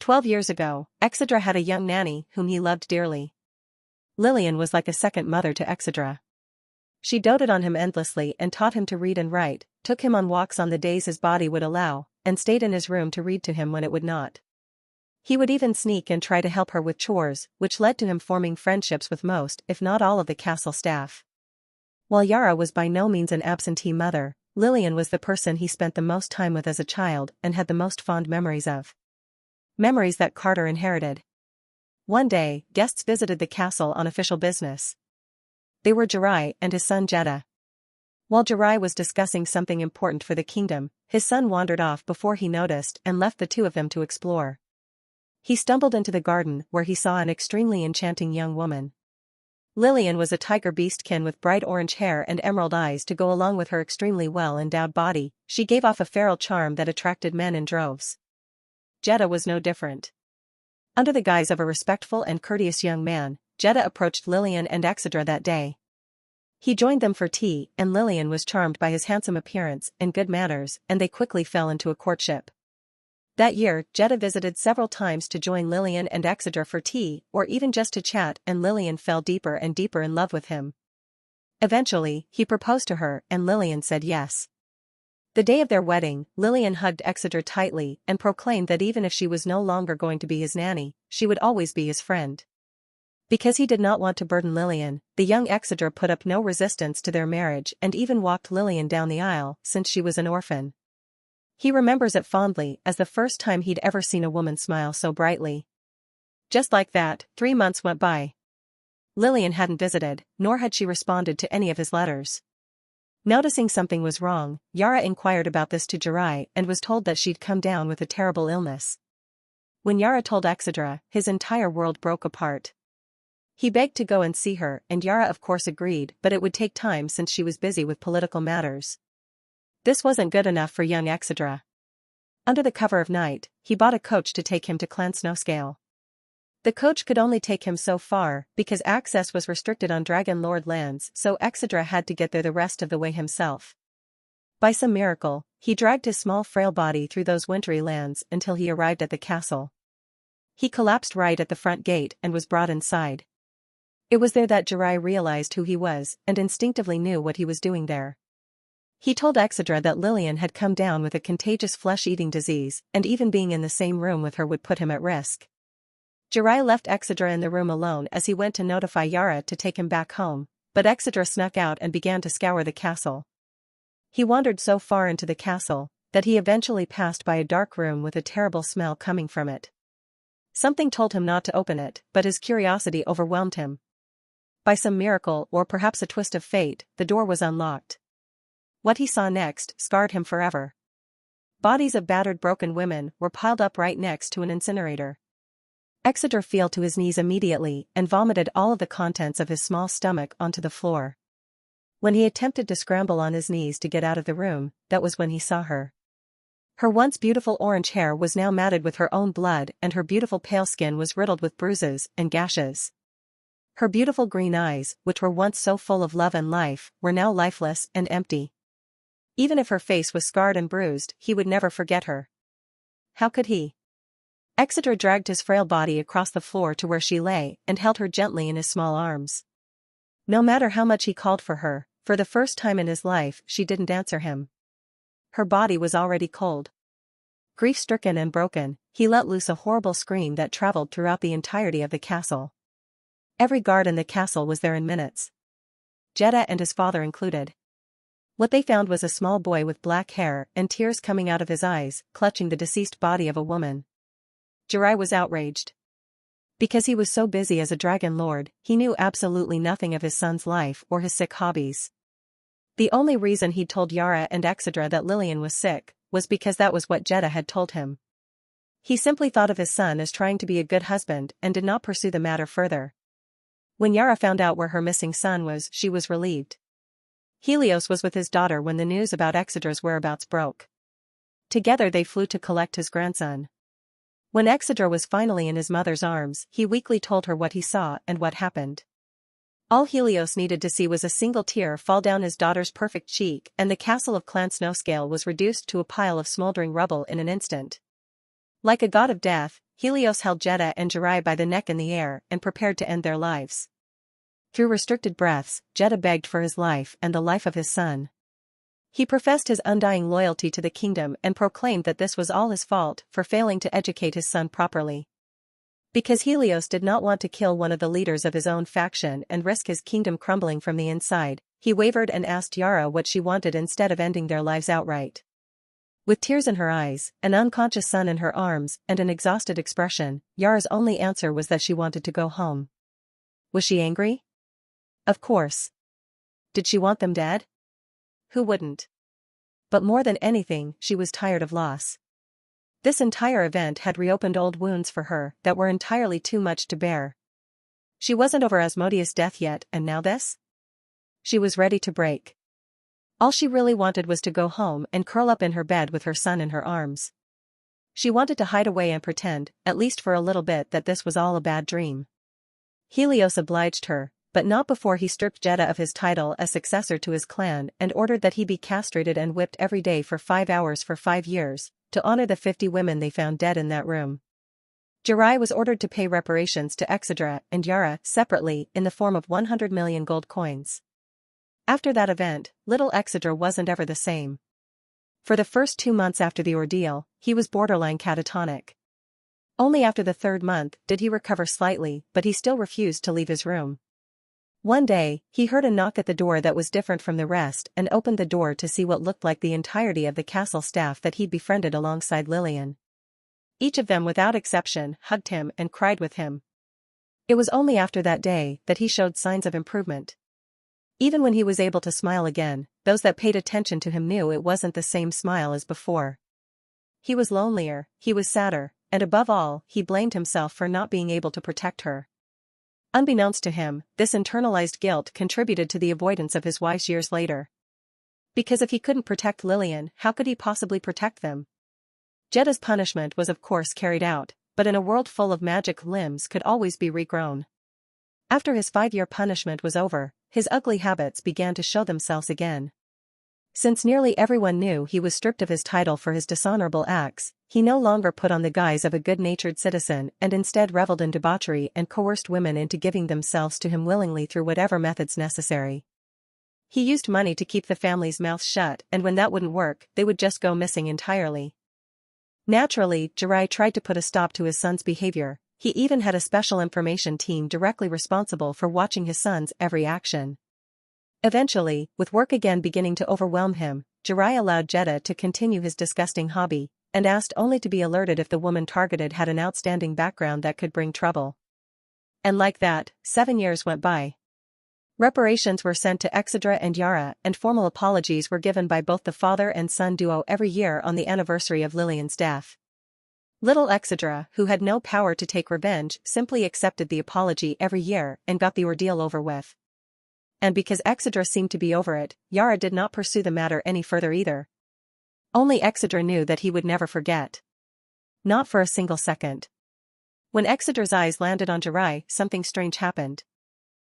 12 years ago, Exedra had a young nanny whom he loved dearly. Lillian was like a second mother to Exedra. She doted on him endlessly and taught him to read and write, took him on walks on the days his body would allow, and stayed in his room to read to him when it would not. He would even sneak and try to help her with chores, which led to him forming friendships with most, if not all, of the castle staff. While Yara was by no means an absentee mother, Lillian was the person he spent the most time with as a child and had the most fond memories of. Memories that Carter inherited. One day, guests visited the castle on official business. They were Jirai and his son Jeddah. While Jirai was discussing something important for the kingdom, his son wandered off before he noticed and left the two of them to explore. He stumbled into the garden where he saw an extremely enchanting young woman. Lillian was a tiger beastkin with bright orange hair and emerald eyes to go along with her extremely well-endowed body. She gave off a feral charm that attracted men in droves. Jeddah was no different. Under the guise of a respectful and courteous young man, Jeddah approached Lillian and Exedra that day. He joined them for tea, and Lillian was charmed by his handsome appearance and good manners, and they quickly fell into a courtship. That year, Jeddah visited several times to join Lillian and Exedra for tea, or even just to chat, and Lillian fell deeper and deeper in love with him. Eventually, he proposed to her, and Lillian said yes. The day of their wedding, Lillian hugged Exedra tightly and proclaimed that even if she was no longer going to be his nanny, she would always be his friend. Because he did not want to burden Lillian, the young Exedra put up no resistance to their marriage and even walked Lillian down the aisle since she was an orphan. He remembers it fondly as the first time he'd ever seen a woman smile so brightly. Just like that, 3 months went by. Lillian hadn't visited, nor had she responded to any of his letters. Noticing something was wrong, Yara inquired about this to Jirai and was told that she'd come down with a terrible illness. When Yara told Exedra, his entire world broke apart. He begged to go and see her, and Yara of course agreed, but it would take time since she was busy with political matters. This wasn't good enough for young Exedra. Under the cover of night, he bought a coach to take him to Clan Snowscale. The coach could only take him so far because access was restricted on Dragon Lord lands, so Exedra had to get there the rest of the way himself. By some miracle, he dragged his small frail body through those wintry lands until he arrived at the castle. He collapsed right at the front gate and was brought inside. It was there that Jirai realized who he was and instinctively knew what he was doing there. He told Exedra that Lillian had come down with a contagious flesh-eating disease, and even being in the same room with her would put him at risk. Jirai left Exedra in the room alone as he went to notify Yara to take him back home, but Exedra snuck out and began to scour the castle. He wandered so far into the castle that he eventually passed by a dark room with a terrible smell coming from it. Something told him not to open it, but his curiosity overwhelmed him. By some miracle or perhaps a twist of fate, the door was unlocked. What he saw next scarred him forever. Bodies of battered broken women were piled up right next to an incinerator. Exedra fell to his knees immediately and vomited all of the contents of his small stomach onto the floor. When he attempted to scramble on his knees to get out of the room, that was when he saw her. Her once beautiful orange hair was now matted with her own blood, and her beautiful pale skin was riddled with bruises and gashes. Her beautiful green eyes, which were once so full of love and life, were now lifeless and empty. Even if her face was scarred and bruised, he would never forget her. How could he? Exedra dragged his frail body across the floor to where she lay and held her gently in his small arms. No matter how much he called for her, for the first time in his life she didn't answer him. Her body was already cold. Grief-stricken and broken, he let loose a horrible scream that traveled throughout the entirety of the castle. Every guard in the castle was there in minutes. Jeddah and his father included. What they found was a small boy with black hair and tears coming out of his eyes, clutching the deceased body of a woman. Jirai was outraged. Because he was so busy as a dragon lord, he knew absolutely nothing of his son's life or his sick hobbies. The only reason he'd told Yara and Exedra that Lillian was sick was because that was what Jeddah had told him. He simply thought of his son as trying to be a good husband and did not pursue the matter further. When Yara found out where her missing son was, she was relieved. Helios was with his daughter when the news about Exedra's whereabouts broke. Together they flew to collect his grandson. When Exedra was finally in his mother's arms, he weakly told her what he saw and what happened. All Helios needed to see was a single tear fall down his daughter's perfect cheek, and the castle of Clan Snowscale was reduced to a pile of smoldering rubble in an instant. Like a god of death, Helios held Jeddah and Jirai by the neck in the air and prepared to end their lives. Through restricted breaths, Jeddah begged for his life and the life of his son. He professed his undying loyalty to the kingdom and proclaimed that this was all his fault for failing to educate his son properly. Because Helios did not want to kill one of the leaders of his own faction and risk his kingdom crumbling from the inside, he wavered and asked Yara what she wanted instead of ending their lives outright. With tears in her eyes, an unconscious son in her arms, and an exhausted expression, Yara's only answer was that she wanted to go home. Was she angry? Of course. Did she want them dead? Who wouldn't? But more than anything, she was tired of loss. This entire event had reopened old wounds for her that were entirely too much to bear. She wasn't over Asmodeus' death yet, and now this? She was ready to break. All she really wanted was to go home and curl up in her bed with her son in her arms. She wanted to hide away and pretend, at least for a little bit, that this was all a bad dream. Helios obliged her, but not before he stripped Jeddah of his title as successor to his clan and ordered that he be castrated and whipped every day for 5 hours for 5 years, to honor the 50 women they found dead in that room. Jirai was ordered to pay reparations to Exedra and Yara separately in the form of 100 million gold coins. After that event, little Exedra wasn't ever the same. For the first 2 months after the ordeal, he was borderline catatonic. Only after the 3rd month did he recover slightly, but he still refused to leave his room. One day, he heard a knock at the door that was different from the rest and opened the door to see what looked like the entirety of the castle staff that he'd befriended alongside Lillian. Each of them without exception hugged him and cried with him. It was only after that day that he showed signs of improvement. Even when he was able to smile again, those that paid attention to him knew it wasn't the same smile as before. He was lonelier, he was sadder, and above all, he blamed himself for not being able to protect her. Unbeknownst to him, this internalized guilt contributed to the avoidance of his wives years later. Because if he couldn't protect Lillian, how could he possibly protect them? Jeddah's punishment was of course carried out, but in a world full of magic, limbs could always be regrown. After his 5-year punishment was over, his ugly habits began to show themselves again. Since nearly everyone knew he was stripped of his title for his dishonorable acts, he no longer put on the guise of a good-natured citizen and instead reveled in debauchery and coerced women into giving themselves to him willingly through whatever methods necessary. He used money to keep the family's mouths shut, and when that wouldn't work, they would just go missing entirely. Naturally, Jirai tried to put a stop to his son's behavior. He even had a special information team directly responsible for watching his son's every action. Eventually, with work again beginning to overwhelm him, Jirai allowed Jeddah to continue his disgusting hobby, and asked only to be alerted if the woman targeted had an outstanding background that could bring trouble. And like that, 7 years went by. Reparations were sent to Exedra and Yara, and formal apologies were given by both the father and son duo every year on the anniversary of Lillian's death. Little Exedra, who had no power to take revenge, simply accepted the apology every year and got the ordeal over with. And because Exedra seemed to be over it, Yara did not pursue the matter any further either. Only Exedra knew that he would never forget. Not for a single second. When Exedra's eyes landed on Jirai, something strange happened.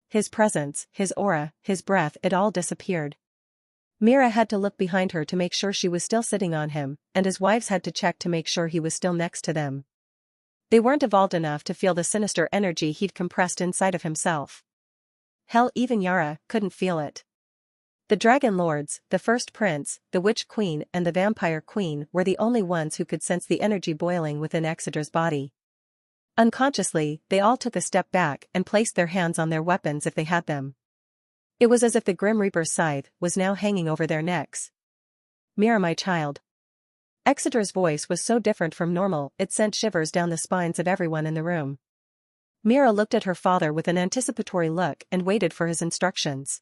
His presence, his aura, his breath, it all disappeared. Mira had to look behind her to make sure she was still sitting on him, and his wives had to check to make sure he was still next to them. They weren't evolved enough to feel the sinister energy he'd compressed inside of himself. Hell, even Yara couldn't feel it. The Dragon Lords, the First Prince, the Witch Queen and the Vampire Queen were the only ones who could sense the energy boiling within Exedra's body. Unconsciously, they all took a step back and placed their hands on their weapons if they had them. It was as if the Grim Reaper's scythe was now hanging over their necks. Mira, my child. Exedra's voice was so different from normal, it sent shivers down the spines of everyone in the room. Mira looked at her father with an anticipatory look and waited for his instructions.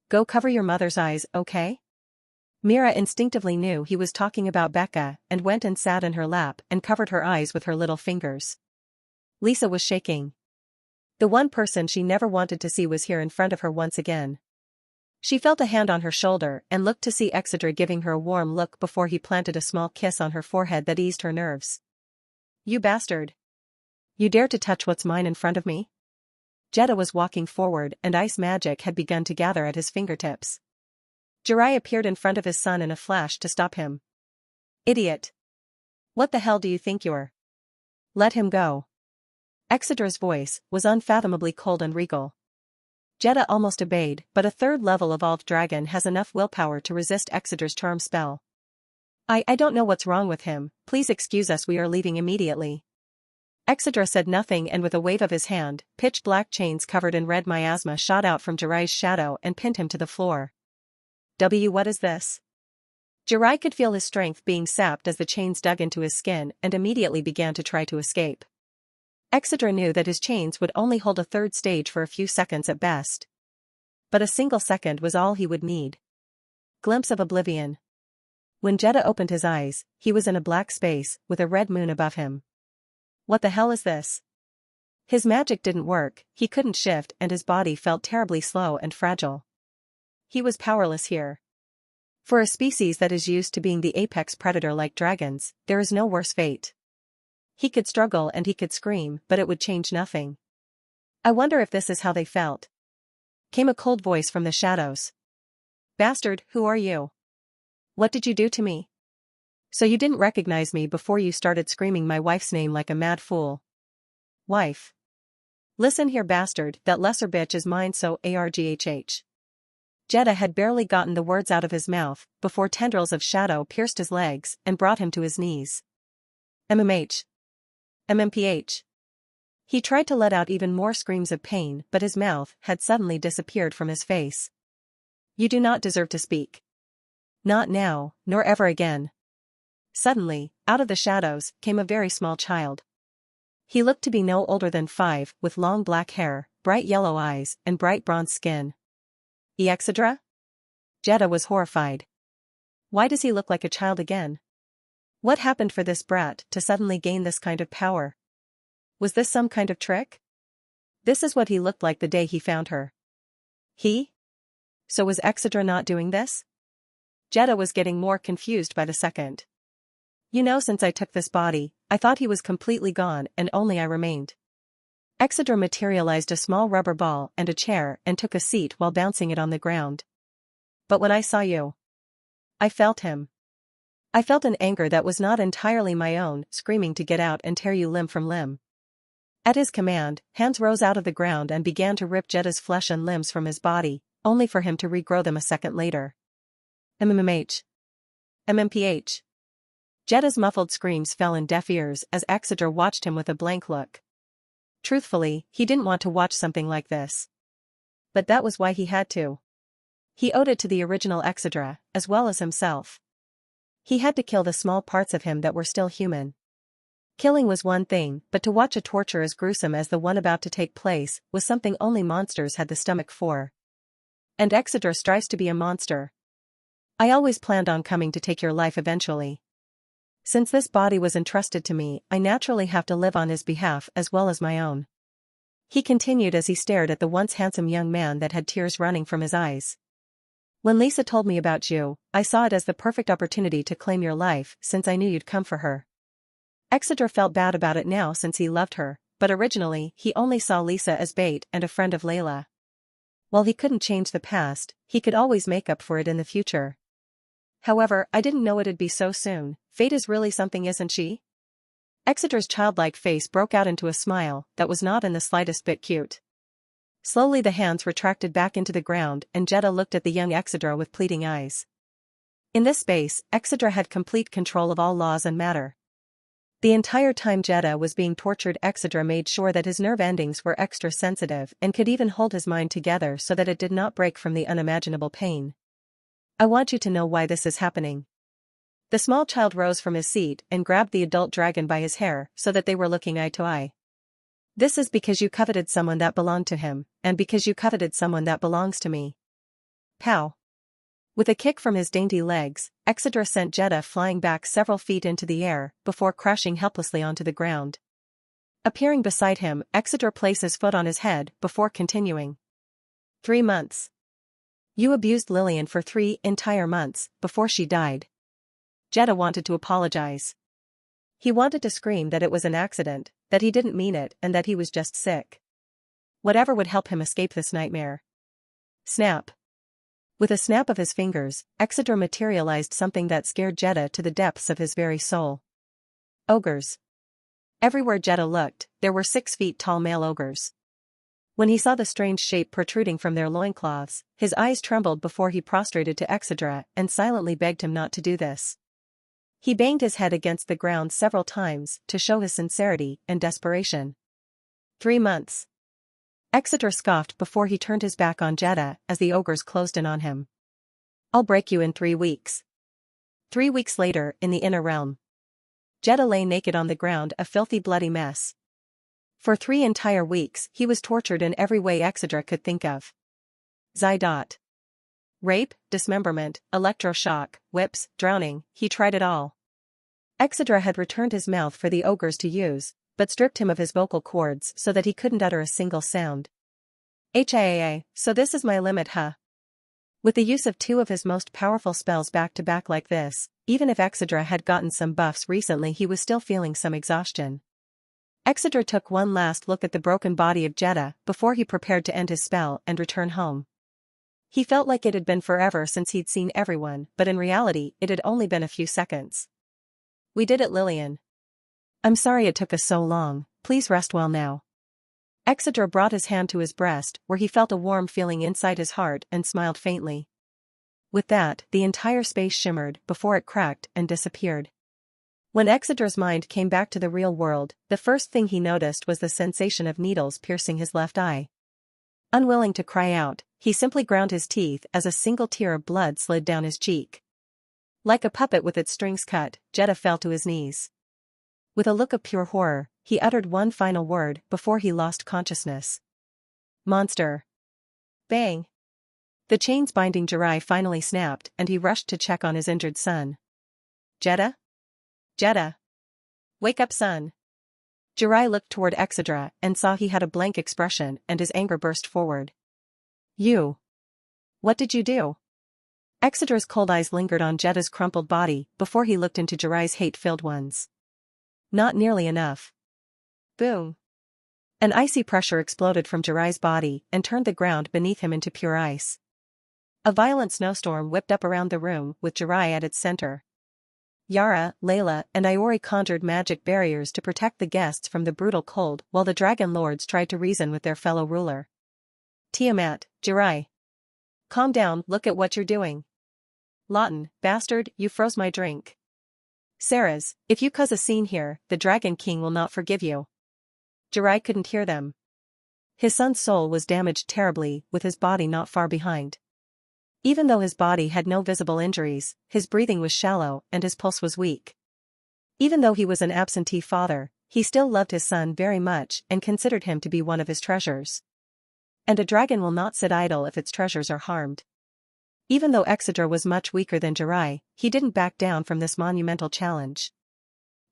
Go cover your mother's eyes, okay? Mira instinctively knew he was talking about Becca and went and sat in her lap and covered her eyes with her little fingers. Lisa was shaking. The one person she never wanted to see was here in front of her once again. She felt a hand on her shoulder and looked to see Exedra giving her a warm look before he planted a small kiss on her forehead that eased her nerves. You bastard. You dare to touch what's mine in front of me? Jeddah was walking forward and ice magic had begun to gather at his fingertips. Jirai appeared in front of his son in a flash to stop him. Idiot. What the hell do you think you're? Let him go. Exedra's voice was unfathomably cold and regal. Jedha almost obeyed, but a third-level evolved dragon has enough willpower to resist Exedra's charm spell. I don't know what's wrong with him, please excuse us, we are leaving immediately. Exedra said nothing, and with a wave of his hand, pitch-black chains covered in red miasma shot out from Jiraiya's shadow and pinned him to the floor. What is this? Jiraiya could feel his strength being sapped as the chains dug into his skin and immediately began to try to escape. Exedra knew that his chains would only hold a third stage for a few seconds at best. But a single second was all he would need. Glimpse of oblivion. When Jedha opened his eyes, he was in a black space, with a red moon above him. What the hell is this? His magic didn't work, he couldn't shift, and his body felt terribly slow and fragile. He was powerless here. For a species that is used to being the apex predator like dragons, there is no worse fate. He could struggle and he could scream, but it would change nothing. I wonder if this is how they felt. Came a cold voice from the shadows. Bastard, who are you? What did you do to me? So you didn't recognize me before you started screaming my wife's name like a mad fool. Wife. Listen here, bastard, that lesser bitch is mine, so arghh. Jedha had barely gotten the words out of his mouth before tendrils of shadow pierced his legs and brought him to his knees. MMH. MMPH. He tried to let out even more screams of pain, but his mouth had suddenly disappeared from his face. You do not deserve to speak. Not now, nor ever again. Suddenly, out of the shadows, came a very small child. He looked to be no older than 5, with long black hair, bright yellow eyes, and bright bronze skin. Exedra? Jedha was horrified. Why does he look like a child again? What happened for this brat to suddenly gain this kind of power? Was this some kind of trick? This is what he looked like the day he found her. He? So was Exedra not doing this? Jedha was getting more confused by the second. You know, since I took this body, I thought he was completely gone and only I remained. Exedra materialized a small rubber ball and a chair and took a seat while bouncing it on the ground. But when I saw you, I felt him. I felt an anger that was not entirely my own, screaming to get out and tear you limb from limb. At his command, hands rose out of the ground and began to rip Jedha's flesh and limbs from his body, only for him to regrow them a second later. MMH. MMPH. Jedha's muffled screams fell in deaf ears as Exedra watched him with a blank look. Truthfully, he didn't want to watch something like this. But that was why he had to. He owed it to the original Exedra, as well as himself. He had to kill the small parts of him that were still human. Killing was one thing, but to watch a torture as gruesome as the one about to take place was something only monsters had the stomach for. And Exedra strives to be a monster. I always planned on coming to take your life eventually. Since this body was entrusted to me, I naturally have to live on his behalf as well as my own. He continued as he stared at the once handsome young man that had tears running from his eyes. When Lisa told me about you, I saw it as the perfect opportunity to claim your life since I knew you'd come for her. Exedra felt bad about it now since he loved her, but originally he only saw Lisa as bait and a friend of Layla. While he couldn't change the past, he could always make up for it in the future. However, I didn't know it'd be so soon. Fate is really something, isn't she? Exedra's childlike face broke out into a smile that was not in the slightest bit cute. Slowly the hands retracted back into the ground and Jedha looked at the young Exedra with pleading eyes. In this space, Exedra had complete control of all laws and matter. The entire time Jedha was being tortured, Exedra made sure that his nerve endings were extra sensitive and could even hold his mind together so that it did not break from the unimaginable pain. I want you to know why this is happening. The small child rose from his seat and grabbed the adult dragon by his hair so that they were looking eye to eye. This is because you coveted someone that belonged to him, and because you coveted someone that belongs to me. Pow! With a kick from his dainty legs, Exedra sent Jedha flying back several feet into the air before crashing helplessly onto the ground. Appearing beside him, Exedra placed his foot on his head before continuing. 3 months. You abused Lillian for 3 entire months before she died. Jedha wanted to apologize. He wanted to scream that it was an accident, that he didn't mean it and that he was just sick. Whatever would help him escape this nightmare. Snap. With a snap of his fingers, Exedra materialized something that scared Jedha to the depths of his very soul. Ogres. Everywhere Jeddah looked, there were 6-feet-tall male ogres. When he saw the strange shape protruding from their loincloths, his eyes trembled before he prostrated to Exedra and silently begged him not to do this. He banged his head against the ground several times to show his sincerity and desperation. 3 months. Exedra scoffed before he turned his back on Jeddah as the ogres closed in on him. I'll break you in 3 weeks. 3 weeks later, in the inner realm. Jeddah lay naked on the ground, a filthy bloody mess. For 3 entire weeks, he was tortured in every way Exedra could think of. Rape, dismemberment, electroshock, whips, drowning, he tried it all. Exedra had returned his mouth for the ogres to use, but stripped him of his vocal cords so that he couldn't utter a single sound. So this is my limit, huh? With the use of 2 of his most powerful spells back to back like this, even if Exedra had gotten some buffs recently, he was still feeling some exhaustion. Exedra took one last look at the broken body of Jeddah before he prepared to end his spell and return home. He felt like it had been forever since he'd seen everyone, but in reality, it had only been a few seconds. We did it, Lillian. I'm sorry it took us so long, please rest well now. Exedra brought his hand to his breast, where he felt a warm feeling inside his heart and smiled faintly. With that, the entire space shimmered before it cracked and disappeared. When Exedra's mind came back to the real world, the first thing he noticed was the sensation of needles piercing his left eye. Unwilling to cry out, he simply ground his teeth as a single tear of blood slid down his cheek. Like a puppet with its strings cut, Jeddah fell to his knees. With a look of pure horror, he uttered one final word before he lost consciousness. Monster. Bang. The chains binding Jirai finally snapped and he rushed to check on his injured son. Jeddah? Jeddah. Wake up, son. Jirai looked toward Exedra and saw he had a blank expression and his anger burst forward. You. What did you do? Exedra's cold eyes lingered on Jeddah's crumpled body before he looked into Jirai's hate-filled ones. Not nearly enough. Boom. An icy pressure exploded from Jirai's body and turned the ground beneath him into pure ice. A violent snowstorm whipped up around the room with Jirai at its center. Yara, Layla, and Iori conjured magic barriers to protect the guests from the brutal cold while the Dragon Lords tried to reason with their fellow ruler. Tiamat, Jirai. Calm down, look at what you're doing. Lawton, bastard, you froze my drink. Saras, if you cause a scene here, the Dragon King will not forgive you. Jirai couldn't hear them. His son's soul was damaged terribly, with his body not far behind. Even though his body had no visible injuries, his breathing was shallow and his pulse was weak. Even though he was an absentee father, he still loved his son very much and considered him to be one of his treasures. And a dragon will not sit idle if its treasures are harmed. Even though Exedra was much weaker than Jirai, he didn't back down from this monumental challenge.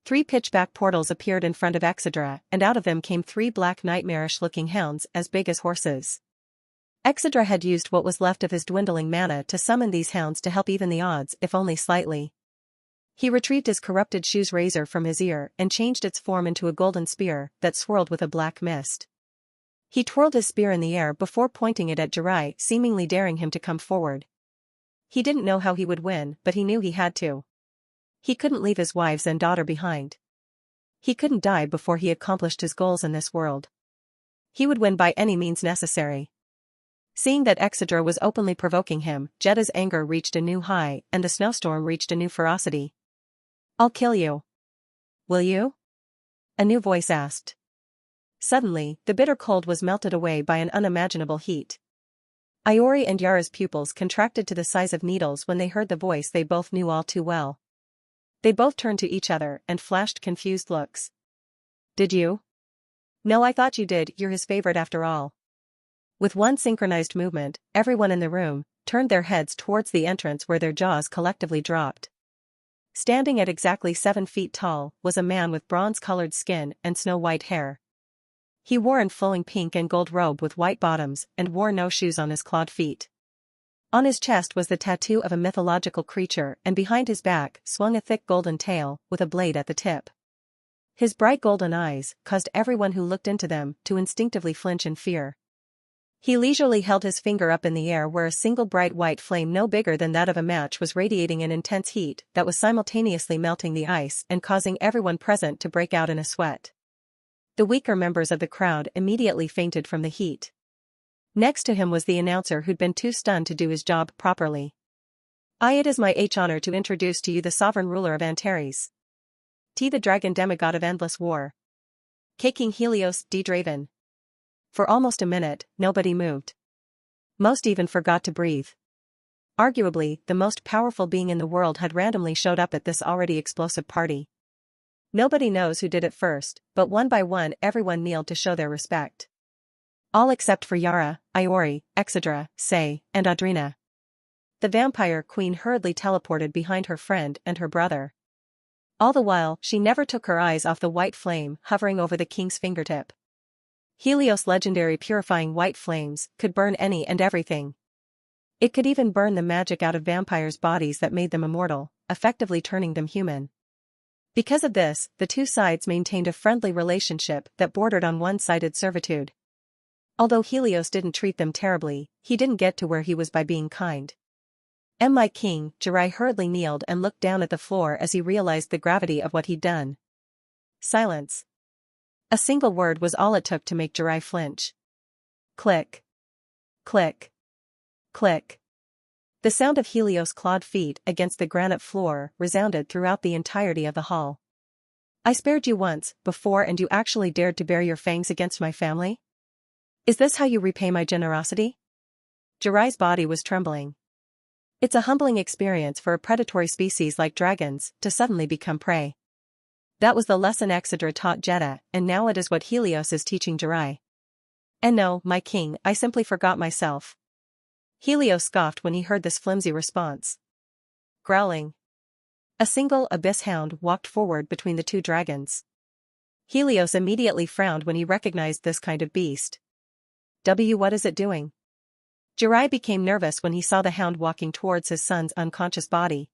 3 pitchback portals appeared in front of Exedra, and out of them came 3 black nightmarish-looking hounds as big as horses. Exedra had used what was left of his dwindling mana to summon these hounds to help even the odds, if only slightly. He retrieved his corrupted shoe's razor from his ear and changed its form into a golden spear that swirled with a black mist. He twirled his spear in the air before pointing it at Jirai, seemingly daring him to come forward. He didn't know how he would win, but he knew he had to. He couldn't leave his wives and daughter behind. He couldn't die before he accomplished his goals in this world. He would win by any means necessary. Seeing that Exedra was openly provoking him, Jeddah's anger reached a new high and the snowstorm reached a new ferocity. I'll kill you. Will you? A new voice asked. Suddenly, the bitter cold was melted away by an unimaginable heat. Iori and Yara's pupils contracted to the size of needles when they heard the voice they both knew all too well. They both turned to each other and flashed confused looks. Did you? No, I thought you did, you're his favorite after all. With one synchronized movement, everyone in the room turned their heads towards the entrance where their jaws collectively dropped. Standing at exactly 7 feet tall was a man with bronze-colored skin and snow-white hair. He wore an flowing pink and gold robe with white bottoms and wore no shoes on his clawed feet. On his chest was the tattoo of a mythological creature and behind his back swung a thick golden tail with a blade at the tip. His bright golden eyes caused everyone who looked into them to instinctively flinch in fear. He leisurely held his finger up in the air where a single bright white flame no bigger than that of a match was radiating an intense heat that was simultaneously melting the ice and causing everyone present to break out in a sweat. The weaker members of the crowd immediately fainted from the heat. Next to him was the announcer who'd been too stunned to do his job properly. It is my honor to introduce to you the sovereign ruler of Antares. The dragon demigod of endless war. King Helios D. Draven. For almost a minute, nobody moved. Most even forgot to breathe. Arguably, the most powerful being in the world had randomly showed up at this already explosive party. Nobody knows who did it first, but one by one everyone kneeled to show their respect. All except for Yara, Iori, Exedra, Say, and Audrina. The vampire queen hurriedly teleported behind her friend and her brother. All the while, she never took her eyes off the white flame hovering over the king's fingertip. Helios' legendary purifying white flames could burn any and everything. It could even burn the magic out of vampires' bodies that made them immortal, effectively turning them human. Because of this, the two sides maintained a friendly relationship that bordered on one-sided servitude. Although Helios didn't treat them terribly, he didn't get to where he was by being kind. My king, Jirai hurriedly kneeled and looked down at the floor as he realized the gravity of what he'd done. Silence. A single word was all it took to make Jirai flinch. Click. Click. Click. The sound of Helios' clawed feet against the granite floor resounded throughout the entirety of the hall. I spared you once before and you actually dared to bare your fangs against my family? Is this how you repay my generosity? Jirai's body was trembling. It's a humbling experience for a predatory species like dragons to suddenly become prey. That was the lesson Exedra taught Jedha, and now it is what Helios is teaching Jirai. And no, my king, I simply forgot myself. Helios scoffed when he heard this flimsy response. Growling. A single abyss hound walked forward between the two dragons. Helios immediately frowned when he recognized this kind of beast. What is it doing? Jirai became nervous when he saw the hound walking towards his son's unconscious body.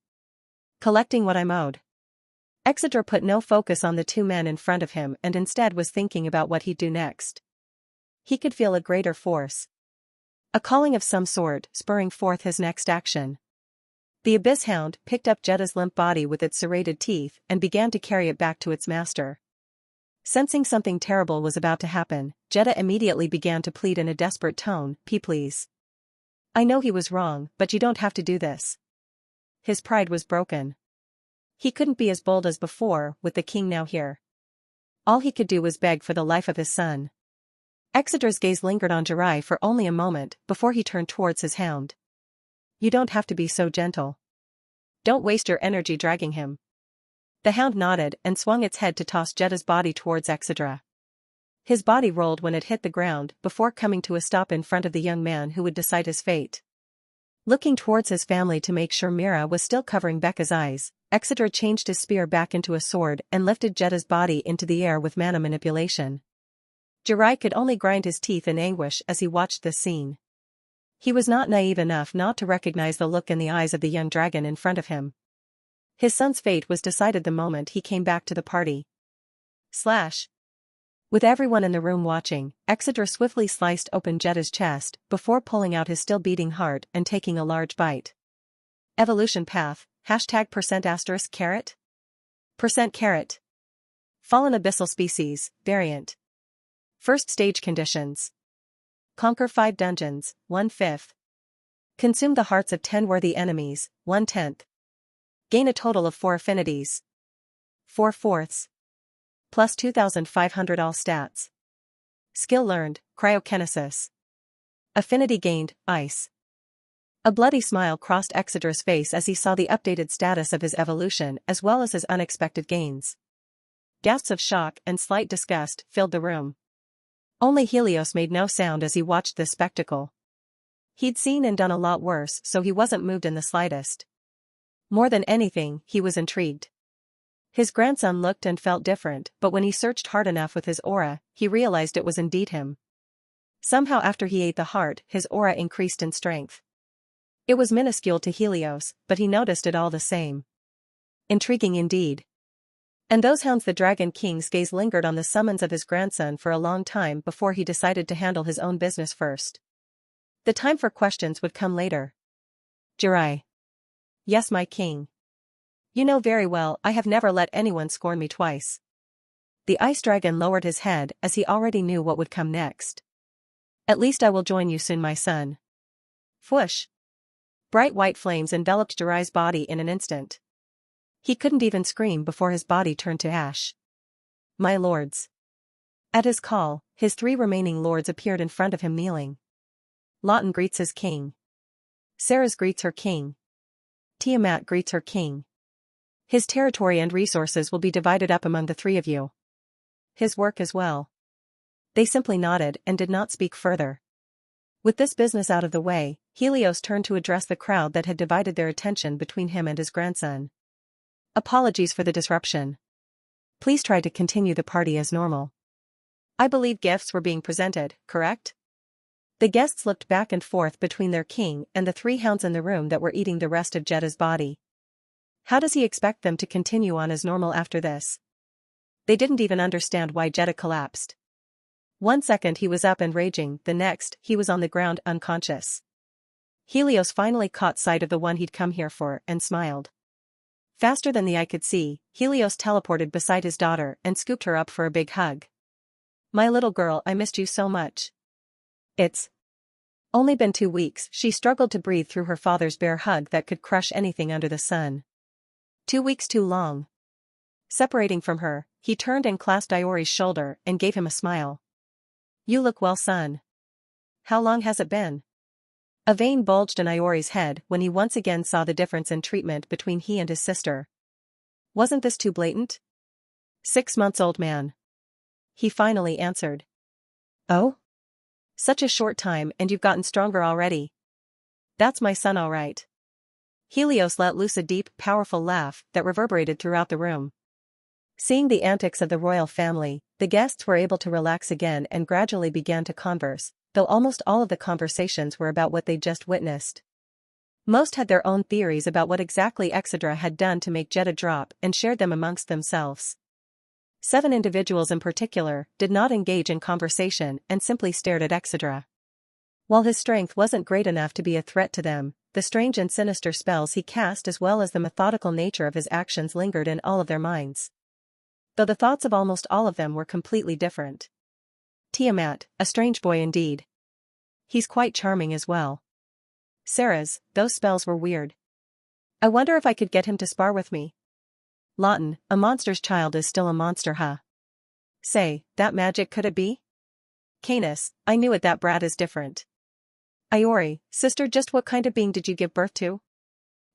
Collecting what I'm owed. Exedra put no focus on the two men in front of him and instead was thinking about what he'd do next. He could feel a greater force. A calling of some sort, spurring forth his next action. The abyss hound picked up Jedha's limp body with its serrated teeth and began to carry it back to its master. Sensing something terrible was about to happen, Jedha immediately began to plead in a desperate tone, please. I know he was wrong, but you don't have to do this. His pride was broken. He couldn't be as bold as before, with the king now here. All he could do was beg for the life of his son. Exedra's gaze lingered on Jirai for only a moment before he turned towards his hound. You don't have to be so gentle. Don't waste your energy dragging him. The hound nodded and swung its head to toss Jedha's body towards Exedra. His body rolled when it hit the ground before coming to a stop in front of the young man who would decide his fate. Looking towards his family to make sure Mira was still covering Becca's eyes, Exedra changed his spear back into a sword and lifted Jedha's body into the air with mana manipulation. Jirai could only grind his teeth in anguish as he watched this scene. He was not naive enough not to recognize the look in the eyes of the young dragon in front of him. His son's fate was decided the moment he came back to the party. Slash. With everyone in the room watching, Exedra swiftly sliced open Jedha's chest before pulling out his still-beating heart and taking a large bite. Evolution path, #%*. %. Fallen abyssal species, variant. First stage conditions. Conquer 5 dungeons, 1/5. Consume the hearts of 10 worthy enemies, 1/10. Gain a total of 4 affinities. 4/4. Plus 2,500 all stats. Skill learned, cryokinesis. Affinity gained, ice. A bloody smile crossed Exedra's face as he saw the updated status of his evolution as well as his unexpected gains. Gasps of shock and slight disgust filled the room. Only Helios made no sound as he watched this spectacle. He'd seen and done a lot worse, so he wasn't moved in the slightest. More than anything, he was intrigued. His grandson looked and felt different, but when he searched hard enough with his aura, he realized it was indeed him. Somehow after he ate the heart, his aura increased in strength. It was minuscule to Helios, but he noticed it all the same. Intriguing indeed. And those hounds, the Dragon King's gaze lingered on the summons of his grandson for a long time before he decided to handle his own business first. The time for questions would come later. Jirai. Yes, my king. You know very well I have never let anyone scorn me twice. The ice dragon lowered his head as he already knew what would come next. At least I will join you soon, my son. Whoosh! Bright white flames enveloped Jiraiya's body in an instant. He couldn't even scream before his body turned to ash. My lords. At his call, his 3 remaining lords appeared in front of him kneeling. Lawton greets his king. Sarah greets her king. Tiamat greets her king. His territory and resources will be divided up among the 3 of you. His work as well. They simply nodded and did not speak further. With this business out of the way, Helios turned to address the crowd that had divided their attention between him and his grandson. Apologies for the disruption. Please try to continue the party as normal. I believe gifts were being presented, correct? The guests looked back and forth between their king and the 3 hounds in the room that were eating the rest of Jedha's body. How does he expect them to continue on as normal after this? They didn't even understand why Jedha collapsed. One second he was up and raging, the next, he was on the ground unconscious. Helios finally caught sight of the one he'd come here for and smiled. Faster than the eye could see, Helios teleported beside his daughter and scooped her up for a big hug. My little girl, I missed you so much. It's only been 2 weeks. She struggled to breathe through her father's bare hug that could crush anything under the sun. 2 weeks too long. Separating from her, he turned and clasped Iori's shoulder and gave him a smile. You look well, son. How long has it been? A vein bulged in Iori's head when he once again saw the difference in treatment between he and his sister. Wasn't this too blatant? 6 months old, man. He finally answered. Oh? Such a short time and you've gotten stronger already. That's my son, all right. Helios let loose a deep, powerful laugh that reverberated throughout the room. Seeing the antics of the royal family, the guests were able to relax again and gradually began to converse, though almost all of the conversations were about what they'd just witnessed. Most had their own theories about what exactly Exedra had done to make Jedha drop and shared them amongst themselves. 7 individuals in particular did not engage in conversation and simply stared at Exedra. While his strength wasn't great enough to be a threat to them, the strange and sinister spells he cast as well as the methodical nature of his actions lingered in all of their minds. Though the thoughts of almost all of them were completely different. Tiamat, a strange boy indeed. He's quite charming as well. Sarah's, those spells were weird. I wonder if I could get him to spar with me. Lawton, a monster's child is still a monster, huh? Say, that magic, could it be? Canis, I knew it, that brat is different. Iori, sister, just what kind of being did you give birth to?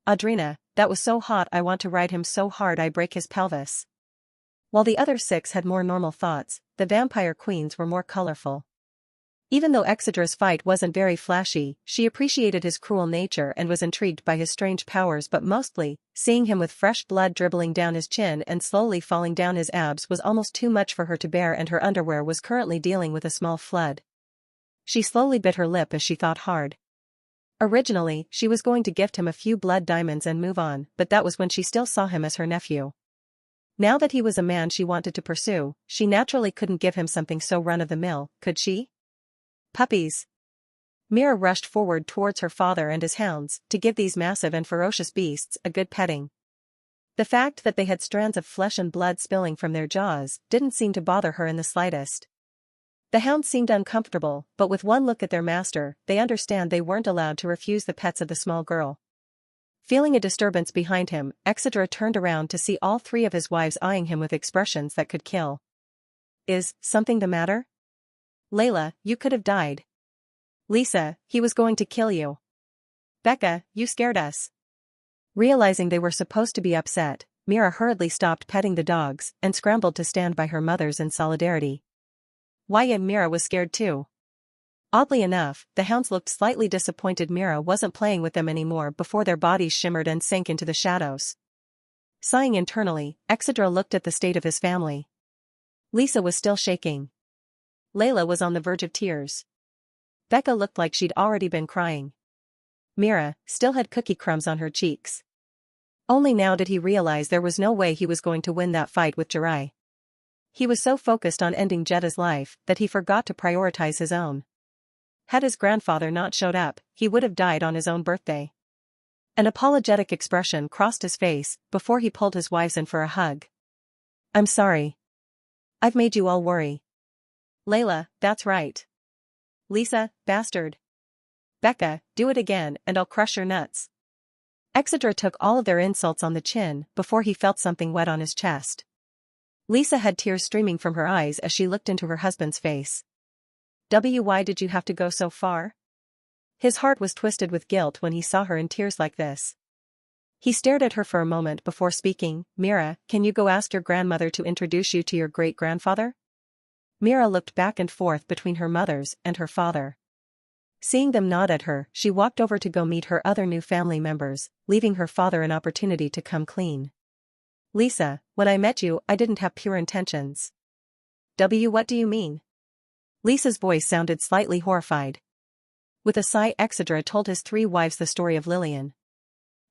Audrina, that was so hot, I want to ride him so hard I break his pelvis. While the other 6 had more normal thoughts, the vampire queens were more colorful. Even though Exedra's fight wasn't very flashy, she appreciated his cruel nature and was intrigued by his strange powers, but mostly, seeing him with fresh blood dribbling down his chin and slowly falling down his abs was almost too much for her to bear, and her underwear was currently dealing with a small flood. She slowly bit her lip as she thought hard. Originally, she was going to gift him a few blood diamonds and move on, but that was when she still saw him as her nephew. Now that he was a man she wanted to pursue, she naturally couldn't give him something so run-of-the-mill, could she? Puppies. Mira rushed forward towards her father and his hounds to give these massive and ferocious beasts a good petting. The fact that they had strands of flesh and blood spilling from their jaws didn't seem to bother her in the slightest. The hounds seemed uncomfortable, but with one look at their master, they understand they weren't allowed to refuse the pets of the small girl. Feeling a disturbance behind him, Exedra turned around to see all 3 of his wives eyeing him with expressions that could kill. Is something the matter? Layla, you could have died. Lisa, he was going to kill you. Becca, you scared us. Realizing they were supposed to be upset, Mira hurriedly stopped petting the dogs and scrambled to stand by her mothers in solidarity. Why, Mira was scared too. Oddly enough, the hounds looked slightly disappointed Mira wasn't playing with them anymore before their bodies shimmered and sank into the shadows. Sighing internally, Exedra looked at the state of his family. Lisa was still shaking. Layla was on the verge of tears. Becca looked like she'd already been crying. Mira still had cookie crumbs on her cheeks. Only now did he realize there was no way he was going to win that fight with Jiraiya. He was so focused on ending Jedha's life that he forgot to prioritize his own. Had his grandfather not showed up, he would have died on his own birthday. An apologetic expression crossed his face before he pulled his wives in for a hug. I'm sorry. I've made you all worry. Layla, that's right. Lisa, bastard. Becca, do it again and I'll crush your nuts. Exedra took all of their insults on the chin before he felt something wet on his chest. Lisa had tears streaming from her eyes as she looked into her husband's face. Why did you have to go so far? His heart was twisted with guilt when he saw her in tears like this. He stared at her for a moment before speaking. Mira, can you go ask your grandmother to introduce you to your great-grandfather? Mira looked back and forth between her mother's and her father. Seeing them nod at her, she walked over to go meet her other new family members, leaving her father an opportunity to come clean. Lisa, when I met you, I didn't have pure intentions. What do you mean? Lisa's voice sounded slightly horrified. With a sigh, Exedra told his three wives the story of Lillian.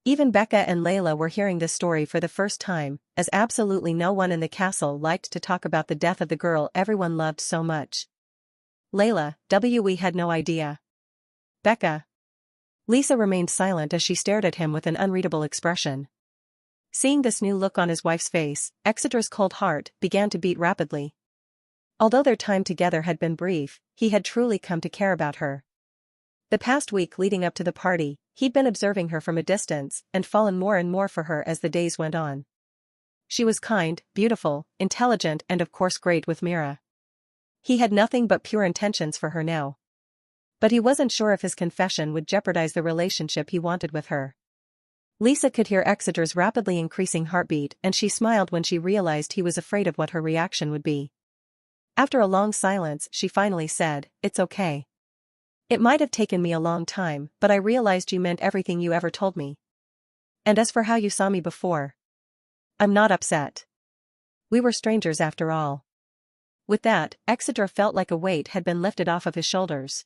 Even Becca and Layla were hearing this story for the first time, as absolutely no one in the castle liked to talk about the death of the girl everyone loved so much. Layla, we had no idea. Becca. Lisa remained silent as she stared at him with an unreadable expression. Seeing this new look on his wife's face, Exedra's cold heart began to beat rapidly. Although their time together had been brief, he had truly come to care about her. The past week leading up to the party, he'd been observing her from a distance and fallen more and more for her as the days went on. She was kind, beautiful, intelligent and of course great with Mira. He had nothing but pure intentions for her now. But he wasn't sure if his confession would jeopardize the relationship he wanted with her. Lisa could hear Exeter's rapidly increasing heartbeat and she smiled when she realized he was afraid of what her reaction would be. After a long silence, she finally said, "It's okay. It might have taken me a long time, but I realized you meant everything you ever told me. And as for how you saw me before, I'm not upset. We were strangers after all." With that, Exeter felt like a weight had been lifted off of his shoulders.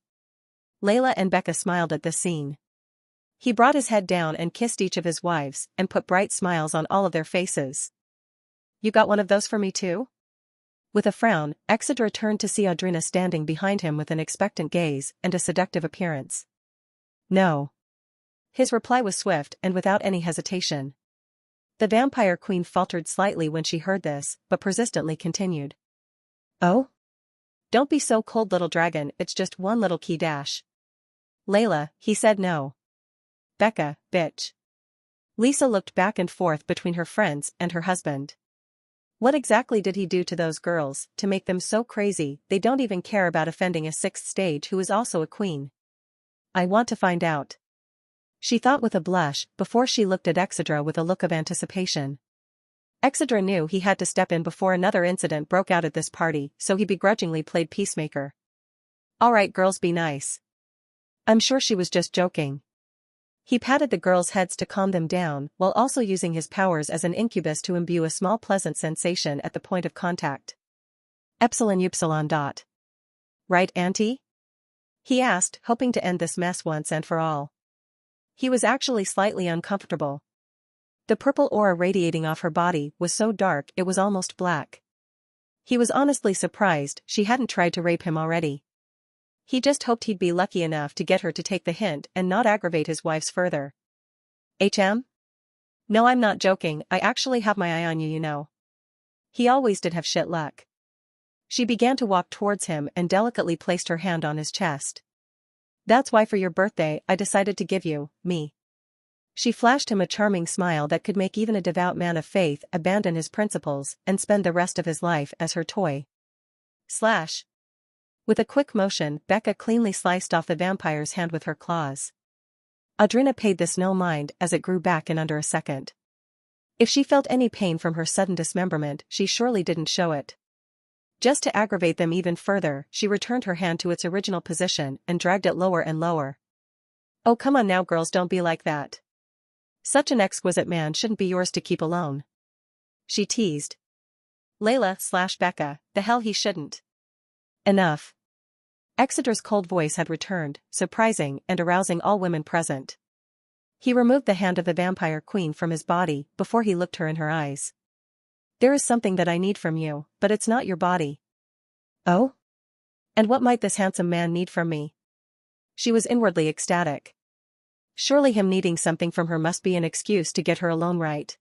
Layla and Becca smiled at this scene. He brought his head down and kissed each of his wives and put bright smiles on all of their faces. "You got one of those for me too?" With a frown, Exeter turned to see Audrina standing behind him with an expectant gaze and a seductive appearance. "No." His reply was swift and without any hesitation. The vampire queen faltered slightly when she heard this, but persistently continued. "Oh? Don't be so cold, little dragon, it's just one little key dash." "Layla," he said no. "Becca, bitch." Lisa looked back and forth between her friends and her husband. What exactly did he do to those girls to make them so crazy they don't even care about offending a sixth stage who is also a queen? "I want to find out," she thought with a blush before she looked at Exedra with a look of anticipation. Exedra knew he had to step in before another incident broke out at this party, so he begrudgingly played peacemaker. "All right, girls, be nice. I'm sure she was just joking." He patted the girls' heads to calm them down while also using his powers as an incubus to imbue a small pleasant sensation at the point of contact. Epsilon upsilon dot. "Right, Auntie?" he asked, hoping to end this mess once and for all. He was actually slightly uncomfortable. The purple aura radiating off her body was so dark it was almost black. He was honestly surprised she hadn't tried to rape him already. He just hoped he'd be lucky enough to get her to take the hint and not aggravate his wives further. "HM? No, I'm not joking, I actually have my eye on you, you know." He always did have shit luck. She began to walk towards him and delicately placed her hand on his chest. "That's why for your birthday I decided to give you, me." She flashed him a charming smile that could make even a devout man of faith abandon his principles and spend the rest of his life as her toy. Slash. With a quick motion, Becca cleanly sliced off the vampire's hand with her claws. Audrina paid this no mind as it grew back in under a second. If she felt any pain from her sudden dismemberment, she surely didn't show it. Just to aggravate them even further, she returned her hand to its original position and dragged it lower and lower. "Oh, come on now, girls, don't be like that. Such an exquisite man shouldn't be yours to keep alone," she teased. Layla/Becca, the hell he shouldn't. Enough. Exeter's cold voice had returned, surprising and arousing all women present. He removed the hand of the vampire queen from his body before he looked her in her eyes. "There is something that I need from you, but it's not your body." "Oh? And what might this handsome man need from me?" She was inwardly ecstatic. Surely him needing something from her must be an excuse to get her alone, right?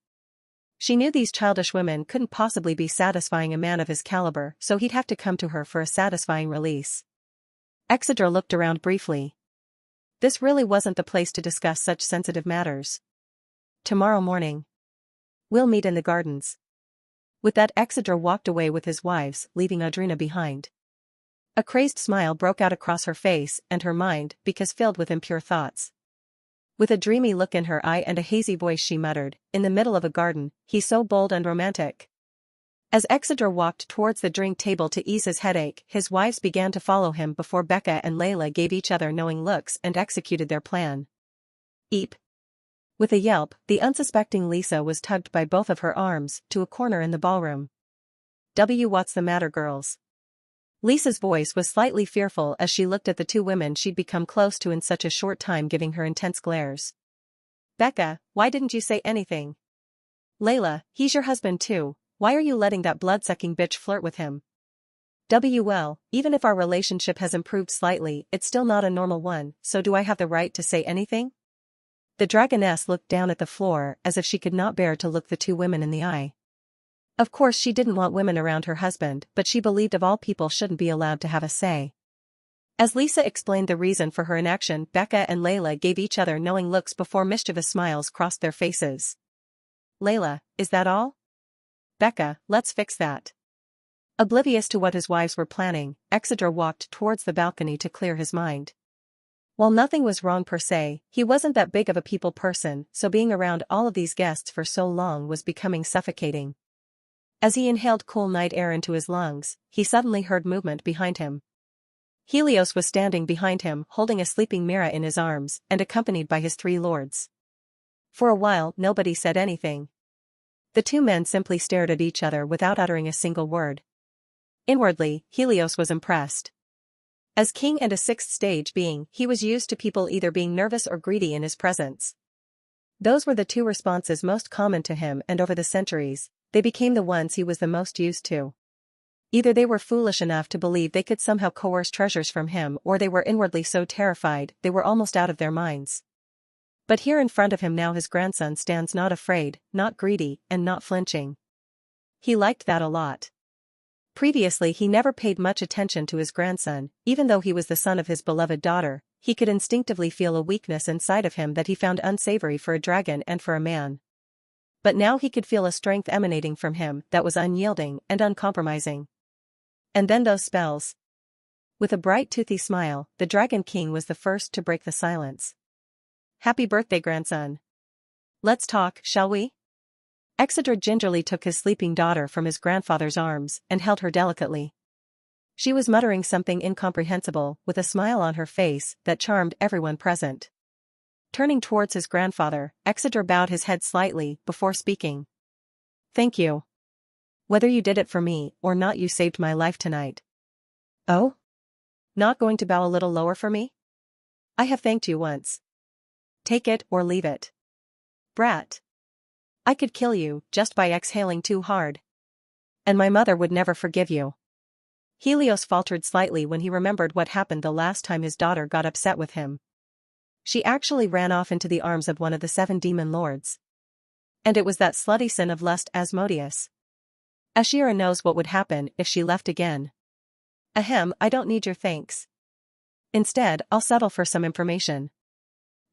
She knew these childish women couldn't possibly be satisfying a man of his caliber, so he'd have to come to her for a satisfying release. Exedra looked around briefly. This really wasn't the place to discuss such sensitive matters. Tomorrow morning. We'll meet in the gardens. With that, Exedra walked away with his wives, leaving Audrina behind. A crazed smile broke out across her face and her mind, because filled with impure thoughts. With a dreamy look in her eye and a hazy voice she muttered, "In the middle of a garden, he's so bold and romantic." As Exedra walked towards the drink table to ease his headache, his wives began to follow him before Becca and Layla gave each other knowing looks and executed their plan. Eep. With a yelp, the unsuspecting Lisa was tugged by both of her arms to a corner in the ballroom. What's the matter, girls? Lisa's voice was slightly fearful as she looked at the two women she'd become close to in such a short time, giving her intense glares. Becca, why didn't you say anything? Layla, he's your husband too, why are you letting that blood-sucking bitch flirt with him? Well, even if our relationship has improved slightly, it's still not a normal one, so do I have the right to say anything? The dragoness looked down at the floor as if she could not bear to look the two women in the eye. Of course she didn't want women around her husband, but she believed of all people shouldn't be allowed to have a say. As Lisa explained the reason for her inaction, Becca and Layla gave each other knowing looks before mischievous smiles crossed their faces. Layla, is that all? Becca, let's fix that. Oblivious to what his wives were planning, Exedra walked towards the balcony to clear his mind. While nothing was wrong per se, he wasn't that big of a people person, so being around all of these guests for so long was becoming suffocating. As he inhaled cool night air into his lungs, he suddenly heard movement behind him. Helios was standing behind him, holding a sleeping Mira in his arms, and accompanied by his three lords. For a while, nobody said anything. The two men simply stared at each other without uttering a single word. Inwardly, Helios was impressed. As king and a sixth stage being, he was used to people either being nervous or greedy in his presence. Those were the two responses most common to him, and over the centuries, they became the ones he was the most used to. Either they were foolish enough to believe they could somehow coerce treasures from him, or they were inwardly so terrified they were almost out of their minds. But here in front of him now his grandson stands, not afraid, not greedy, and not flinching. He liked that a lot. Previously he never paid much attention to his grandson, even though he was the son of his beloved daughter, he could instinctively feel a weakness inside of him that he found unsavory for a dragon and for a man. But now he could feel a strength emanating from him that was unyielding and uncompromising. And then those spells. With a bright toothy smile, the Dragon King was the first to break the silence. Happy birthday, grandson. Let's talk, shall we? Exedra gingerly took his sleeping daughter from his grandfather's arms and held her delicately. She was muttering something incomprehensible with a smile on her face that charmed everyone present. Turning towards his grandfather, Exedra bowed his head slightly before speaking. Thank you. Whether you did it for me or not, you saved my life tonight. Oh? Not going to bow a little lower for me? I have thanked you once. Take it or leave it. Brat. I could kill you just by exhaling too hard. And my mother would never forgive you. Helios faltered slightly when he remembered what happened the last time his daughter got upset with him. She actually ran off into the arms of one of the 7 demon lords. And it was that slutty son of lust, Asmodeus. Ashera knows what would happen if she left again. Ahem, I don't need your thanks. Instead, I'll settle for some information.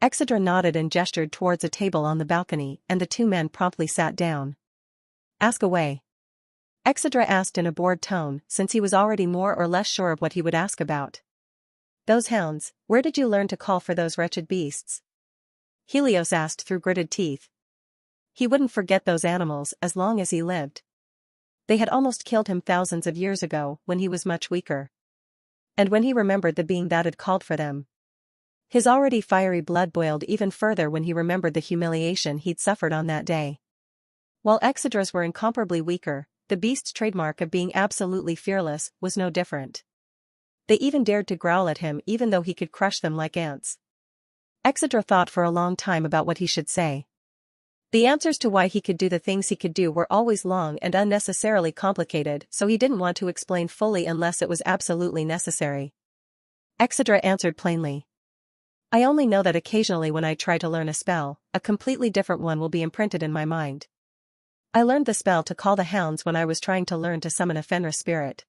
Exedra nodded and gestured towards a table on the balcony, and the two men promptly sat down. Ask away. Exedra asked in a bored tone, since he was already more or less sure of what he would ask about. Those hounds, where did you learn to call for those wretched beasts? Helios asked through gritted teeth. He wouldn't forget those animals as long as he lived. They had almost killed him thousands of years ago when he was much weaker. And when he remembered the being that had called for them, his already fiery blood boiled even further when he remembered the humiliation he'd suffered on that day. While Exedra's were incomparably weaker, the beast's trademark of being absolutely fearless was no different. They even dared to growl at him even though he could crush them like ants. Exedra thought for a long time about what he should say. The answers to why he could do the things he could do were always long and unnecessarily complicated, so he didn't want to explain fully unless it was absolutely necessary. Exedra answered plainly. I only know that occasionally when I try to learn a spell, a completely different one will be imprinted in my mind. I learned the spell to call the hounds when I was trying to learn to summon a Fenris spirit.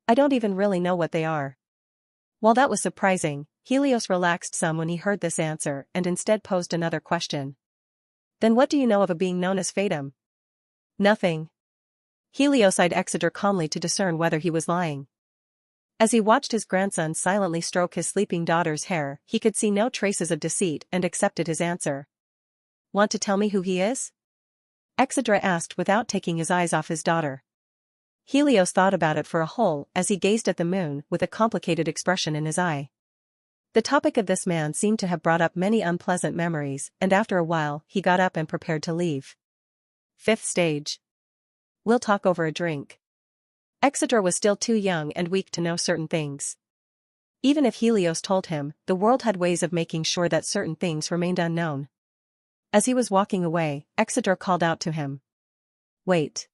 I don't even really know what they are. While that was surprising, Helios relaxed some when he heard this answer and instead posed another question. Then what do you know of a being known as Fatum? Nothing. Helios eyed Exeter calmly to discern whether he was lying. As he watched his grandson silently stroke his sleeping daughter's hair, he could see no traces of deceit and accepted his answer. Want to tell me who he is? Exeter asked without taking his eyes off his daughter. Helios thought about it for a whole as he gazed at the moon with a complicated expression in his eye. The topic of this man seemed to have brought up many unpleasant memories, and after a while he got up and prepared to leave. Fifth stage. We'll talk over a drink. Exeter was still too young and weak to know certain things. Even if Helios told him, the world had ways of making sure that certain things remained unknown. As he was walking away, Exeter called out to him. Wait.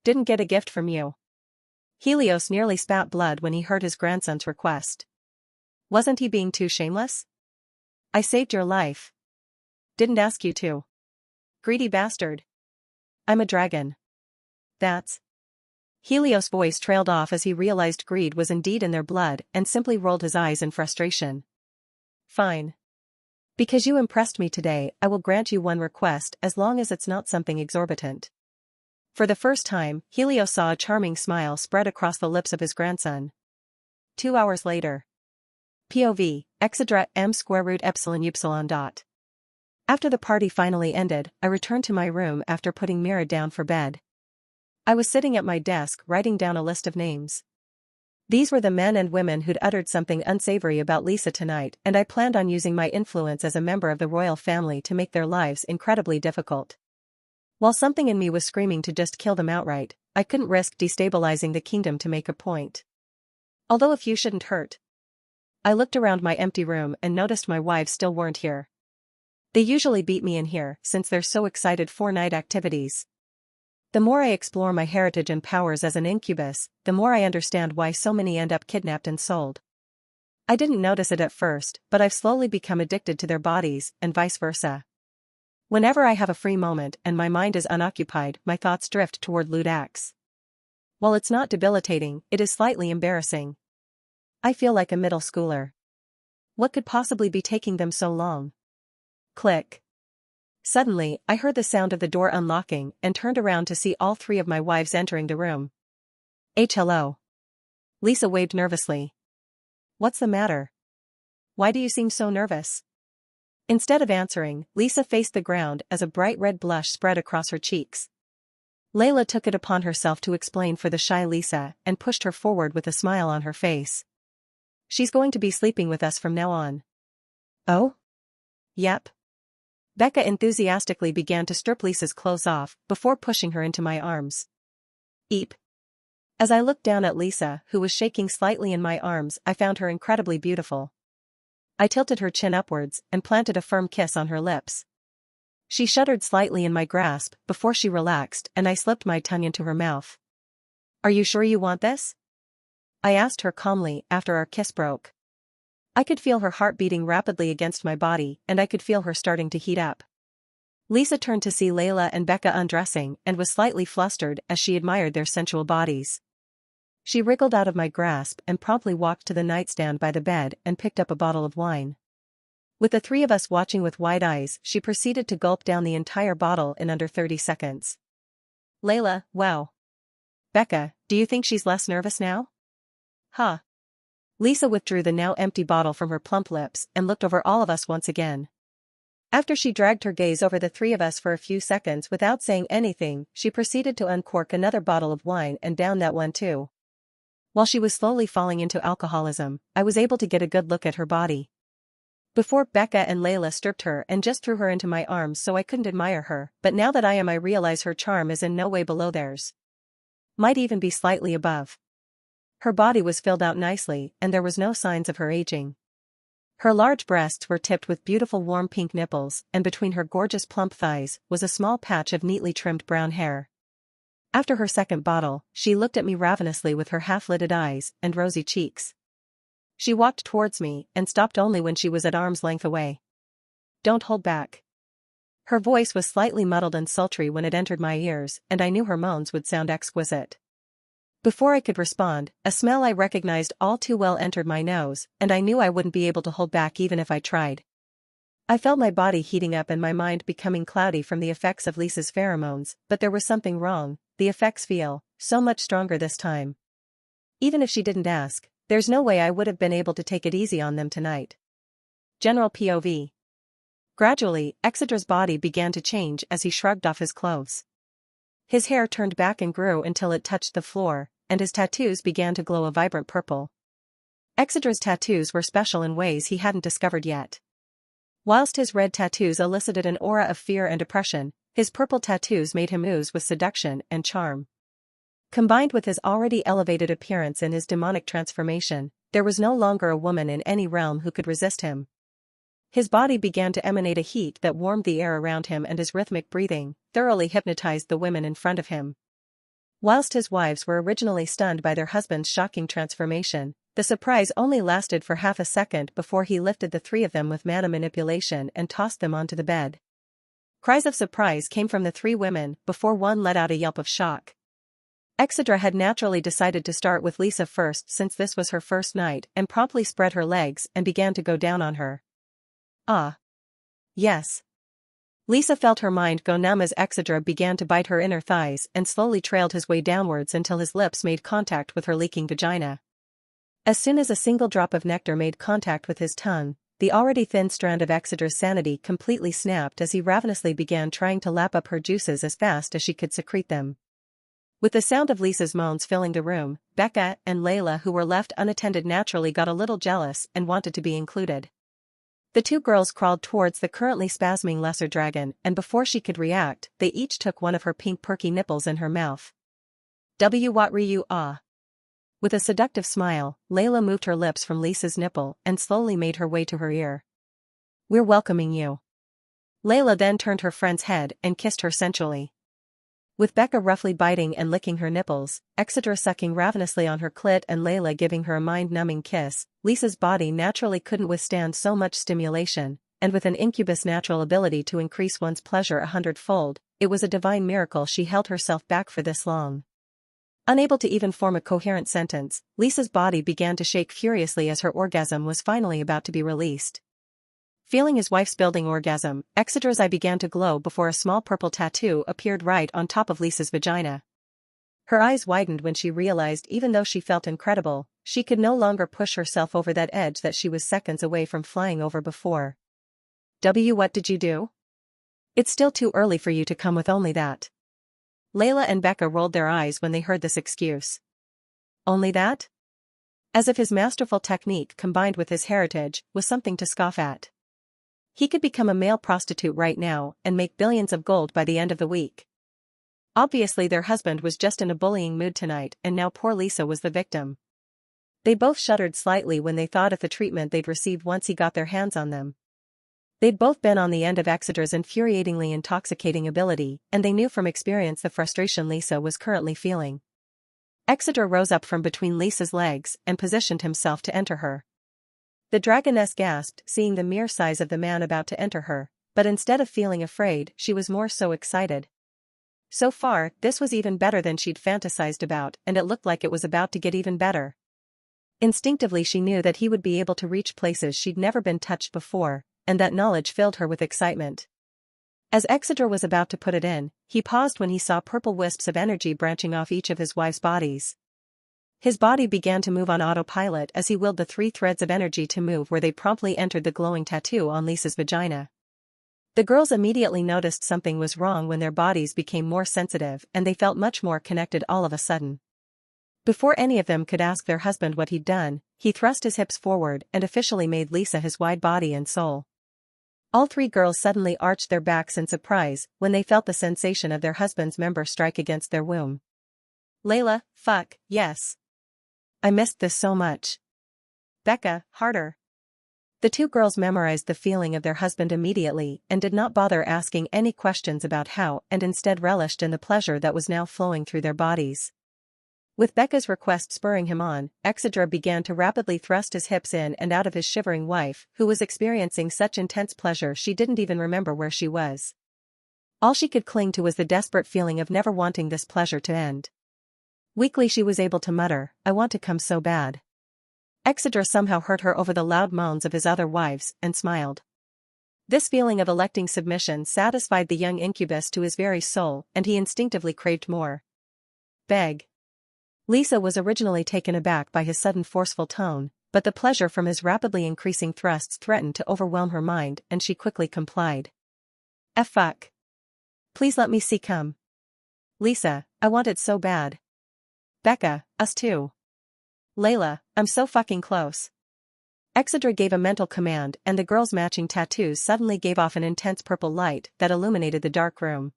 Didn't get a gift from you. Helios nearly spat blood when he heard his grandson's request. Wasn't he being too shameless? I saved your life. Didn't ask you to. Greedy bastard. I'm a dragon. That's. Helios' voice trailed off as he realized greed was indeed in their blood and simply rolled his eyes in frustration. Fine. Because you impressed me today, I will grant you one request as long as it's not something exorbitant. For the first time, Helios saw a charming smile spread across the lips of his grandson. 2 hours later. POV, Exedra m square root epsilon upsilon dot. After the party finally ended, I returned to my room after putting Mira down for bed. I was sitting at my desk writing down a list of names. These were the men and women who'd uttered something unsavory about Lisa tonight, and I planned on using my influence as a member of the royal family to make their lives incredibly difficult. While something in me was screaming to just kill them outright, I couldn't risk destabilizing the kingdom to make a point. Although a few shouldn't hurt. I looked around my empty room and noticed my wives still weren't here. They usually beat me in here since they're so excited for night activities. The more I explore my heritage and powers as an incubus, the more I understand why so many end up kidnapped and sold. I didn't notice it at first, but I've slowly become addicted to their bodies, and vice versa. Whenever I have a free moment and my mind is unoccupied, my thoughts drift toward Ludax. While it's not debilitating, it is slightly embarrassing. I feel like a middle schooler. What could possibly be taking them so long? Click. Suddenly, I heard the sound of the door unlocking and turned around to see all three of my wives entering the room. Hello. Lisa waved nervously. What's the matter? Why do you seem so nervous? Instead of answering, Lisa faced the ground as a bright red blush spread across her cheeks. Layla took it upon herself to explain for the shy Lisa and pushed her forward with a smile on her face. She's going to be sleeping with us from now on. Oh? Yep. Becca enthusiastically began to strip Lisa's clothes off before pushing her into my arms. Eep. As I looked down at Lisa, who was shaking slightly in my arms, I found her incredibly beautiful. I tilted her chin upwards and planted a firm kiss on her lips. She shuddered slightly in my grasp before she relaxed and I slipped my tongue into her mouth. Are you sure you want this? I asked her calmly after our kiss broke. I could feel her heart beating rapidly against my body and I could feel her starting to heat up. Lisa turned to see Layla and Becca undressing and was slightly flustered as she admired their sensual bodies. She wriggled out of my grasp and promptly walked to the nightstand by the bed and picked up a bottle of wine. With the three of us watching with wide eyes, she proceeded to gulp down the entire bottle in under 30 seconds. Layla, wow. Becca, do you think she's less nervous now? Huh. Lisa withdrew the now empty bottle from her plump lips and looked over all of us once again. After she dragged her gaze over the three of us for a few seconds without saying anything, she proceeded to uncork another bottle of wine and down that one too. While she was slowly falling into alcoholism, I was able to get a good look at her body. Before, Becca and Layla stripped her and just threw her into my arms so I couldn't admire her, but now that I am, I realize her charm is in no way below theirs. Might even be slightly above. Her body was filled out nicely and there was no signs of her aging. Her large breasts were tipped with beautiful warm pink nipples, and between her gorgeous plump thighs was a small patch of neatly trimmed brown hair. After her second bottle, she looked at me ravenously with her half-lidded eyes and rosy cheeks. She walked towards me and stopped only when she was at arm's length away. Don't hold back. Her voice was slightly muddled and sultry when it entered my ears, and I knew her moans would sound exquisite. Before I could respond, a smell I recognized all too well entered my nose, and I knew I wouldn't be able to hold back even if I tried. I felt my body heating up and my mind becoming cloudy from the effects of Lisa's pheromones, but there was something wrong. The effects feel so much stronger this time. Even if she didn't ask, there's no way I would have been able to take it easy on them tonight. General POV. Gradually, Exedra's body began to change as he shrugged off his clothes. His hair turned back and grew until it touched the floor, and his tattoos began to glow a vibrant purple. Exedra's tattoos were special in ways he hadn't discovered yet. Whilst his red tattoos elicited an aura of fear and oppression, his purple tattoos made him ooze with seduction and charm. Combined with his already elevated appearance and his demonic transformation, there was no longer a woman in any realm who could resist him. His body began to emanate a heat that warmed the air around him, and his rhythmic breathing thoroughly hypnotized the women in front of him. Whilst his wives were originally stunned by their husband's shocking transformation, the surprise only lasted for half a second before he lifted the three of them with mana manipulation and tossed them onto the bed. Cries of surprise came from the three women before one let out a yelp of shock. Exedra had naturally decided to start with Lisa first since this was her first night, and promptly spread her legs and began to go down on her. Ah. Yes. Lisa felt her mind go numb as Exedra began to bite her inner thighs and slowly trailed his way downwards until his lips made contact with her leaking vagina. As soon as a single drop of nectar made contact with his tongue, the already thin strand of Exedra's sanity completely snapped as he ravenously began trying to lap up her juices as fast as she could secrete them. With the sound of Lisa's moans filling the room, Becca and Layla, who were left unattended, naturally got a little jealous and wanted to be included. The two girls crawled towards the currently spasming lesser dragon, and before she could react, they each took one of her pink perky nipples in her mouth. What Ryu ah. With a seductive smile, Layla moved her lips from Lisa's nipple and slowly made her way to her ear. We're welcoming you. Layla then turned her friend's head and kissed her sensually. With Becca roughly biting and licking her nipples, Exedra sucking ravenously on her clit and Layla giving her a mind-numbing kiss, Lisa's body naturally couldn't withstand so much stimulation, and with an incubus' natural ability to increase one's pleasure 100-fold, it was a divine miracle she held herself back for this long. Unable to even form a coherent sentence, Lisa's body began to shake furiously as her orgasm was finally about to be released. Feeling his wife's building orgasm, Exedra's eye began to glow before a small purple tattoo appeared right on top of Lisa's vagina. Her eyes widened when she realized even though she felt incredible, she could no longer push herself over that edge that she was seconds away from flying over before. What did you do? It's still too early for you to come with only that. Layla and Becca rolled their eyes when they heard this excuse. Only that? As if his masterful technique combined with his heritage was something to scoff at. He could become a male prostitute right now and make billions of gold by the end of the week. Obviously their husband was just in a bullying mood tonight, and now poor Lisa was the victim. They both shuddered slightly when they thought of the treatment they'd receive once he got their hands on them. They'd both been on the end of Exedra's infuriatingly intoxicating ability, and they knew from experience the frustration Lisa was currently feeling. Exedra rose up from between Lisa's legs and positioned himself to enter her. The dragoness gasped, seeing the mere size of the man about to enter her, but instead of feeling afraid, she was more so excited. So far, this was even better than she'd fantasized about, and it looked like it was about to get even better. Instinctively she knew that he would be able to reach places she'd never been touched before, and that knowledge filled her with excitement. As Exedra was about to put it in, he paused when he saw purple wisps of energy branching off each of his wife's bodies. His body began to move on autopilot as he willed the 3 threads of energy to move where they promptly entered the glowing tattoo on Lisa's vagina. The girls immediately noticed something was wrong when their bodies became more sensitive and they felt much more connected all of a sudden. Before any of them could ask their husband what he'd done, he thrust his hips forward and officially made Lisa his wide body and soul. All 3 girls suddenly arched their backs in surprise when they felt the sensation of their husband's member strike against their womb. Layla, fuck, yes. I missed this so much. Becca, harder. The 2 girls memorized the feeling of their husband immediately and did not bother asking any questions about how, and instead relished in the pleasure that was now flowing through their bodies. With Becca's request spurring him on, Exedra began to rapidly thrust his hips in and out of his shivering wife, who was experiencing such intense pleasure she didn't even remember where she was. All she could cling to was the desperate feeling of never wanting this pleasure to end. Weakly she was able to mutter, "I want to come so bad." Exedra somehow heard her over the loud moans of his other wives, and smiled. This feeling of electing submission satisfied the young incubus to his very soul, and he instinctively craved more. Beg. Lisa was originally taken aback by his sudden forceful tone, but the pleasure from his rapidly increasing thrusts threatened to overwhelm her mind, and she quickly complied. Fuck. Please let me see come. Lisa, I want it so bad. Becca, us too. Layla, I'm so fucking close. Exedra gave a mental command, and the girl's matching tattoos suddenly gave off an intense purple light that illuminated the dark room.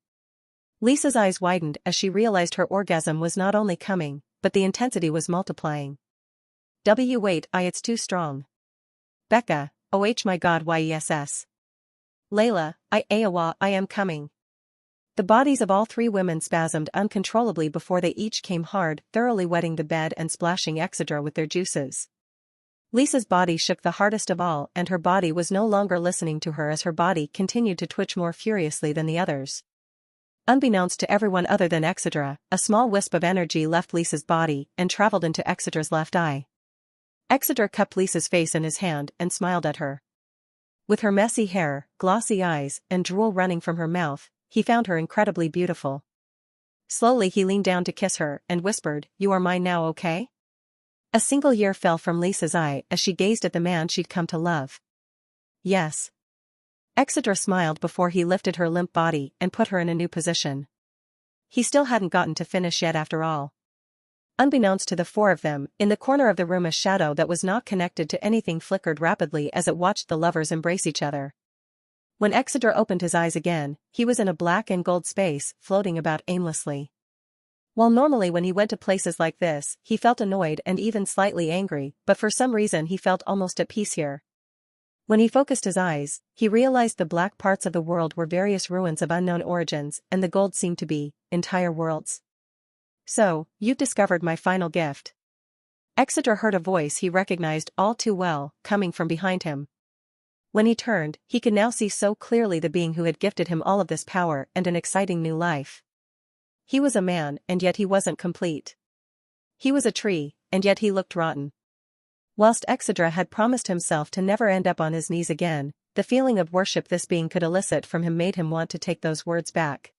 Lisa's eyes widened as she realized her orgasm was not only coming, but the intensity was multiplying. Wait, it's too strong. Becca, oh my god, yes. Layla, I am coming. The bodies of all three women spasmed uncontrollably before they each came hard, thoroughly wetting the bed and splashing Exedra with their juices. Lisa's body shook the hardest of all, and her body was no longer listening to her as her body continued to twitch more furiously than the others. Unbeknownst to everyone other than Exedra, a small wisp of energy left Lisa's body and traveled into Exedra's left eye. Exedra cupped Lisa's face in his hand and smiled at her. With her messy hair, glossy eyes, and drool running from her mouth, he found her incredibly beautiful. Slowly he leaned down to kiss her and whispered, "You are mine now, okay?" A single tear fell from Lisa's eye as she gazed at the man she'd come to love. Yes. Exedra smiled before he lifted her limp body and put her in a new position. He still hadn't gotten to finish yet after all. Unbeknownst to the four of them, in the corner of the room a shadow that was not connected to anything flickered rapidly as it watched the lovers embrace each other. When Exedra opened his eyes again, he was in a black and gold space, floating about aimlessly. While normally when he went to places like this, he felt annoyed and even slightly angry, but for some reason he felt almost at peace here. When he focused his eyes, he realized the black parts of the world were various ruins of unknown origins, and the gold seemed to be entire worlds. So, you've discovered my final gift. Exedra heard a voice he recognized all too well, coming from behind him. When he turned, he could now see so clearly the being who had gifted him all of this power and an exciting new life. He was a man, and yet he wasn't complete. He was a tree, and yet he looked rotten. Whilst Exedra had promised himself to never end up on his knees again, the feeling of worship this being could elicit from him made him want to take those words back.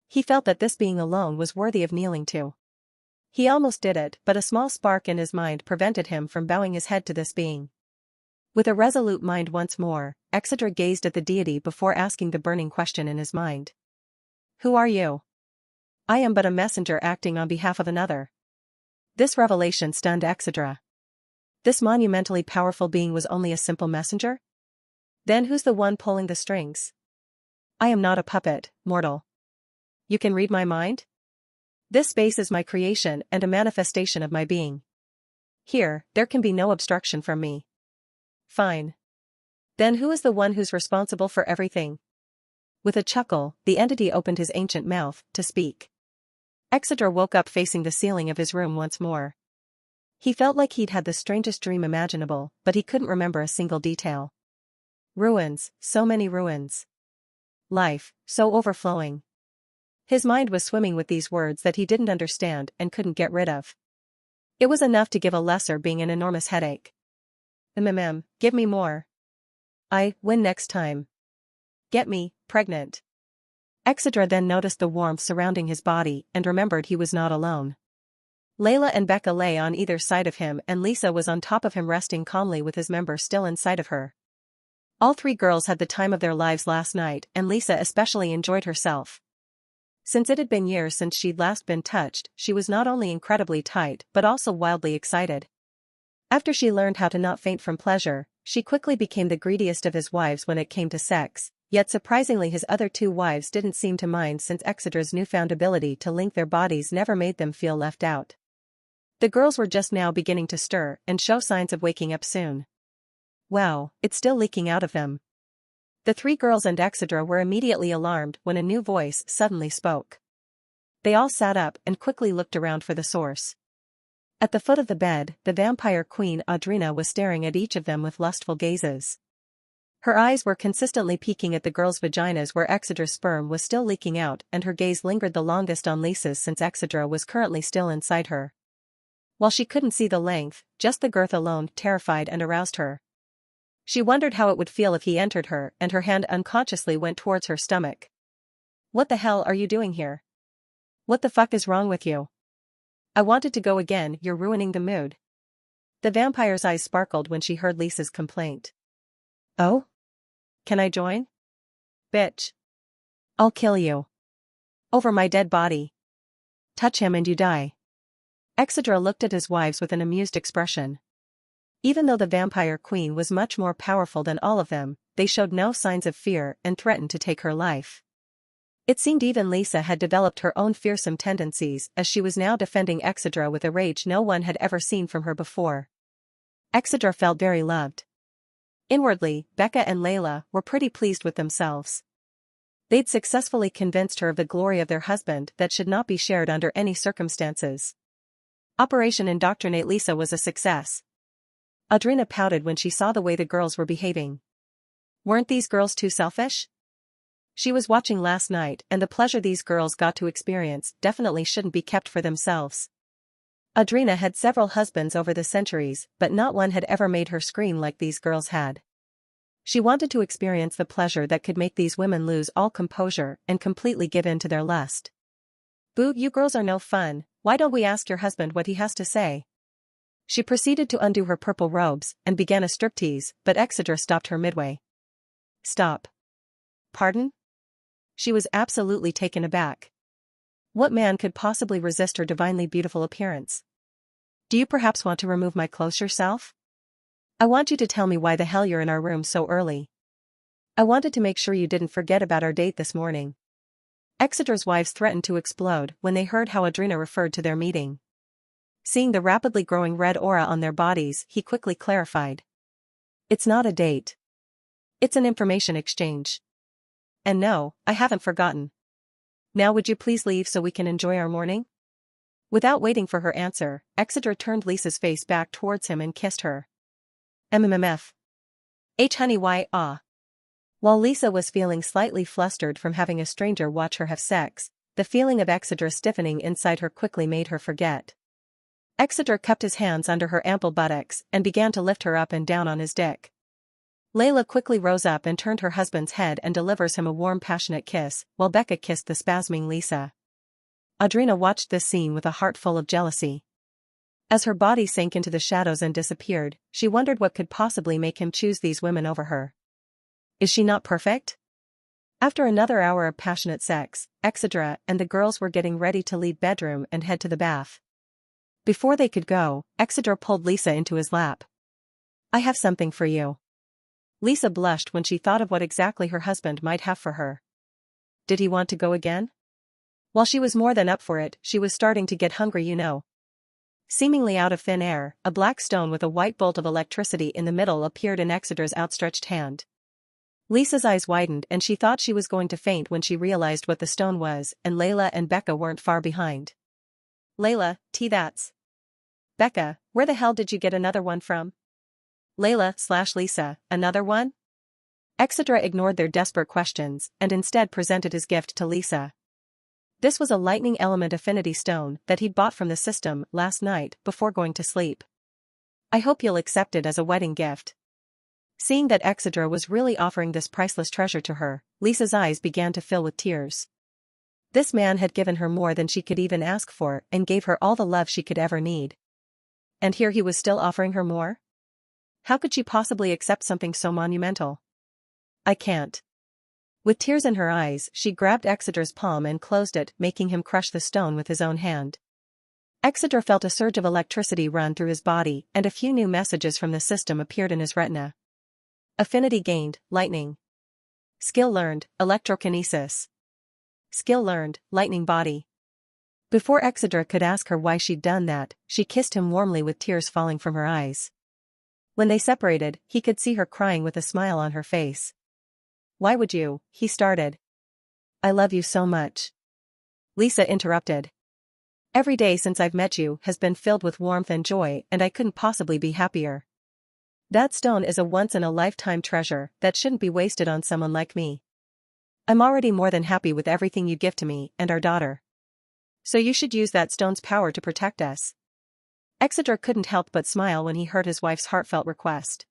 He felt that this being alone was worthy of kneeling to. He almost did it, but a small spark in his mind prevented him from bowing his head to this being. With a resolute mind once more, Exedra gazed at the deity before asking the burning question in his mind. Who are you? I am but a messenger acting on behalf of another. This revelation stunned Exedra. This monumentally powerful being was only a simple messenger? Then who's the one pulling the strings? I am not a puppet, mortal. You can read my mind? This space is my creation and a manifestation of my being. Here, there can be no obstruction from me. Fine. Then who is the one who's responsible for everything? With a chuckle, the entity opened his ancient mouth to speak. Exedra woke up facing the ceiling of his room once more. He felt like he'd had the strangest dream imaginable, but he couldn't remember a single detail. Ruins, so many ruins. Life, so overflowing. His mind was swimming with these words that he didn't understand and couldn't get rid of. It was enough to give a lesser being an enormous headache. Give me more. I win next time. Get me pregnant. Exedra then noticed the warmth surrounding his body and remembered he was not alone. Layla and Becca lay on either side of him and Lisa was on top of him resting calmly with his member still inside of her. All three girls had the time of their lives last night and Lisa especially enjoyed herself. Since it had been years since she'd last been touched, she was not only incredibly tight but also wildly excited. After she learned how to not faint from pleasure, she quickly became the greediest of his wives when it came to sex, yet surprisingly his other two wives didn't seem to mind since Exedra's newfound ability to link their bodies never made them feel left out. The girls were just now beginning to stir and show signs of waking up soon. Wow, it's still leaking out of them. The three girls and Exedra were immediately alarmed when a new voice suddenly spoke. They all sat up and quickly looked around for the source. At the foot of the bed, the vampire queen Audrina was staring at each of them with lustful gazes. Her eyes were consistently peeking at the girls' vaginas where Exedra's sperm was still leaking out, and her gaze lingered the longest on Lisa's since Exedra was currently still inside her. While she couldn't see the length, just the girth alone terrified and aroused her. She wondered how it would feel if he entered her, and her hand unconsciously went towards her stomach. "What the hell are you doing here? What the fuck is wrong with you? I wanted to go again, you're ruining the mood." The vampire's eyes sparkled when she heard Lisa's complaint. "Oh? Can I join? Bitch. I'll kill you. Over my dead body. Touch him and you die." Exedra looked at his wives with an amused expression. Even though the vampire queen was much more powerful than all of them, they showed no signs of fear and threatened to take her life. It seemed even Lisa had developed her own fearsome tendencies, as she was now defending Exedra with a rage no one had ever seen from her before. Exedra felt very loved. Inwardly, Becca and Layla were pretty pleased with themselves. They'd successfully convinced her of the glory of their husband that should not be shared under any circumstances. Operation Indoctrinate Lisa was a success. Audrina pouted when she saw the way the girls were behaving. Weren't these girls too selfish? She was watching last night, and the pleasure these girls got to experience definitely shouldn't be kept for themselves. Audrina had several husbands over the centuries, but not one had ever made her scream like these girls had. She wanted to experience the pleasure that could make these women lose all composure and completely give in to their lust. "Boo, you girls are no fun, why don't we ask your husband what he has to say?" She proceeded to undo her purple robes and began a striptease, but Exedra stopped her midway. "Stop. Pardon?" She was absolutely taken aback. What man could possibly resist her divinely beautiful appearance? "Do you perhaps want to remove my clothes yourself? I want you to tell me why the hell you're in our room so early. I wanted to make sure you didn't forget about our date this morning." Exedra's wives threatened to explode when they heard how Audrina referred to their meeting. Seeing the rapidly growing red aura on their bodies, he quickly clarified. "It's not a date. It's an information exchange. And no, I haven't forgotten. Now would you please leave so we can enjoy our morning?" Without waiting for her answer, Exedra turned Lisa's face back towards him and kissed her. MMF. Honey why ah. While Lisa was feeling slightly flustered from having a stranger watch her have sex, the feeling of Exedra stiffening inside her quickly made her forget. Exedra cupped his hands under her ample buttocks and began to lift her up and down on his dick. Layla quickly rose up and turned her husband's head and delivers him a warm passionate kiss, while Becca kissed the spasming Lisa. Audrina watched this scene with a heart full of jealousy. As her body sank into the shadows and disappeared, she wondered what could possibly make him choose these women over her. Is she not perfect? After another hour of passionate sex, Exedra and the girls were getting ready to leave bedroom and head to the bath. Before they could go, Exedra pulled Lisa into his lap. "I have something for you." Lisa blushed when she thought of what exactly her husband might have for her. Did he want to go again? While she was more than up for it, she was starting to get hungry, you know. Seemingly out of thin air, a black stone with a white bolt of electricity in the middle appeared in Exedra's outstretched hand. Lisa's eyes widened and she thought she was going to faint when she realized what the stone was, and Layla and Becca weren't far behind. "Layla, that's. Becca, where the hell did you get another one from?" Layla/Lisa, another one? Exedra ignored their desperate questions and instead presented his gift to Lisa. This was a lightning element affinity stone that he'd bought from the system last night before going to sleep. "I hope you'll accept it as a wedding gift." Seeing that Exedra was really offering this priceless treasure to her, Lisa's eyes began to fill with tears. This man had given her more than she could even ask for and gave her all the love she could ever need. And here he was still offering her more? How could she possibly accept something so monumental? "I can't." With tears in her eyes, she grabbed Exedra's palm and closed it, making him crush the stone with his own hand. Exedra felt a surge of electricity run through his body, and a few new messages from the system appeared in his retina. Affinity gained, lightning. Skill learned, electrokinesis. Skill learned, lightning body. Before Exedra could ask her why she'd done that, she kissed him warmly with tears falling from her eyes. When they separated, he could see her crying with a smile on her face. "Why would you?" he started. "I love you so much." Lisa interrupted. "Every day since I've met you has been filled with warmth and joy, and I couldn't possibly be happier." That stone is a once-in-a-lifetime treasure that shouldn't be wasted on someone like me. I'm already more than happy with everything you give to me and our daughter. So you should use that stone's power to protect us. Exeter couldn't help but smile when he heard his wife's heartfelt request.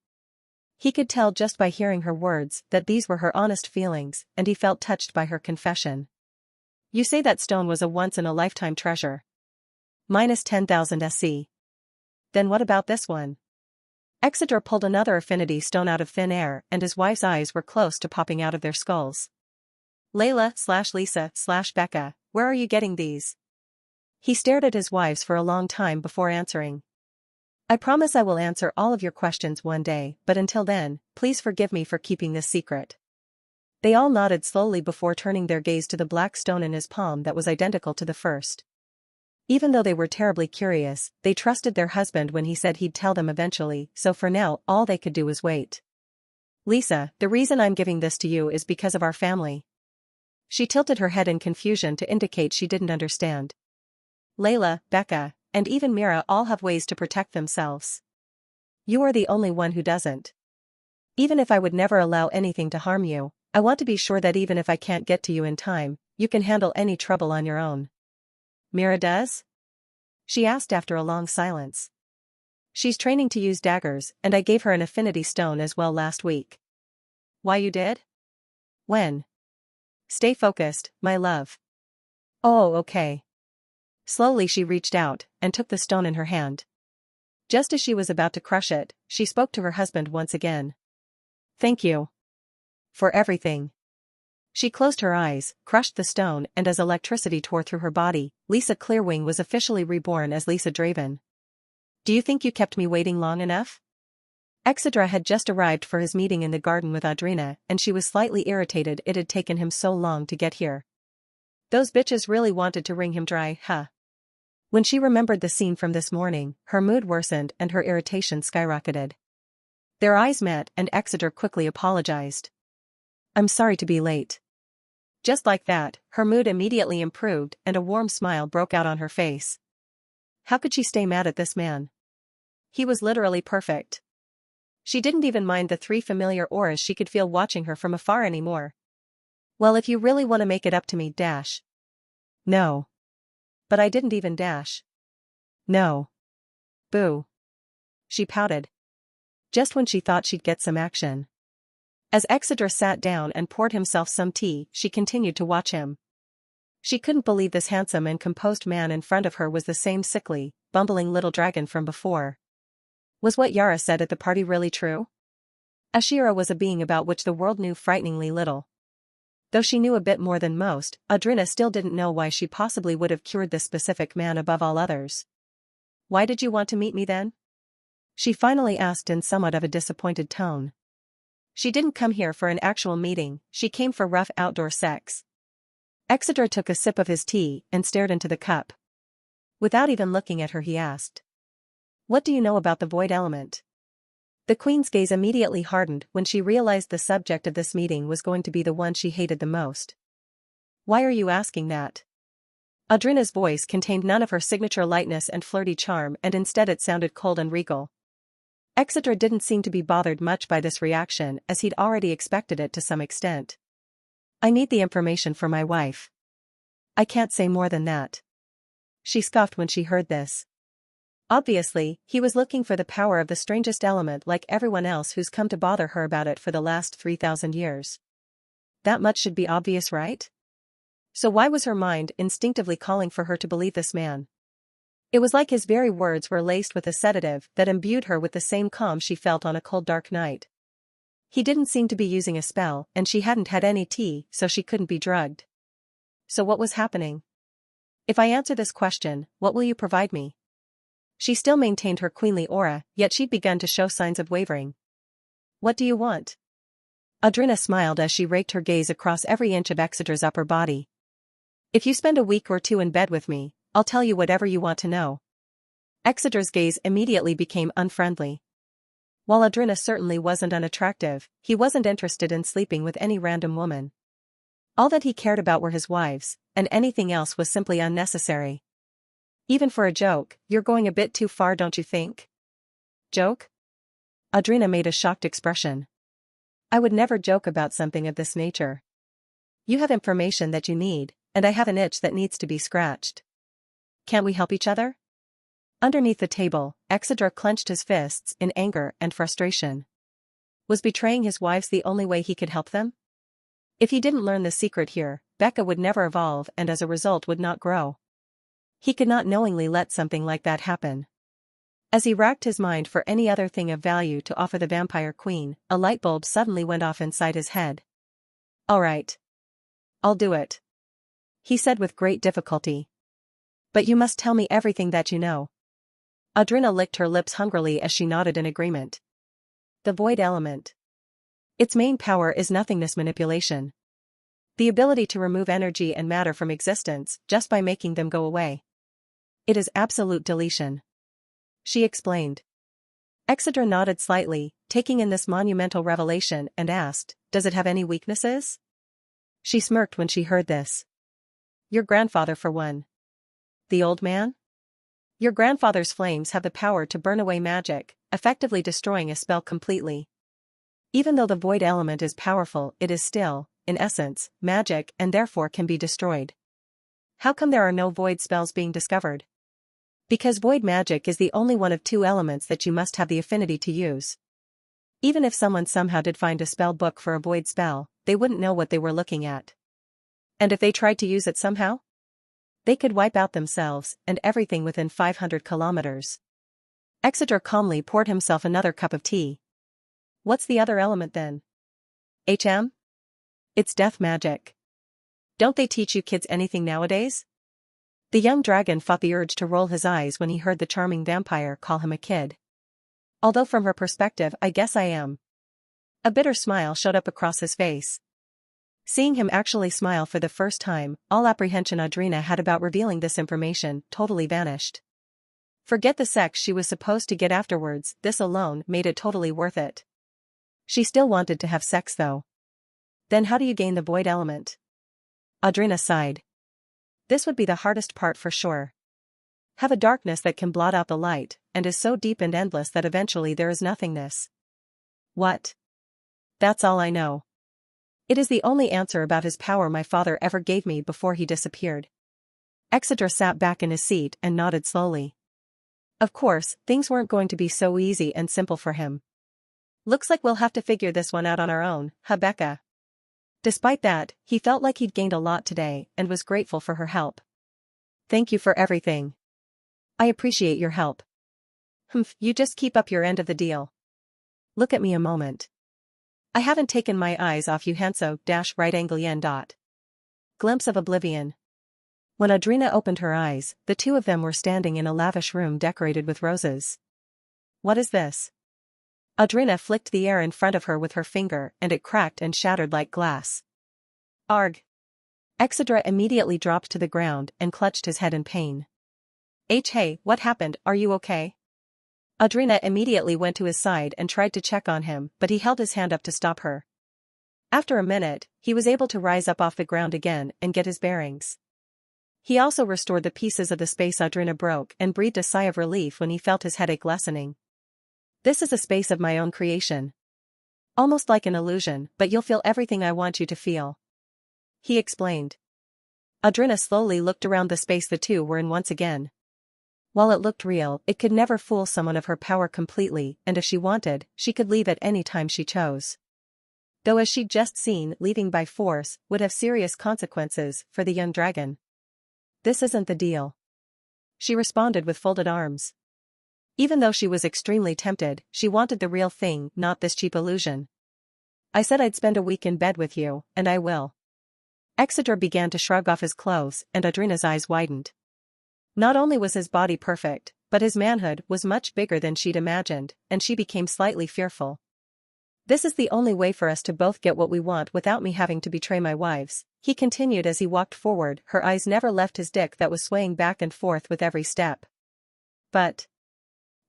He could tell just by hearing her words that these were her honest feelings, and he felt touched by her confession. You say that stone was a once-in-a-lifetime treasure. Minus 10,000 SC. Then what about this one? Exeter pulled another affinity stone out of thin air, and his wife's eyes were close to popping out of their skulls. Layla/Lisa/Becca, where are you getting these? He stared at his wives for a long time before answering. I promise I will answer all of your questions one day, but until then, please forgive me for keeping this secret. They all nodded slowly before turning their gaze to the black stone in his palm that was identical to the first. Even though they were terribly curious, they trusted their husband when he said he'd tell them eventually, so for now all they could do was wait. Lisa, the reason I'm giving this to you is because of our family. She tilted her head in confusion to indicate she didn't understand. Layla, Becca, and even Mira all have ways to protect themselves. You are the only one who doesn't. Even if I would never allow anything to harm you, I want to be sure that even if I can't get to you in time, you can handle any trouble on your own. Mira does? She asked after a long silence. She's training to use daggers, and I gave her an affinity stone as well last week. Why you did? When? Stay focused, my love. Oh, okay. Slowly she reached out, and took the stone in her hand. Just as she was about to crush it, she spoke to her husband once again. Thank you. For everything. She closed her eyes, crushed the stone, and as electricity tore through her body, Lisa Clearwing was officially reborn as Lisa Draven. Do you think you kept me waiting long enough? Exedra had just arrived for his meeting in the garden with Audrina, and she was slightly irritated it had taken him so long to get here. Those bitches really wanted to wring him dry, huh? When she remembered the scene from this morning, her mood worsened and her irritation skyrocketed. Their eyes met and Exeter quickly apologized. I'm sorry to be late. Just like that, her mood immediately improved and a warm smile broke out on her face. How could she stay mad at this man? He was literally perfect. She didn't even mind the 3 familiar auras she could feel watching her from afar anymore. Well, if you really want to make it up to me, dash. No. But I didn't even dash. No. Boo. She pouted. Just when she thought she'd get some action. As Exeter sat down and poured himself some tea, she continued to watch him. She couldn't believe this handsome and composed man in front of her was the same sickly, bumbling little dragon from before. Was what Yara said at the party really true? Ashira was a being about which the world knew frighteningly little. Though she knew a bit more than most, Audrina still didn't know why she possibly would have cured this specific man above all others. Why did you want to meet me then? She finally asked in somewhat of a disappointed tone. She didn't come here for an actual meeting, she came for rough outdoor sex. Exeter took a sip of his tea and stared into the cup. Without even looking at her he asked. What do you know about the void element? The queen's gaze immediately hardened when she realized the subject of this meeting was going to be the one she hated the most. Why are you asking that? Audrina's voice contained none of her signature lightness and flirty charm and instead it sounded cold and regal. Exeter didn't seem to be bothered much by this reaction as he'd already expected it to some extent. I need the information for my wife. I can't say more than that. She scoffed when she heard this. Obviously, he was looking for the power of the strangest element like everyone else who's come to bother her about it for the last 3,000 years. That much should be obvious, right? So why was her mind instinctively calling for her to believe this man? It was like his very words were laced with a sedative that imbued her with the same calm she felt on a cold dark night. He didn't seem to be using a spell and she hadn't had any tea so she couldn't be drugged. So what was happening? If I answer this question, what will you provide me? She still maintained her queenly aura, yet she'd begun to show signs of wavering. What do you want? Audrina smiled as she raked her gaze across every inch of Exeter's upper body. If you spend a week or 2 in bed with me, I'll tell you whatever you want to know. Exeter's gaze immediately became unfriendly. While Audrina certainly wasn't unattractive, he wasn't interested in sleeping with any random woman. All that he cared about were his wives, and anything else was simply unnecessary. Even for a joke, you're going a bit too far, don't you think? Joke? Audrina made a shocked expression. I would never joke about something of this nature. You have information that you need, and I have an itch that needs to be scratched. Can't we help each other? Underneath the table, Exedra clenched his fists in anger and frustration. Was betraying his wives the only way he could help them? If he didn't learn the secret here, Becca would never evolve and as a result would not grow. He could not knowingly let something like that happen. As he racked his mind for any other thing of value to offer the vampire queen, a light bulb suddenly went off inside his head. All right. I'll do it, he said with great difficulty. But you must tell me everything that you know. Audrina licked her lips hungrily as she nodded in agreement. The void element. Its main power is nothingness manipulation. The ability to remove energy and matter from existence just by making them go away. It is absolute deletion, she explained. Exedra nodded slightly, taking in this monumental revelation, and asked, Does it have any weaknesses? She smirked when she heard this. Your grandfather for one. The old man? Your grandfather's flames have the power to burn away magic, effectively destroying a spell completely. Even though the void element is powerful, it is still, in essence, magic and therefore can be destroyed. How come there are no void spells being discovered? Because void magic is the only one of two elements that you must have the affinity to use. Even if someone somehow did find a spell book for a void spell, they wouldn't know what they were looking at. And if they tried to use it somehow? They could wipe out themselves and everything within 500 kilometers. Exedra calmly poured himself another cup of tea. What's the other element then? It's death magic. Don't they teach you kids anything nowadays? The young dragon fought the urge to roll his eyes when he heard the charming vampire call him a kid. Although from her perspective I guess I am. A bitter smile showed up across his face. Seeing him actually smile for the first time, all apprehension Audrina had about revealing this information totally vanished. Forget the sex she was supposed to get afterwards, this alone made it totally worth it. She still wanted to have sex though. Then how do you gain the void element? Audrina sighed. This would be the hardest part for sure. Have a darkness that can blot out the light, and is so deep and endless that eventually there is nothingness. What? That's all I know. It is the only answer about his power my father ever gave me before he disappeared. Exedra sat back in his seat and nodded slowly. Of course, things weren't going to be so easy and simple for him. Looks like we'll have to figure this one out on our own, huh, Becca? Despite that, he felt like he'd gained a lot today and was grateful for her help. Thank you for everything. I appreciate your help. You just keep up your end of the deal. Look at me a moment. I haven't taken my eyes off you Hanso-right angle yen. Glimpse of oblivion. When Audrina opened her eyes, the two of them were standing in a lavish room decorated with roses. What is this? Audrina flicked the air in front of her with her finger and it cracked and shattered like glass. Arg! Exedra immediately dropped to the ground and clutched his head in pain. Hey, what happened, are you okay? Audrina immediately went to his side and tried to check on him, but he held his hand up to stop her. After a minute, he was able to rise up off the ground again and get his bearings. He also restored the pieces of the space Audrina broke and breathed a sigh of relief when he felt his headache lessening. This is a space of my own creation. Almost like an illusion, but you'll feel everything I want you to feel, he explained. Audrina slowly looked around the space the two were in once again. While it looked real, it could never fool someone of her power completely, and if she wanted, she could leave at any time she chose. Though as she'd just seen, leaving by force would have serious consequences for the young dragon. This isn't the deal, she responded with folded arms. Even though she was extremely tempted, she wanted the real thing, not this cheap illusion. I said I'd spend a week in bed with you, and I will. Exedra began to shrug off his clothes, and Audrina's eyes widened. Not only was his body perfect, but his manhood was much bigger than she'd imagined, and she became slightly fearful. This is the only way for us to both get what we want without me having to betray my wives, he continued as he walked forward. Her eyes never left his dick that was swaying back and forth with every step. But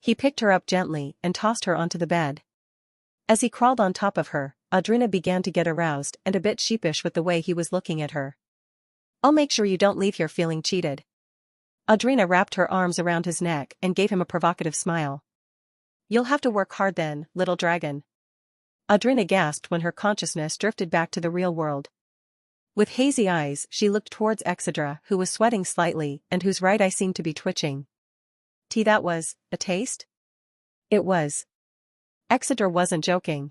he picked her up gently and tossed her onto the bed. As he crawled on top of her, Audrina began to get aroused and a bit sheepish with the way he was looking at her. I'll make sure you don't leave here feeling cheated. Audrina wrapped her arms around his neck and gave him a provocative smile. You'll have to work hard then, little dragon. Audrina gasped when her consciousness drifted back to the real world. With hazy eyes, she looked towards Exedra, who was sweating slightly and whose right eye seemed to be twitching. That was a taste? It was. Exedra wasn't joking.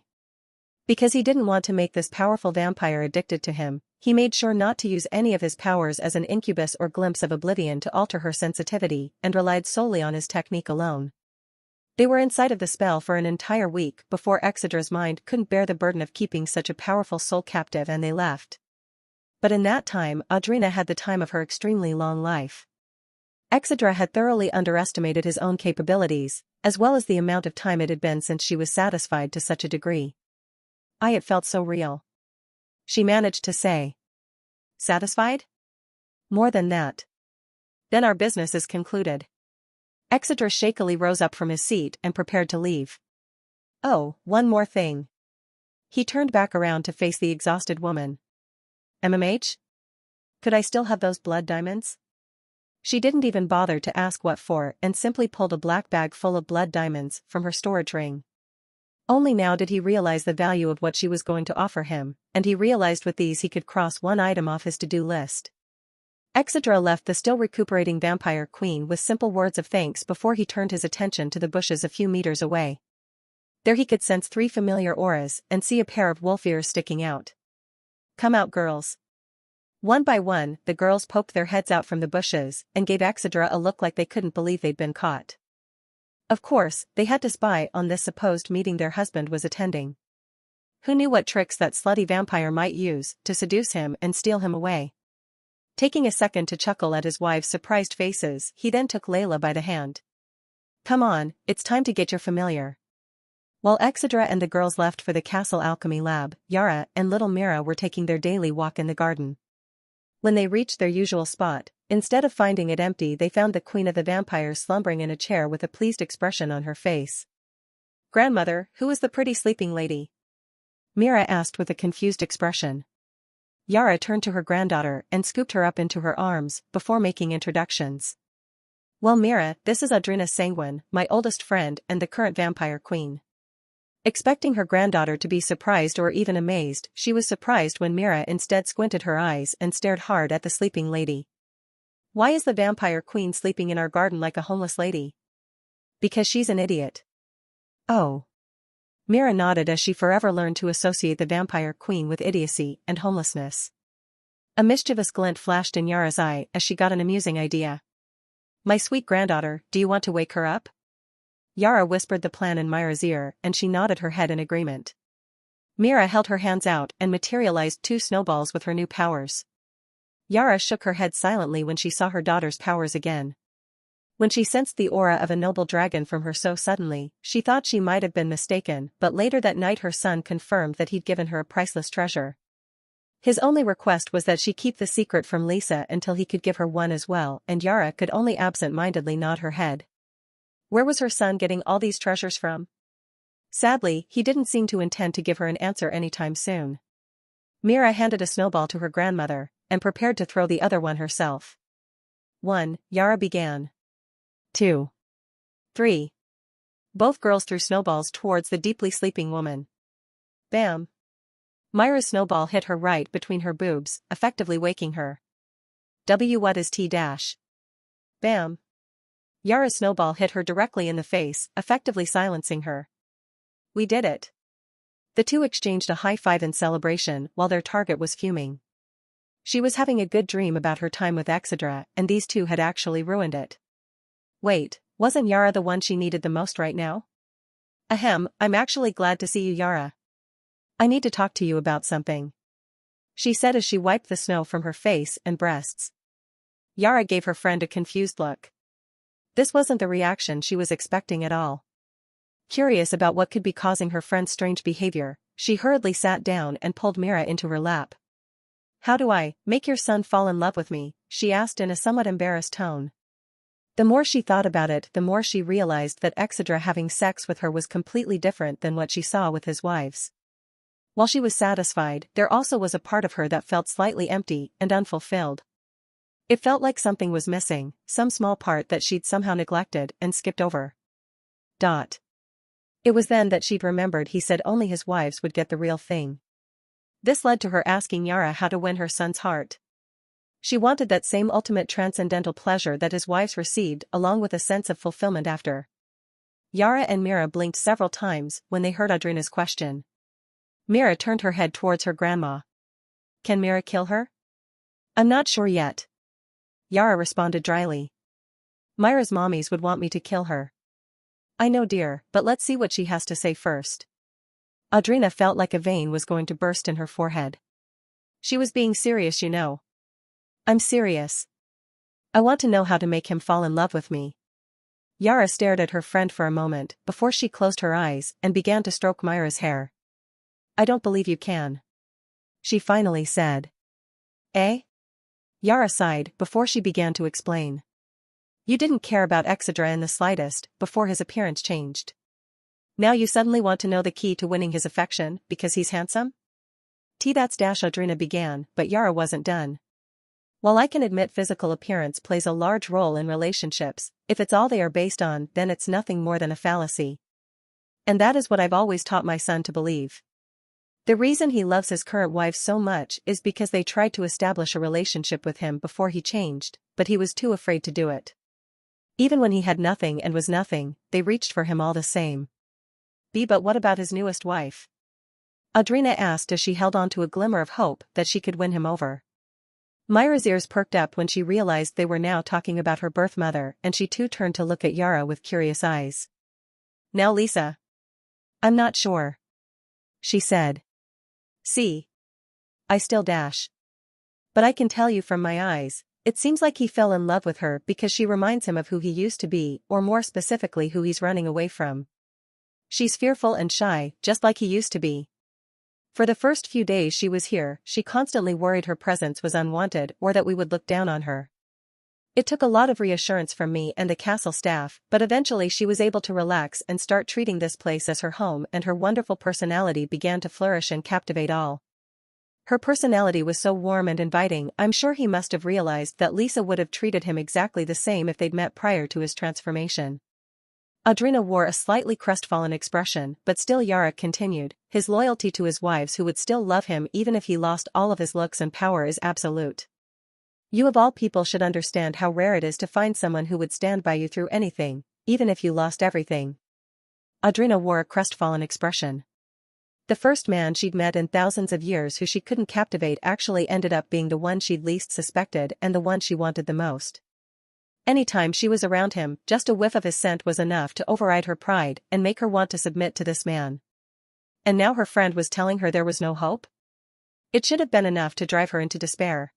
Because he didn't want to make this powerful vampire addicted to him, he made sure not to use any of his powers as an incubus or glimpse of oblivion to alter her sensitivity and relied solely on his technique alone. They were inside of the spell for an entire week before Exedra's mind couldn't bear the burden of keeping such a powerful soul captive and they left. But in that time, Audrina had the time of her extremely long life. Exedra had thoroughly underestimated his own capabilities, as well as the amount of time it had been since she was satisfied to such a degree. It felt so real. She managed to say. Satisfied? More than that. Then our business is concluded. Exedra shakily rose up from his seat and prepared to leave. Oh, one more thing. He turned back around to face the exhausted woman. MMH? Could I still have those blood diamonds? She didn't even bother to ask what for and simply pulled a black bag full of blood diamonds from her storage ring. Only now did he realize the value of what she was going to offer him, and he realized with these he could cross one item off his to-do list. Exedra left the still recuperating vampire queen with simple words of thanks before he turned his attention to the bushes a few meters away. There he could sense 3 familiar auras and see a pair of wolf ears sticking out. Come out, girls. One by one, the girls poked their heads out from the bushes and gave Exedra a look like they couldn't believe they'd been caught. Of course, they had to spy on this supposed meeting their husband was attending. Who knew what tricks that slutty vampire might use to seduce him and steal him away? Taking a second to chuckle at his wife's surprised faces, he then took Layla by the hand. Come on, it's time to get your familiar. While Exedra and the girls left for the castle alchemy lab, Yara and little Mira were taking their daily walk in the garden. When they reached their usual spot, instead of finding it empty they found the queen of the vampires slumbering in a chair with a pleased expression on her face. Grandmother, who is the pretty sleeping lady? Mira asked with a confused expression. Yara turned to her granddaughter and scooped her up into her arms before making introductions. Well Mira, this is Audrina Sanguine, my oldest friend and the current vampire queen. Expecting her granddaughter to be surprised or even amazed, she was surprised when Mira instead squinted her eyes and stared hard at the sleeping lady. Why is the vampire queen sleeping in our garden like a homeless lady? Because she's an idiot. Oh. Mira nodded as she forever learned to associate the vampire queen with idiocy and homelessness. A mischievous glint flashed in Yara's eye as she got an amusing idea. My sweet granddaughter, do you want to wake her up? Yara whispered the plan in Mira's ear and she nodded her head in agreement. Mira held her hands out and materialized 2 snowballs with her new powers. Yara shook her head silently when she saw her daughter's powers again. When she sensed the aura of a noble dragon from her so suddenly, she thought she might have been mistaken, but later that night her son confirmed that he'd given her a priceless treasure. His only request was that she keep the secret from Lisa until he could give her one as well, and Yara could only absent-mindedly nod her head. Where was her son getting all these treasures from? Sadly, he didn't seem to intend to give her an answer anytime soon. Mira handed a snowball to her grandmother, and prepared to throw the other one herself. 1. Yara began. 2. 3. Both girls threw snowballs towards the deeply sleeping woman. Bam! Myra's snowball hit her right between her boobs, effectively waking her. What is T-? Bam! Yara's snowball hit her directly in the face, effectively silencing her. We did it. The two exchanged a high five in celebration while their target was fuming. She was having a good dream about her time with Exedra, and these two had actually ruined it. Wait, wasn't Yara the one she needed the most right now? Ahem, I'm actually glad to see you, Yara. I need to talk to you about something, she said as she wiped the snow from her face and breasts. Yara gave her friend a confused look. This wasn't the reaction she was expecting at all. Curious about what could be causing her friend's strange behavior, she hurriedly sat down and pulled Mira into her lap. How do I make your son fall in love with me? She asked in a somewhat embarrassed tone. The more she thought about it, the more she realized that Exedra having sex with her was completely different than what she saw with his wives. While she was satisfied, there also was a part of her that felt slightly empty and unfulfilled. It felt like something was missing, some small part that she'd somehow neglected and skipped over. It was then that she'd remembered he said only his wives would get the real thing. This led to her asking Yara how to win her son's heart. She wanted that same ultimate transcendental pleasure that his wives received, along with a sense of fulfillment after. Yara and Mira blinked several times when they heard Audrina's question. Mira turned her head towards her grandma. Can Mira kill her? I'm not sure yet. Yara responded dryly. Myra's mommies would want me to kill her. I know, dear, but let's see what she has to say first. Audrina felt like a vein was going to burst in her forehead. She was being serious, you know. I'm serious. I want to know how to make him fall in love with me. Yara stared at her friend for a moment before she closed her eyes and began to stroke Myra's hair. I don't believe you can. She finally said. Eh? Yara sighed before she began to explain. You didn't care about Exedra in the slightest before his appearance changed. Now you suddenly want to know the key to winning his affection because he's handsome? That's Audrina began, but Yara wasn't done. While I can admit physical appearance plays a large role in relationships, if it's all they are based on, then it's nothing more than a fallacy. And that is what I've always taught my son to believe. The reason he loves his current wife so much is because they tried to establish a relationship with him before he changed, but he was too afraid to do it. Even when he had nothing and was nothing, they reached for him all the same. But what about his newest wife? Audrina asked as she held on to a glimmer of hope that she could win him over. Myra's ears perked up when she realized they were now talking about her birth mother, and she too turned to look at Yara with curious eyes. Now Lisa. I'm not sure. She said. See. I still dash. But I can tell you from my eyes, it seems like he fell in love with her because she reminds him of who he used to be, or more specifically who he's running away from. She's fearful and shy, just like he used to be. For the first few days she was here, she constantly worried her presence was unwanted or that we would look down on her. It took a lot of reassurance from me and the castle staff, but eventually she was able to relax and start treating this place as her home, and her wonderful personality began to flourish and captivate all. Her personality was so warm and inviting, I'm sure he must have realized that Lisa would have treated him exactly the same if they'd met prior to his transformation. Audrina wore a slightly crestfallen expression, but still Yara continued, his loyalty to his wives who would still love him even if he lost all of his looks and power is absolute. You of all people should understand how rare it is to find someone who would stand by you through anything, even if you lost everything. Audrina wore a crestfallen expression. The first man she'd met in thousands of years who she couldn't captivate actually ended up being the one she'd least suspected and the one she wanted the most. Anytime she was around him, just a whiff of his scent was enough to override her pride and make her want to submit to this man. And now her friend was telling her there was no hope? It should have been enough to drive her into despair.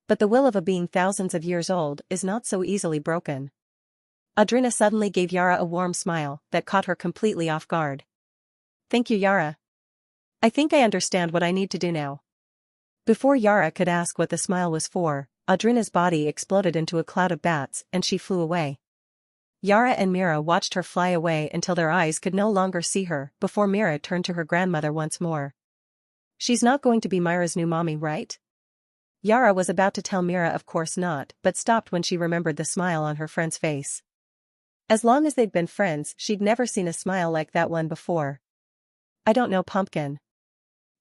But the will of a being thousands of years old is not so easily broken. Audrina suddenly gave Yara a warm smile that caught her completely off guard. Thank you, Yara. I think I understand what I need to do now. Before Yara could ask what the smile was for, Audrina's body exploded into a cloud of bats and she flew away. Yara and Mira watched her fly away until their eyes could no longer see her before Mira turned to her grandmother once more. She's not going to be Myra's new mommy, right? Yara was about to tell Mira of course not, but stopped when she remembered the smile on her friend's face. As long as they'd been friends, she'd never seen a smile like that one before. I don't know, Pumpkin.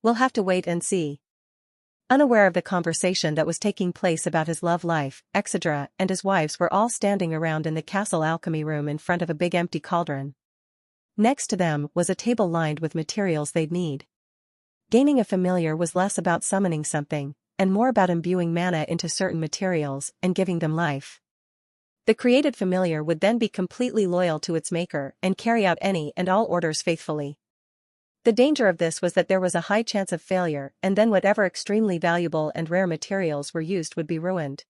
We'll have to wait and see. Unaware of the conversation that was taking place about his love life, Exedra and his wives were all standing around in the castle alchemy room in front of a big empty cauldron. Next to them was a table lined with materials they'd need. Gaining a familiar was less about summoning something, and more about imbuing mana into certain materials and giving them life. The created familiar would then be completely loyal to its maker and carry out any and all orders faithfully. The danger of this was that there was a high chance of failure, and then whatever extremely valuable and rare materials were used would be ruined.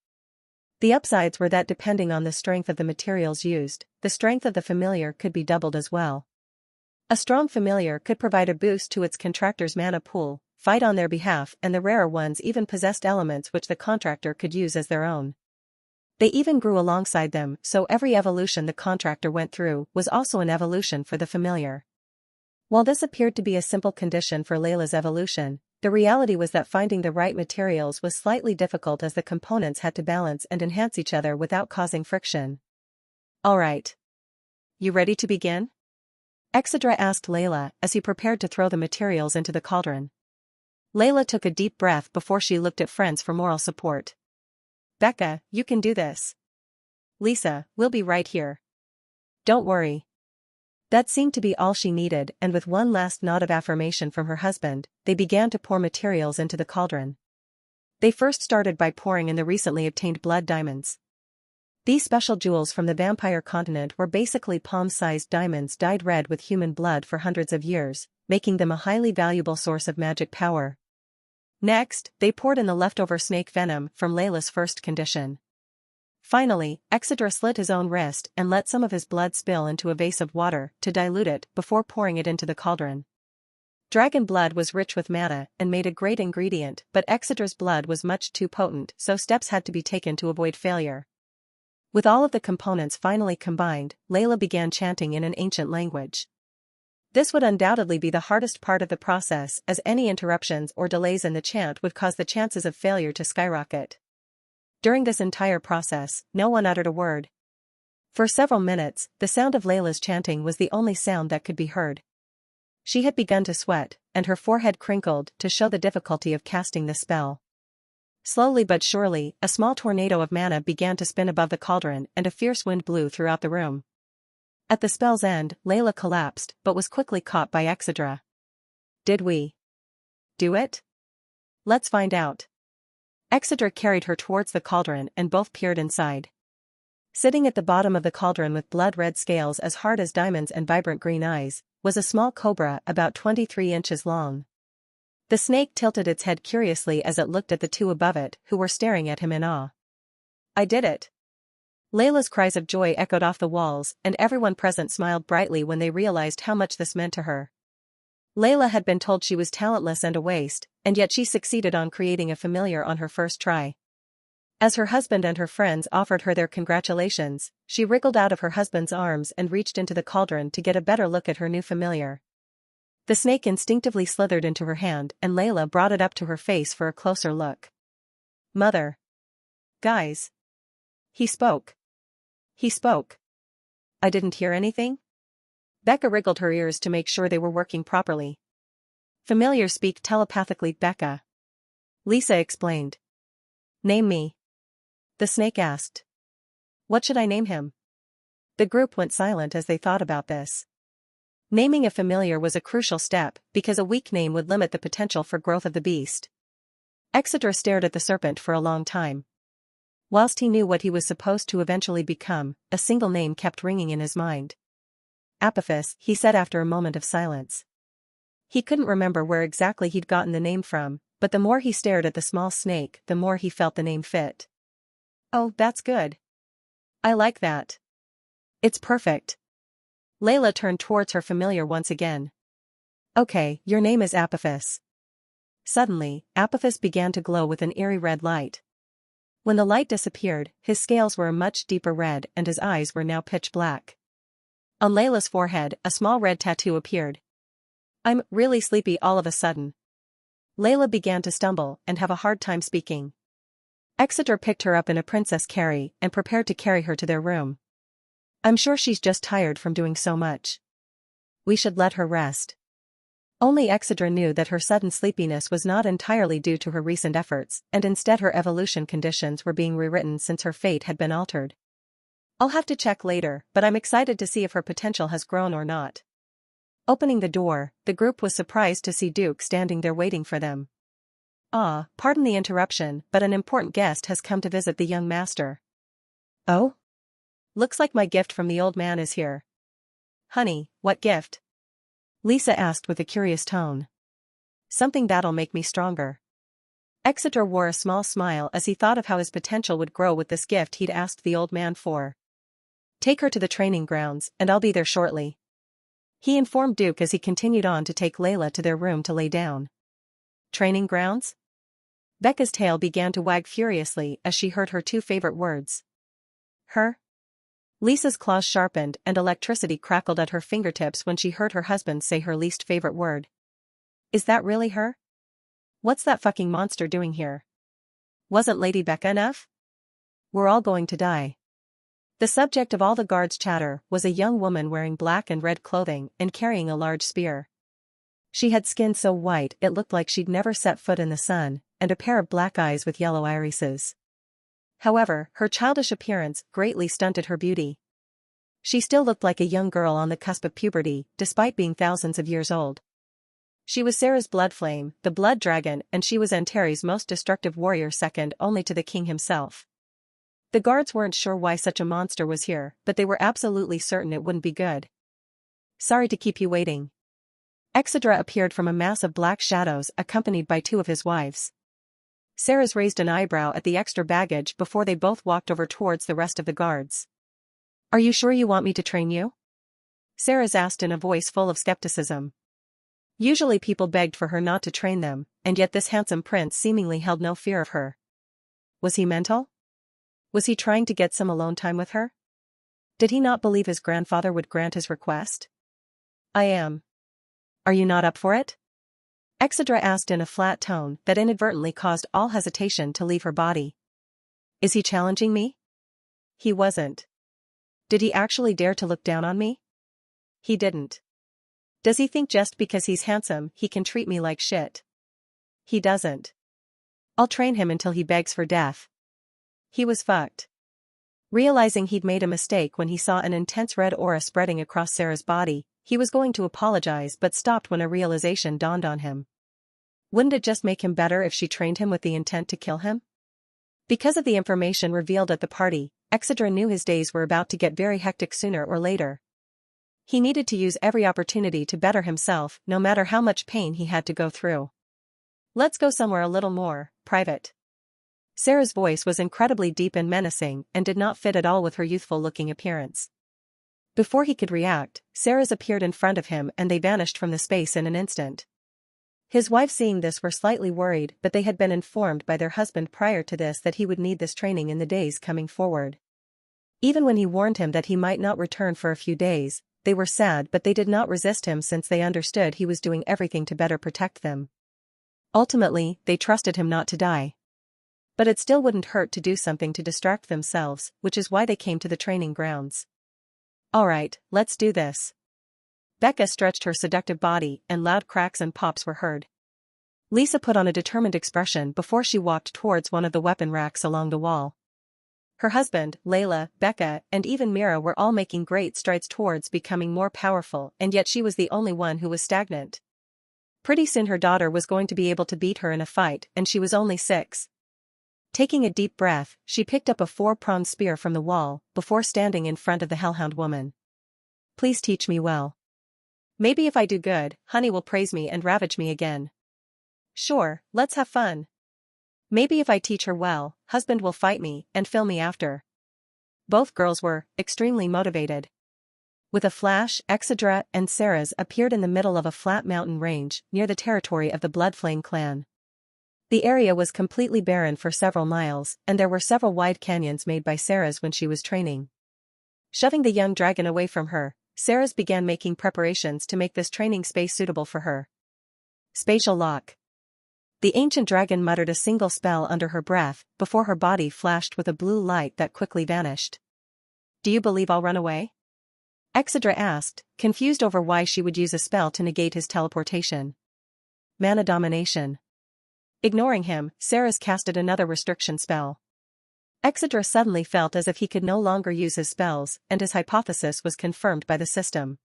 The upsides were that depending on the strength of the materials used, the strength of the familiar could be doubled as well. A strong familiar could provide a boost to its contractor's mana pool, fight on their behalf, and the rarer ones even possessed elements which the contractor could use as their own. They even grew alongside them, so every evolution the contractor went through was also an evolution for the familiar. While this appeared to be a simple condition for Layla's evolution, the reality was that finding the right materials was slightly difficult as the components had to balance and enhance each other without causing friction. Alright. You ready to begin? Exedra asked Layla as he prepared to throw the materials into the cauldron. Layla took a deep breath before she looked at friends for moral support. Becca, you can do this. Lisa, we'll be right here. Don't worry. That seemed to be all she needed, and with one last nod of affirmation from her husband, they began to pour materials into the cauldron. They first started by pouring in the recently obtained blood diamonds. These special jewels from the vampire continent were basically palm-sized diamonds dyed red with human blood for hundreds of years, making them a highly valuable source of magic power. Next, they poured in the leftover snake venom from Layla's first condition. Finally, Exedra slit his own wrist and let some of his blood spill into a vase of water to dilute it before pouring it into the cauldron. Dragon blood was rich with mana and made a great ingredient, but Exedra's blood was much too potent, so steps had to be taken to avoid failure. With all of the components finally combined, Layla began chanting in an ancient language. This would undoubtedly be the hardest part of the process, as any interruptions or delays in the chant would cause the chances of failure to skyrocket. During this entire process, no one uttered a word. For several minutes, the sound of Layla's chanting was the only sound that could be heard. She had begun to sweat, and her forehead crinkled to show the difficulty of casting the spell. Slowly but surely, a small tornado of mana began to spin above the cauldron and a fierce wind blew throughout the room. At the spell's end, Layla collapsed but was quickly caught by Exedra. Did we do it? Let's find out. Exedra carried her towards the cauldron and both peered inside. Sitting at the bottom of the cauldron with blood-red scales as hard as diamonds and vibrant green eyes, was a small cobra about 23 inches long. The snake tilted its head curiously as it looked at the two above it, who were staring at him in awe. I did it! Layla's cries of joy echoed off the walls, and everyone present smiled brightly when they realized how much this meant to her. Layla had been told she was talentless and a waste, and yet she succeeded on creating a familiar on her first try. As her husband and her friends offered her their congratulations, she wriggled out of her husband's arms and reached into the cauldron to get a better look at her new familiar. The snake instinctively slithered into her hand and Layla brought it up to her face for a closer look. Mother. Guys. He spoke. He spoke. I didn't hear anything? Becca wriggled her ears to make sure they were working properly. Familiars speak telepathically, Becca. Lisa explained. Name me. The snake asked. What should I name him? The group went silent as they thought about this. Naming a familiar was a crucial step, because a weak name would limit the potential for growth of the beast. Exedra stared at the serpent for a long time. Whilst he knew what he was supposed to eventually become, a single name kept ringing in his mind. Apophis, he said after a moment of silence. He couldn't remember where exactly he'd gotten the name from, but the more he stared at the small snake, the more he felt the name fit. Oh, that's good. I like that. It's perfect. Layla turned towards her familiar once again. Okay, your name is Apophis. Suddenly, Apophis began to glow with an eerie red light. When the light disappeared, his scales were a much deeper red and his eyes were now pitch black. On Layla's forehead, a small red tattoo appeared. I'm really sleepy all of a sudden. Layla began to stumble and have a hard time speaking. Exedra picked her up in a princess carry and prepared to carry her to their room. I'm sure she's just tired from doing so much. We should let her rest. Only Exedra knew that her sudden sleepiness was not entirely due to her recent efforts, and instead her evolution conditions were being rewritten since her fate had been altered. I'll have to check later, but I'm excited to see if her potential has grown or not. Opening the door, the group was surprised to see Duke standing there waiting for them. Ah, pardon the interruption, but an important guest has come to visit the young master. Oh? Looks like my gift from the old man is here. Honey, what gift? Lisa asked with a curious tone. Something that'll make me stronger. Exedra wore a small smile as he thought of how his potential would grow with this gift he'd asked the old man for. Take her to the training grounds, and I'll be there shortly. He informed Duke as he continued on to take Layla to their room to lay down. Training grounds? Becca's tail began to wag furiously as she heard her two favorite words. Her? Lisa's claws sharpened and electricity crackled at her fingertips when she heard her husband say her least favorite word. Is that really her? What's that fucking monster doing here? Wasn't Lady Becca enough? We're all going to die. The subject of all the guards' chatter was a young woman wearing black and red clothing and carrying a large spear. She had skin so white it looked like she'd never set foot in the sun, and a pair of black eyes with yellow irises. However, her childish appearance greatly stunted her beauty. She still looked like a young girl on the cusp of puberty, despite being thousands of years old. She was Sarah's blood flame, the blood dragon, and she was Antari's most destructive warrior, second only to the king himself. The guards weren't sure why such a monster was here, but they were absolutely certain it wouldn't be good. "Sorry to keep you waiting." Exedra appeared from a mass of black shadows accompanied by two of his wives. Sarah's raised an eyebrow at the extra baggage before they both walked over towards the rest of the guards. "Are you sure you want me to train you?" Sarah's asked in a voice full of skepticism. Usually people begged for her not to train them, and yet this handsome prince seemingly held no fear of her. Was he mental? Was he trying to get some alone time with her? Did he not believe his grandfather would grant his request? "I am. Are you not up for it?" Exedra asked in a flat tone that inadvertently caused all hesitation to leave her body. "Is he challenging me?" He wasn't. Did he actually dare to look down on me? He didn't. Does he think just because he's handsome he can treat me like shit? He doesn't. I'll train him until he begs for death. He was fucked. Realizing he'd made a mistake when he saw an intense red aura spreading across Sarah's body, he was going to apologize but stopped when a realization dawned on him. Wouldn't it just make him better if she trained him with the intent to kill him? Because of the information revealed at the party, Exedra knew his days were about to get very hectic sooner or later. He needed to use every opportunity to better himself, no matter how much pain he had to go through. "Let's go somewhere a little more private." Sarah's voice was incredibly deep and menacing and did not fit at all with her youthful-looking appearance. Before he could react, Sarah's appeared in front of him and they vanished from the space in an instant. His wife seeing this were slightly worried, but they had been informed by their husband prior to this that he would need this training in the days coming forward. Even when he warned him that he might not return for a few days, they were sad, but they did not resist him since they understood he was doing everything to better protect them. Ultimately, they trusted him not to die. But it still wouldn't hurt to do something to distract themselves, which is why they came to the training grounds. "Alright, let's do this." Becca stretched her seductive body and loud cracks and pops were heard. Lisa put on a determined expression before she walked towards one of the weapon racks along the wall. Her husband, Layla, Becca, and even Mira were all making great strides towards becoming more powerful, and yet she was the only one who was stagnant. Pretty soon her daughter was going to be able to beat her in a fight, and she was only 6. Taking a deep breath, she picked up a 4-pronged spear from the wall, before standing in front of the Hellhound woman. "Please teach me well. Maybe if I do good, honey will praise me and ravage me again." "Sure, let's have fun. Maybe if I teach her well, husband will fight me and fill me after." Both girls were extremely motivated. With a flash, Exedra and Sarah's appeared in the middle of a flat mountain range, near the territory of the Bloodflame clan. The area was completely barren for several miles, and there were several wide canyons made by Sarah's when she was training. Shoving the young dragon away from her, Sarah's began making preparations to make this training space suitable for her. Spatial lock. The ancient dragon muttered a single spell under her breath, before her body flashed with a blue light that quickly vanished. "Do you believe I'll run away?" Exedra asked, confused over why she would use a spell to negate his teleportation. "Mana domination." Ignoring him, Sarah's casted another restriction spell. Exedra suddenly felt as if he could no longer use his spells, and his hypothesis was confirmed by the system.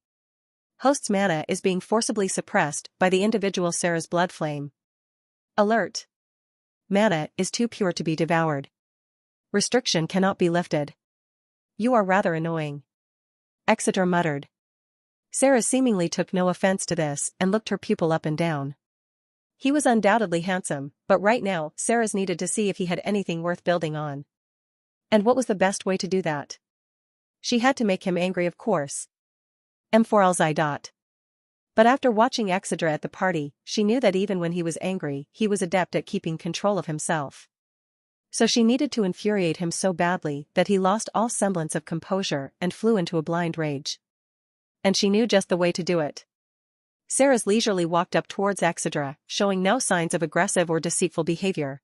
Host's mana is being forcibly suppressed by the individual Sarah's blood flame. Alert! Mana is too pure to be devoured. Restriction cannot be lifted. "You are rather annoying," Exedra muttered. Sarah seemingly took no offense to this and looked her pupil up and down. He was undoubtedly handsome, but right now, Sarah's needed to see if he had anything worth building on. And what was the best way to do that? She had to make him angry, of course. M4LZ. But after watching Exedra at the party, she knew that even when he was angry, he was adept at keeping control of himself. So she needed to infuriate him so badly that he lost all semblance of composure and flew into a blind rage. And she knew just the way to do it. Sarah's leisurely walked up towards Exedra, showing no signs of aggressive or deceitful behavior.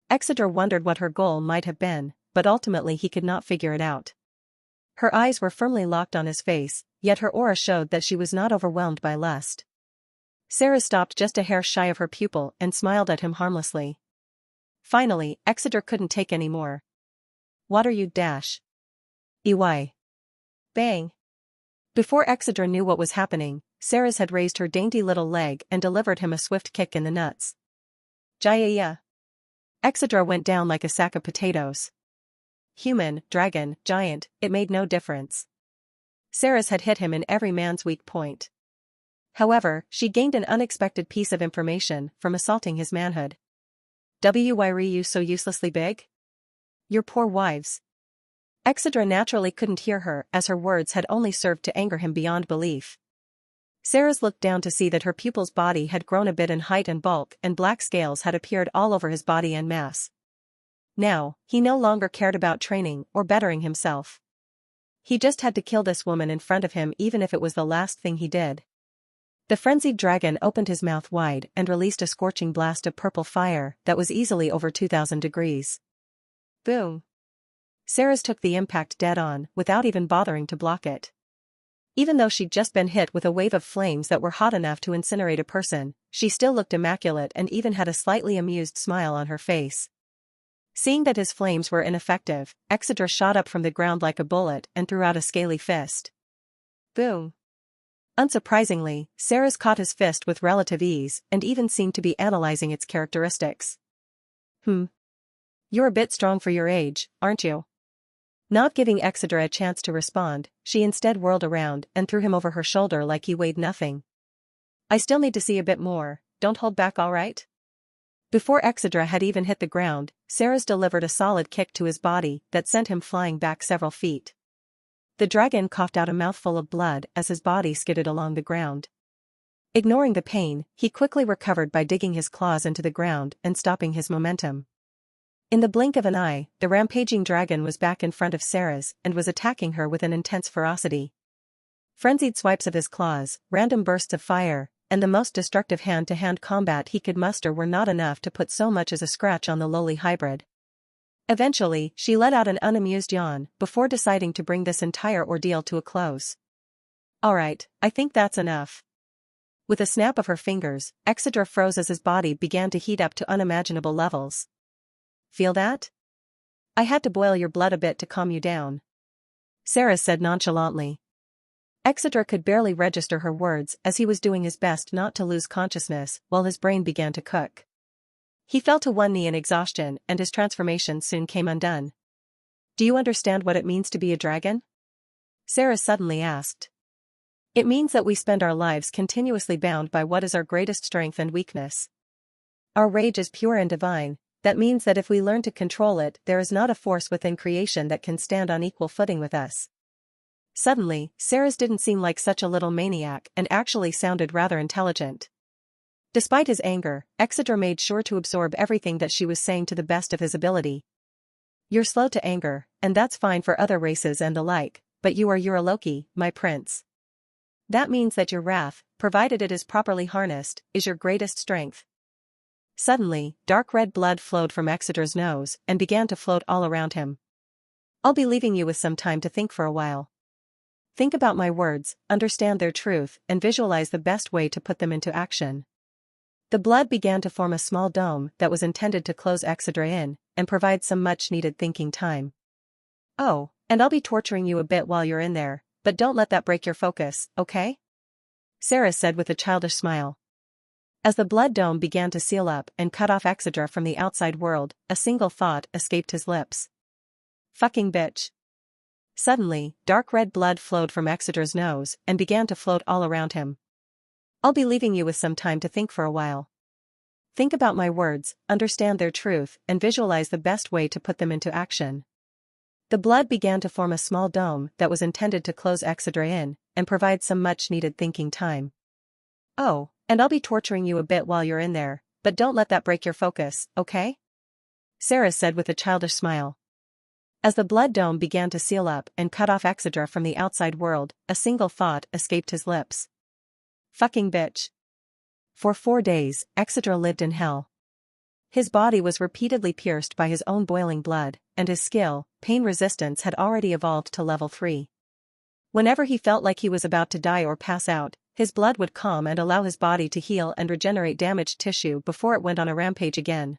Exedra wondered what her goal might have been, but ultimately he could not figure it out. Her eyes were firmly locked on his face, yet her aura showed that she was not overwhelmed by lust. Sarah stopped just a hair shy of her pupil and smiled at him harmlessly. Finally, Exeter couldn't take any more. "What are you dash? EY. Bang. Before Exeter knew what was happening, Sarah's had raised her dainty little leg and delivered him a swift kick in the nuts. Jaya. Exeter went down like a sack of potatoes. Human, dragon, giant, it made no difference. Sarah's had hit him in every man's weak point. However, she gained an unexpected piece of information from assaulting his manhood. Why are you so uselessly big? Your poor wives. Exeter naturally couldn't hear her as her words had only served to anger him beyond belief. Sarah's looked down to see that her pupil's body had grown a bit in height and bulk and black scales had appeared all over his body en masse. Now, he no longer cared about training or bettering himself. He just had to kill this woman in front of him even if it was the last thing he did. The frenzied dragon opened his mouth wide and released a scorching blast of purple fire that was easily over 2,000 degrees. Boom. Sarah's took the impact dead on, without even bothering to block it. Even though she'd just been hit with a wave of flames that were hot enough to incinerate a person, she still looked immaculate and even had a slightly amused smile on her face. Seeing that his flames were ineffective, Exeter shot up from the ground like a bullet and threw out a scaly fist. Boom. Unsurprisingly, Sarah's caught his fist with relative ease and even seemed to be analyzing its characteristics. You're a bit strong for your age, aren't you? Not giving Exeter a chance to respond, she instead whirled around and threw him over her shoulder like he weighed nothing. I still need to see a bit more, don't hold back, all right? Before Exeter had even hit the ground, Sarah's delivered a solid kick to his body that sent him flying back several feet. The dragon coughed out a mouthful of blood as his body skidded along the ground. Ignoring the pain, he quickly recovered by digging his claws into the ground and stopping his momentum. In the blink of an eye, the rampaging dragon was back in front of Sarah's and was attacking her with an intense ferocity. Frenzied swipes of his claws, random bursts of fire, and the most destructive hand-to-hand combat he could muster were not enough to put so much as a scratch on the lowly hybrid. Eventually, she let out an unamused yawn before deciding to bring this entire ordeal to a close. All right, I think that's enough. With a snap of her fingers, Exeter froze as his body began to heat up to unimaginable levels. Feel that? I had to boil your blood a bit to calm you down. Sarah said nonchalantly. Exeter could barely register her words as he was doing his best not to lose consciousness while his brain began to cook. He fell to one knee in exhaustion and his transformation soon came undone. Do you understand what it means to be a dragon? Sarah suddenly asked. It means that we spend our lives continuously bound by what is our greatest strength and weakness. Our rage is pure and divine. That means that if we learn to control it, there is not a force within creation that can stand on equal footing with us. Suddenly, Sarah's didn't seem like such a little maniac and actually sounded rather intelligent. Despite his anger, Exeter made sure to absorb everything that she was saying to the best of his ability. You're slow to anger, and that's fine for other races and the like, but you are Euryloki, my prince. That means that your wrath, provided it is properly harnessed, is your greatest strength. Suddenly, dark red blood flowed from Exeter's nose and began to float all around him. I'll be leaving you with some time to think for a while. Think about my words, understand their truth, and visualize the best way to put them into action. The blood began to form a small dome that was intended to close Exeter in and provide some much-needed thinking time. Oh, and I'll be torturing you a bit while you're in there, but don't let that break your focus, okay? Sarah said with a childish smile. As the blood dome began to seal up and cut off Exeter from the outside world, a single thought escaped his lips. Fucking bitch. Suddenly, dark red blood flowed from Exeter's nose and began to float all around him. I'll be leaving you with some time to think for a while. Think about my words, understand their truth, and visualize the best way to put them into action. The blood began to form a small dome that was intended to close Exeter in and provide some much-needed thinking time. Oh, and I'll be torturing you a bit while you're in there, but don't let that break your focus, okay? Sarah said with a childish smile. As the blood dome began to seal up and cut off Exeter from the outside world, a single thought escaped his lips. Fucking bitch. For 4 days, Exeter lived in hell. His body was repeatedly pierced by his own boiling blood, and his skill, pain resistance had already evolved to level 3. Whenever he felt like he was about to die or pass out, his blood would calm and allow his body to heal and regenerate damaged tissue before it went on a rampage again.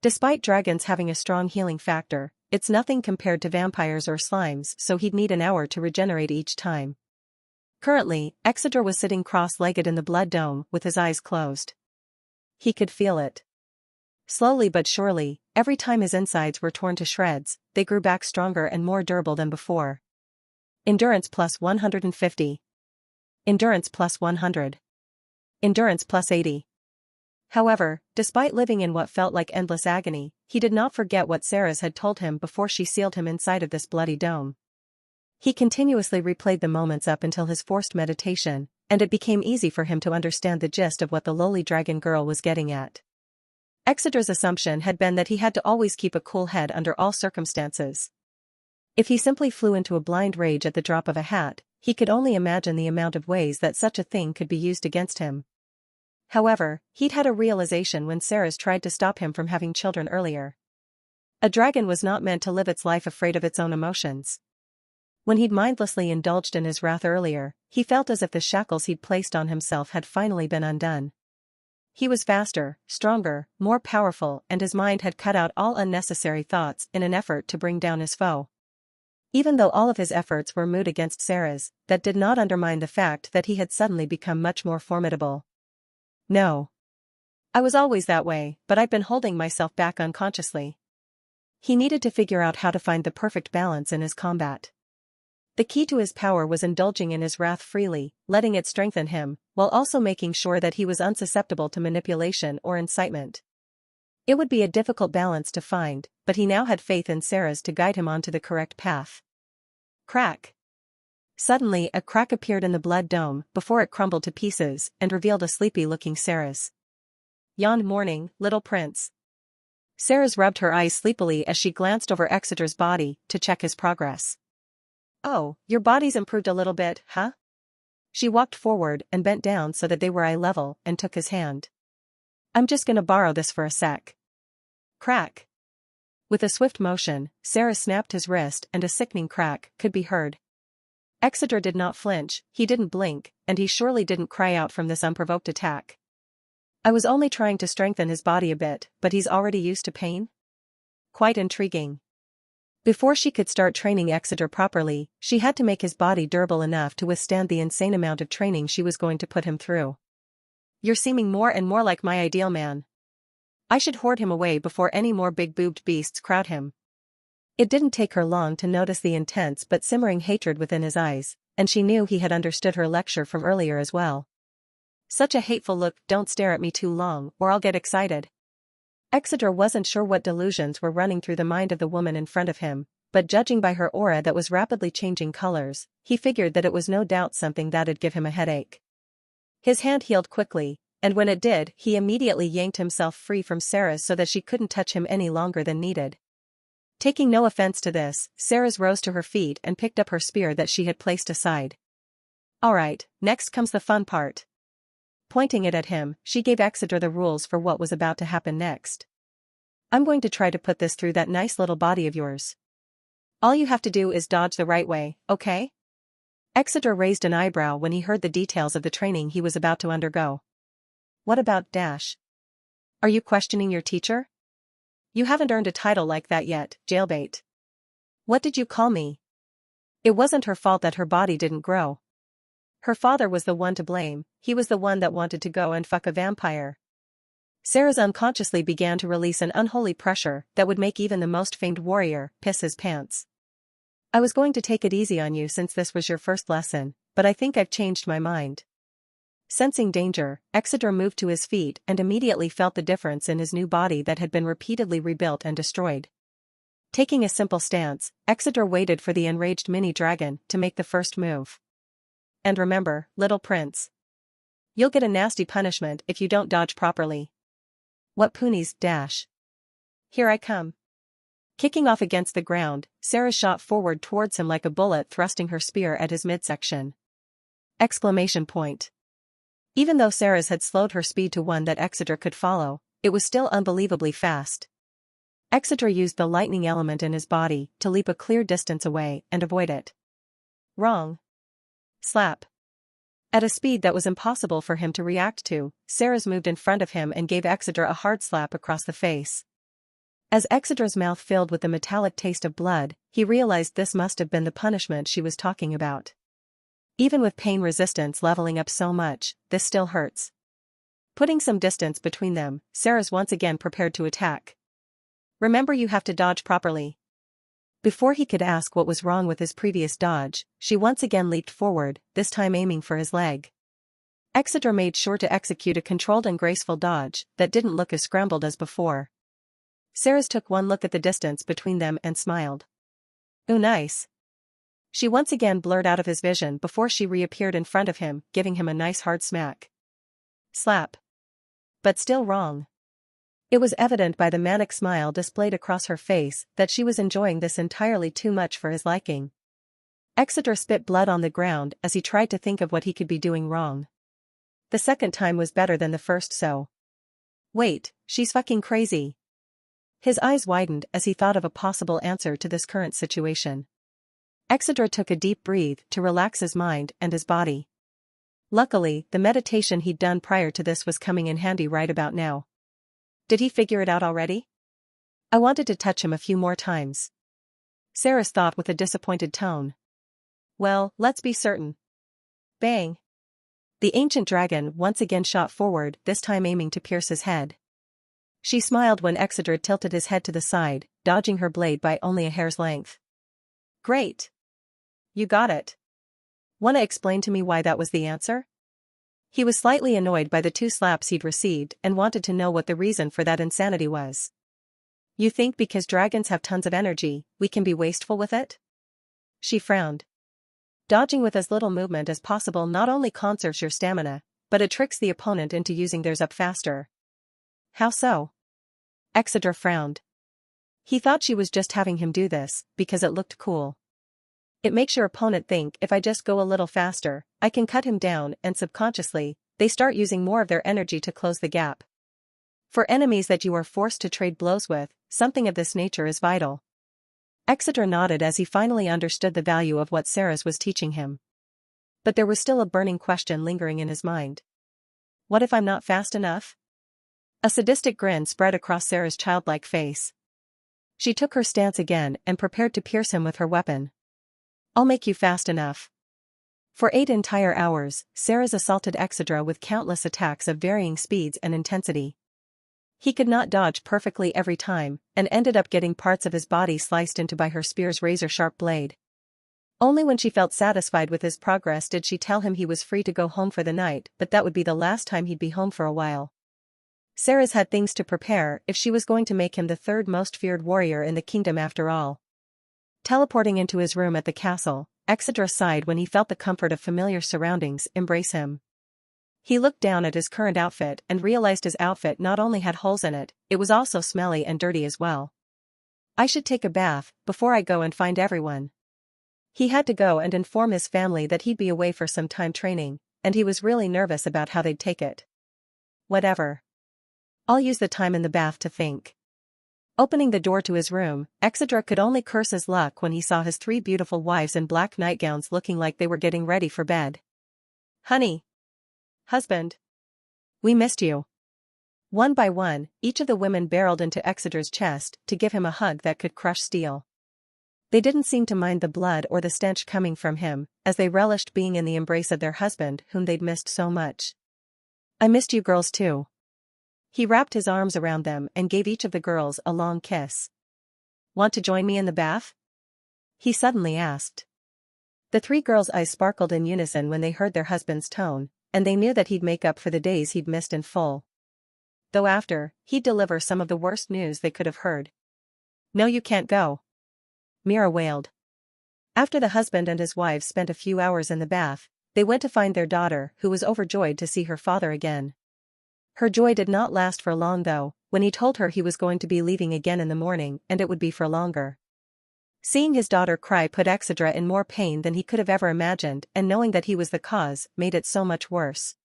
Despite dragons having a strong healing factor, it's nothing compared to vampires or slimes, so he'd need an hour to regenerate each time. Currently, Exeter was sitting cross-legged in the blood dome with his eyes closed. He could feel it. Slowly but surely, every time his insides were torn to shreds, they grew back stronger and more durable than before. Endurance plus 150. Endurance plus 100. Endurance plus 80. However, despite living in what felt like endless agony, he did not forget what Ceres had told him before she sealed him inside of this bloody dome. He continuously replayed the moments up until his forced meditation, and it became easy for him to understand the gist of what the lowly dragon girl was getting at. Exeter's assumption had been that he had to always keep a cool head under all circumstances. If he simply flew into a blind rage at the drop of a hat, he could only imagine the amount of ways that such a thing could be used against him. However, he'd had a realization when Ceres tried to stop him from having children earlier. A dragon was not meant to live its life afraid of its own emotions. When he'd mindlessly indulged in his wrath earlier, he felt as if the shackles he'd placed on himself had finally been undone. He was faster, stronger, more powerful, and his mind had cut out all unnecessary thoughts in an effort to bring down his foe. Even though all of his efforts were moot against Ceres, that did not undermine the fact that he had suddenly become much more formidable. No. I was always that way, but I'd been holding myself back unconsciously. He needed to figure out how to find the perfect balance in his combat. The key to his power was indulging in his wrath freely, letting it strengthen him, while also making sure that he was unsusceptible to manipulation or incitement. It would be a difficult balance to find, but he now had faith in Ceres to guide him onto the correct path. Crack! Suddenly a crack appeared in the blood dome before it crumbled to pieces and revealed a sleepy-looking Ceres. Yawned morning, little prince. Ceres rubbed her eyes sleepily as she glanced over Exeter's body to check his progress. Oh, your body's improved a little bit, huh? She walked forward and bent down so that they were eye level and took his hand. I'm just gonna borrow this for a sec. Crack. With a swift motion, Ceres snapped his wrist and a sickening crack could be heard. Exeter did not flinch, he didn't blink, and he surely didn't cry out from this unprovoked attack. I was only trying to strengthen his body a bit, but he's already used to pain? Quite intriguing. Before she could start training Exeter properly, she had to make his body durable enough to withstand the insane amount of training she was going to put him through. You're seeming more and more like my ideal man. I should hoard him away before any more big-boobed beasts crowd him. It didn't take her long to notice the intense but simmering hatred within his eyes, and she knew he had understood her lecture from earlier as well. Such a hateful look, don't stare at me too long or I'll get excited. Exeter wasn't sure what delusions were running through the mind of the woman in front of him, but judging by her aura that was rapidly changing colors, he figured that it was no doubt something that'd give him a headache. His hand healed quickly, and when it did, he immediately yanked himself free from Ceres so that she couldn't touch him any longer than needed. Taking no offense to this, Ceres rose to her feet and picked up her spear that she had placed aside. Alright, next comes the fun part. Pointing it at him, she gave Exeter the rules for what was about to happen next. I'm going to try to put this through that nice little body of yours. All you have to do is dodge the right way, okay? Exeter raised an eyebrow when he heard the details of the training he was about to undergo. What about Dash? Are you questioning your teacher? You haven't earned a title like that yet, jailbait. What did you call me? It wasn't her fault that her body didn't grow. Her father was the one to blame, he was the one that wanted to go and fuck a vampire. Ceres unconsciously began to release an unholy pressure that would make even the most famed warrior piss his pants. I was going to take it easy on you since this was your first lesson, but I think I've changed my mind. Sensing danger, Exeter moved to his feet and immediately felt the difference in his new body that had been repeatedly rebuilt and destroyed. Taking a simple stance, Exeter waited for the enraged mini-dragon to make the first move. And remember, little prince. You'll get a nasty punishment if you don't dodge properly. What ponies, Dash? Here I come. Kicking off against the ground, Ceres shot forward towards him like a bullet, thrusting her spear at his midsection. Exclamation point. Even though Ceres had slowed her speed to one that Exeter could follow, it was still unbelievably fast. Exeter used the lightning element in his body to leap a clear distance away and avoid it. Wrong. Slap. At a speed that was impossible for him to react to, Ceres moved in front of him and gave Exeter a hard slap across the face. As Exeter's mouth filled with the metallic taste of blood, he realized this must have been the punishment she was talking about. Even with pain resistance leveling up so much, this still hurts. Putting some distance between them, Ceres once again prepared to attack. Remember, you have to dodge properly. Before he could ask what was wrong with his previous dodge, she once again leaped forward, this time aiming for his leg. Exeter made sure to execute a controlled and graceful dodge that didn't look as scrambled as before. Ceres took one look at the distance between them and smiled. "Ooh, nice." She once again blurred out of his vision before she reappeared in front of him, giving him a nice hard smack. Slap. But still wrong. It was evident by the manic smile displayed across her face that she was enjoying this entirely too much for his liking. Exeter spit blood on the ground as he tried to think of what he could be doing wrong. The second time was better than the first, so. Wait, she's fucking crazy. His eyes widened as he thought of a possible answer to this current situation. Exeter took a deep breath to relax his mind and his body. Luckily, the meditation he'd done prior to this was coming in handy right about now. Did he figure it out already? I wanted to touch him a few more times. Ceres thought with a disappointed tone. Well, let's be certain. Bang. The ancient dragon once again shot forward, this time aiming to pierce his head. She smiled when Exeter tilted his head to the side, dodging her blade by only a hair's length. Great. You got it. Wanna explain to me why that was the answer? He was slightly annoyed by the 2 slaps he'd received and wanted to know what the reason for that insanity was. You think because dragons have tons of energy, we can be wasteful with it? She frowned. Dodging with as little movement as possible not only conserves your stamina, but it tricks the opponent into using theirs up faster. How so? Exeter frowned. He thought she was just having him do this because it looked cool. It makes your opponent think if I just go a little faster, I can cut him down, and subconsciously, they start using more of their energy to close the gap. For enemies that you are forced to trade blows with, something of this nature is vital. Exeter nodded as he finally understood the value of what Ceres was teaching him. But there was still a burning question lingering in his mind. What if I'm not fast enough? A sadistic grin spread across Ceres' childlike face. She took her stance again and prepared to pierce him with her weapon. I'll make you fast enough. For 8 entire hours, Ceres assaulted Exeter with countless attacks of varying speeds and intensity. He could not dodge perfectly every time, and ended up getting parts of his body sliced into by her spear's razor-sharp blade. Only when she felt satisfied with his progress did she tell him he was free to go home for the night, but that would be the last time he'd be home for a while. Ceres had things to prepare if she was going to make him the 3rd most feared warrior in the kingdom after all. Teleporting into his room at the castle, Exeter sighed when he felt the comfort of familiar surroundings embrace him. He looked down at his current outfit and realized his outfit not only had holes in it, it was also smelly and dirty as well. I should take a bath before I go and find everyone. He had to go and inform his family that he'd be away for some time training, and he was really nervous about how they'd take it. Whatever. I'll use the time in the bath to think. Opening the door to his room, Exeter could only curse his luck when he saw his 3 beautiful wives in black nightgowns looking like they were getting ready for bed. Honey. Husband. We missed you. One by one, each of the women barreled into Exeter's chest to give him a hug that could crush steel. They didn't seem to mind the blood or the stench coming from him, as they relished being in the embrace of their husband whom they'd missed so much. I missed you girls too. He wrapped his arms around them and gave each of the girls a long kiss. Want to join me in the bath? He suddenly asked. The 3 girls' eyes sparkled in unison when they heard their husband's tone, and they knew that he'd make up for the days he'd missed in full. Though after, he'd deliver some of the worst news they could have heard. No, you can't go. Mira wailed. After the husband and his wives spent a few hours in the bath, they went to find their daughter, who was overjoyed to see her father again. Her joy did not last for long though, when he told her he was going to be leaving again in the morning and it would be for longer. Seeing his daughter cry put Exeter in more pain than he could have ever imagined, and knowing that he was the cause made it so much worse.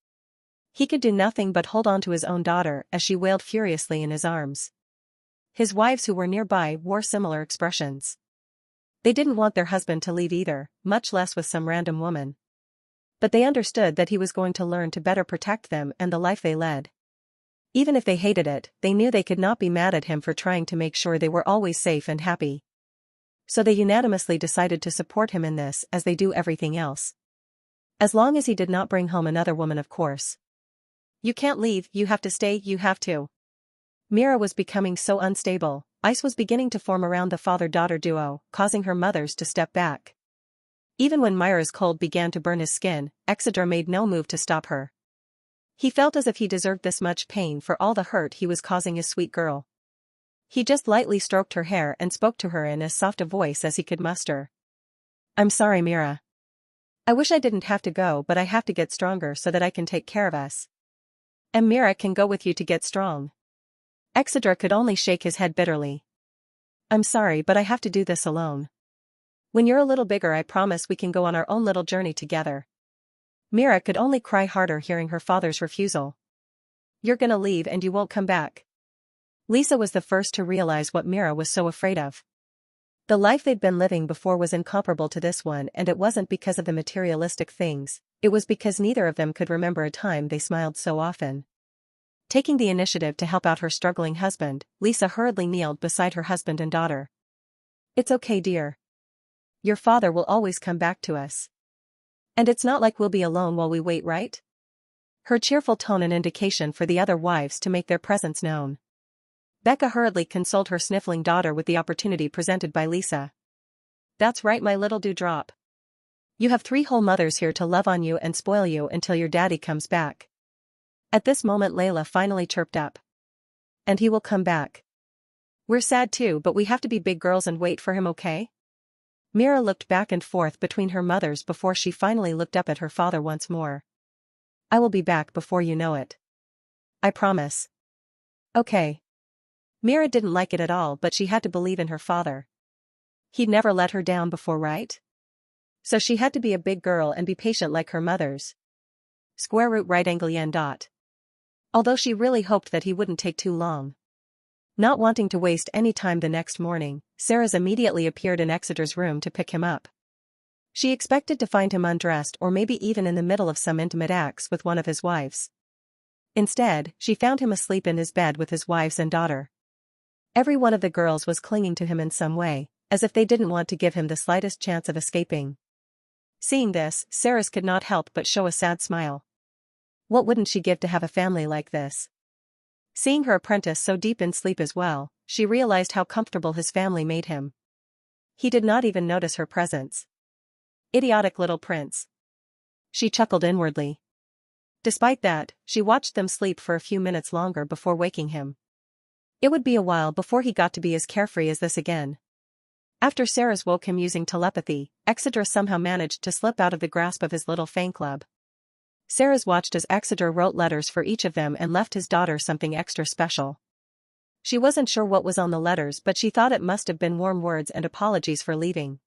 He could do nothing but hold on to his own daughter as she wailed furiously in his arms. His wives who were nearby wore similar expressions. They didn't want their husband to leave either, much less with some random woman. But they understood that he was going to learn to better protect them and the life they led. Even if they hated it, they knew they could not be mad at him for trying to make sure they were always safe and happy. So they unanimously decided to support him in this as they do everything else. As long as he did not bring home another woman, of course. You can't leave, you have to stay, you have to. Mira was becoming so unstable, ice was beginning to form around the father-daughter duo, causing her mothers to step back. Even when Myra's cold began to burn his skin, Exedra made no move to stop her. He felt as if he deserved this much pain for all the hurt he was causing his sweet girl. He just lightly stroked her hair and spoke to her in as soft a voice as he could muster. I'm sorry, Mira. I wish I didn't have to go, but I have to get stronger so that I can take care of us. And Mira can go with you to get strong. Exedra could only shake his head bitterly. I'm sorry, but I have to do this alone. When you're a little bigger, I promise we can go on our own little journey together. Mira could only cry harder hearing her father's refusal. You're gonna leave and you won't come back. Lisa was the first to realize what Mira was so afraid of. The life they'd been living before was incomparable to this one, and it wasn't because of the materialistic things, it was because neither of them could remember a time they smiled so often. Taking the initiative to help out her struggling husband, Lisa hurriedly kneeled beside her husband and daughter. It's okay, dear. Your father will always come back to us. And it's not like we'll be alone while we wait, right? Her cheerful tone an indication for the other wives to make their presence known. Becca hurriedly consoled her sniffling daughter with the opportunity presented by Lisa. That's right, my little dewdrop. You have 3 whole mothers here to love on you and spoil you until your daddy comes back. At this moment Layla finally chirped up. And he will come back. We're sad too, but we have to be big girls and wait for him, okay? Mira looked back and forth between her mothers before she finally looked up at her father once more. I will be back before you know it. I promise. Okay. Mira didn't like it at all, but she had to believe in her father. He'd never let her down before, right? So she had to be a big girl and be patient like her mothers. Square root right angle yen dot. Although she really hoped that he wouldn't take too long. Not wanting to waste any time the next morning, Sarah's immediately appeared in Exeter's room to pick him up. She expected to find him undressed or maybe even in the middle of some intimate acts with one of his wives. Instead, she found him asleep in his bed with his wives and daughter. Every one of the girls was clinging to him in some way, as if they didn't want to give him the slightest chance of escaping. Seeing this, Sarah's could not help but show a sad smile. What wouldn't she give to have a family like this? Seeing her apprentice so deep in sleep as well, she realized how comfortable his family made him. He did not even notice her presence. Idiotic little prince. She chuckled inwardly. Despite that, she watched them sleep for a few minutes longer before waking him. It would be a while before he got to be as carefree as this again. After Sarah's woke him using telepathy, Exedra somehow managed to slip out of the grasp of his little fan club. Sarah's watched as Exedra wrote letters for each of them and left his daughter something extra special. She wasn't sure what was on the letters, but she thought it must have been warm words and apologies for leaving.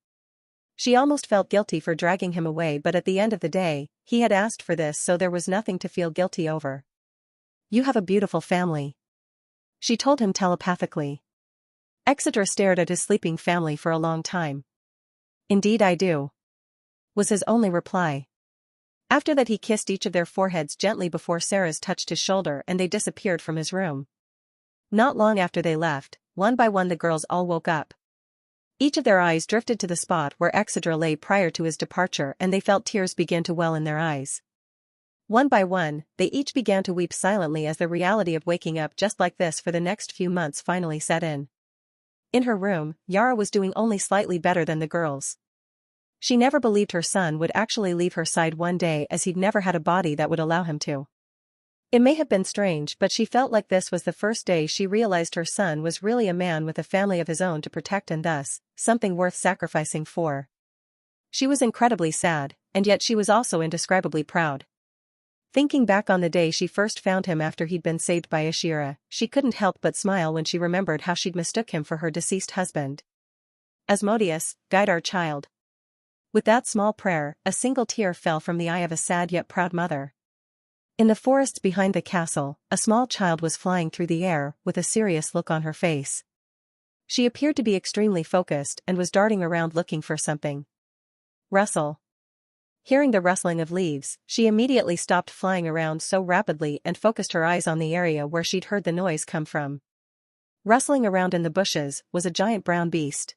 She almost felt guilty for dragging him away, but at the end of the day, he had asked for this, so there was nothing to feel guilty over. You have a beautiful family. She told him telepathically. Exedra stared at his sleeping family for a long time. Indeed I do, was his only reply. After that he kissed each of their foreheads gently before Sarah's touched his shoulder and they disappeared from his room. Not long after they left, one by one the girls all woke up. Each of their eyes drifted to the spot where Exedra lay prior to his departure and they felt tears begin to well in their eyes. One by one, they each began to weep silently as the reality of waking up just like this for the next few months finally set in. In her room, Yara was doing only slightly better than the girls. She never believed her son would actually leave her side one day, as he'd never had a body that would allow him to. It may have been strange, but she felt like this was the first day she realized her son was really a man with a family of his own to protect and thus, something worth sacrificing for. She was incredibly sad, and yet she was also indescribably proud. Thinking back on the day she first found him after he'd been saved by Ashira, she couldn't help but smile when she remembered how she'd mistook him for her deceased husband. Asmodeus, guide our child. With that small prayer, a single tear fell from the eye of a sad yet proud mother. In the forests behind the castle, a small child was flying through the air with a serious look on her face. She appeared to be extremely focused and was darting around looking for something. Rustle. Hearing the rustling of leaves, she immediately stopped flying around so rapidly and focused her eyes on the area where she'd heard the noise come from. Rustling around in the bushes was a giant brown beast.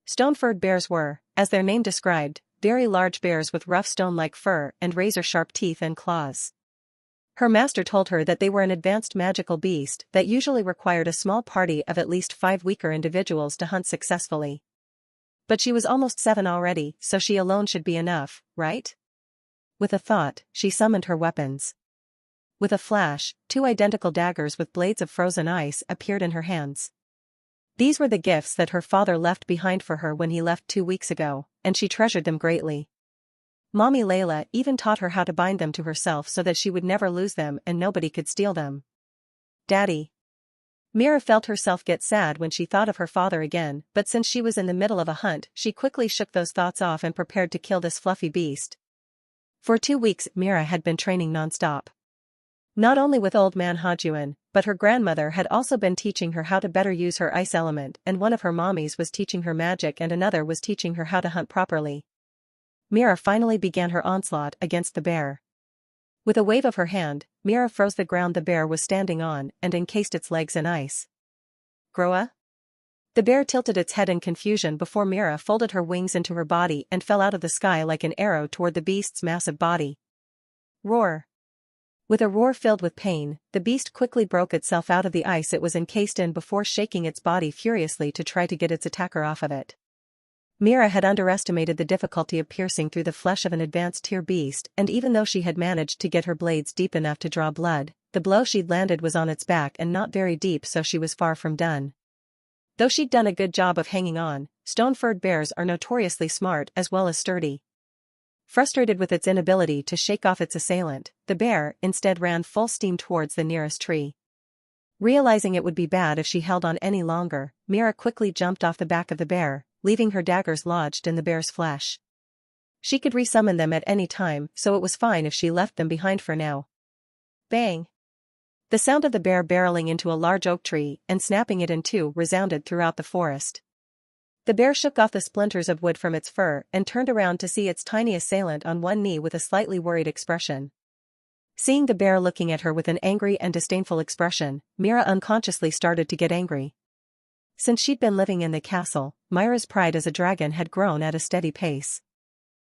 Stone-furred bears were, as their name described, very large bears with rough stone-like fur and razor-sharp teeth and claws. Her master told her that they were an advanced magical beast that usually required a small party of at least 5 weaker individuals to hunt successfully. But she was almost 7 already, so she alone should be enough, right? With a thought, she summoned her weapons. With a flash, 2 identical daggers with blades of frozen ice appeared in her hands. These were the gifts that her father left behind for her when he left 2 weeks ago, and she treasured them greatly. Mommy Layla even taught her how to bind them to herself so that she would never lose them and nobody could steal them. Daddy. Mira felt herself get sad when she thought of her father again, but since she was in the middle of a hunt, she quickly shook those thoughts off and prepared to kill this fluffy beast. For 2 weeks, Mira had been training non-stop. Not only with Old Man Hajuan, but her grandmother had also been teaching her how to better use her ice element, and one of her mommies was teaching her magic and another was teaching her how to hunt properly. Mira finally began her onslaught against the bear. With a wave of her hand, Mira froze the ground the bear was standing on and encased its legs in ice. Groa? The bear tilted its head in confusion before Mira folded her wings into her body and fell out of the sky like an arrow toward the beast's massive body. Roar! With a roar filled with pain, the beast quickly broke itself out of the ice it was encased in before shaking its body furiously to try to get its attacker off of it. Mira had underestimated the difficulty of piercing through the flesh of an advanced tier beast, and even though she had managed to get her blades deep enough to draw blood, the blow she'd landed was on its back and not very deep, so she was far from done. Though she'd done a good job of hanging on, stone-furred bears are notoriously smart as well as sturdy. Frustrated with its inability to shake off its assailant, the bear instead ran full steam towards the nearest tree. Realizing it would be bad if she held on any longer, Mira quickly jumped off the back of the bear, leaving her daggers lodged in the bear's flesh. She could resummon them at any time, so it was fine if she left them behind for now. Bang! The sound of the bear barreling into a large oak tree and snapping it in two resounded throughout the forest. The bear shook off the splinters of wood from its fur and turned around to see its tiny assailant on one knee with a slightly worried expression. Seeing the bear looking at her with an angry and disdainful expression, Mira unconsciously started to get angry. Since she'd been living in the castle, Myra's pride as a dragon had grown at a steady pace.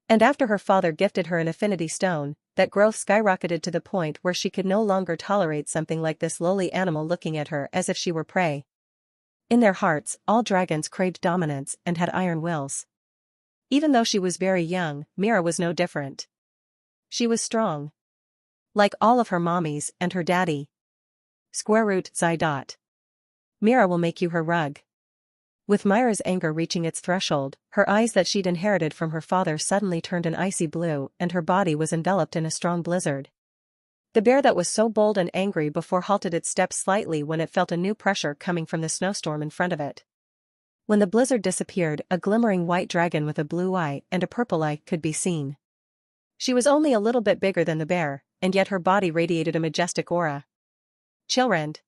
And after her father gifted her an affinity stone, that growth skyrocketed to the point where she could no longer tolerate something like this lowly animal looking at her as if she were prey. In their hearts, all dragons craved dominance and had iron wills. Even though she was very young, Mira was no different. She was strong. Like all of her mommies and her daddy. Square root Xi dot. Mira will make you her rug. With Myra's anger reaching its threshold, her eyes that she'd inherited from her father suddenly turned an icy blue and her body was enveloped in a strong blizzard. The bear that was so bold and angry before halted its steps slightly when it felt a new pressure coming from the snowstorm in front of it. When the blizzard disappeared, a glimmering white dragon with a blue eye and a purple eye could be seen. She was only a little bit bigger than the bear, and yet her body radiated a majestic aura. Chillrend.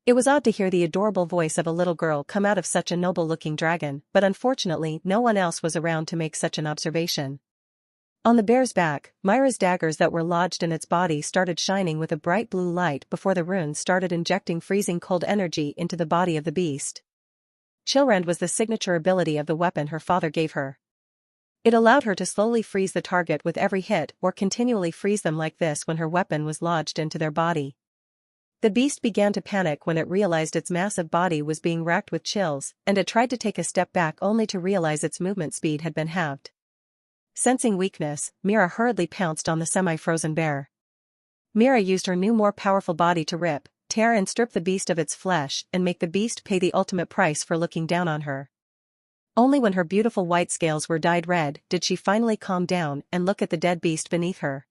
It was odd to hear the adorable voice of a little girl come out of such a noble-looking dragon, but unfortunately no one else was around to make such an observation. On the bear's back, Myra's daggers that were lodged in its body started shining with a bright blue light before the runes started injecting freezing cold energy into the body of the beast. Chillrend was the signature ability of the weapon her father gave her. It allowed her to slowly freeze the target with every hit or continually freeze them like this when her weapon was lodged into their body. The beast began to panic when it realized its massive body was being racked with chills, and it tried to take a step back only to realize its movement speed had been halved. Sensing weakness, Mira hurriedly pounced on the semi-frozen bear. Mira used her new more powerful body to rip, tear and strip the beast of its flesh and make the beast pay the ultimate price for looking down on her. Only when her beautiful white scales were dyed red did she finally calm down and look at the dead beast beneath her.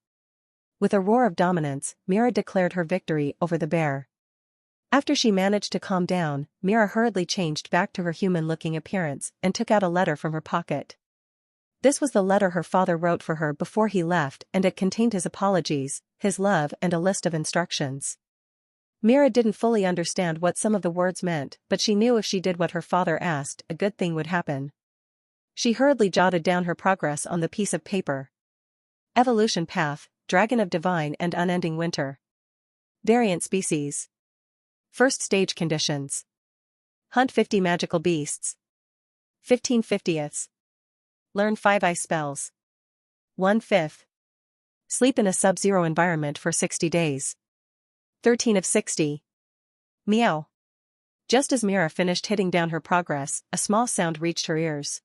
With a roar of dominance, Mira declared her victory over the bear. After she managed to calm down, Mira hurriedly changed back to her human-looking appearance and took out a letter from her pocket. This was the letter her father wrote for her before he left, and it contained his apologies, his love, and a list of instructions. Mira didn't fully understand what some of the words meant, but she knew if she did what her father asked, a good thing would happen. She hurriedly jotted down her progress on the piece of paper. Evolution path, dragon of divine and unending winter. Variant species. First stage conditions. Hunt 50 magical beasts. 15 50ths. Learn 5 ice spells. 1/5. Sleep in a sub-zero environment for 60 days. 13 of 60. Meow. Just as Mira finished hitting down her progress, a small sound reached her ears.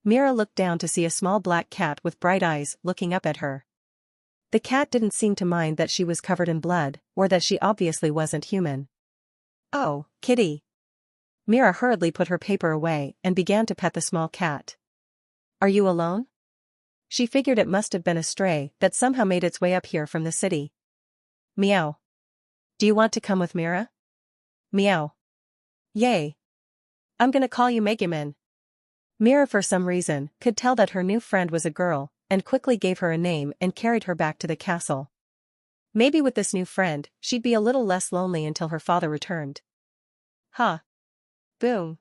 Mira looked down to see a small black cat with bright eyes looking up at her. The cat didn't seem to mind that she was covered in blood, or that she obviously wasn't human. Oh, kitty. Mira hurriedly put her paper away and began to pet the small cat. Are you alone? She figured it must have been a stray that somehow made its way up here from the city. Meow. Do you want to come with Mira? Meow. Yay. I'm gonna call you Megumin. Mira, for some reason, could tell that her new friend was a girl, and quickly gave her a name and carried her back to the castle. Maybe with this new friend, she'd be a little less lonely until her father returned. Huh. Boom.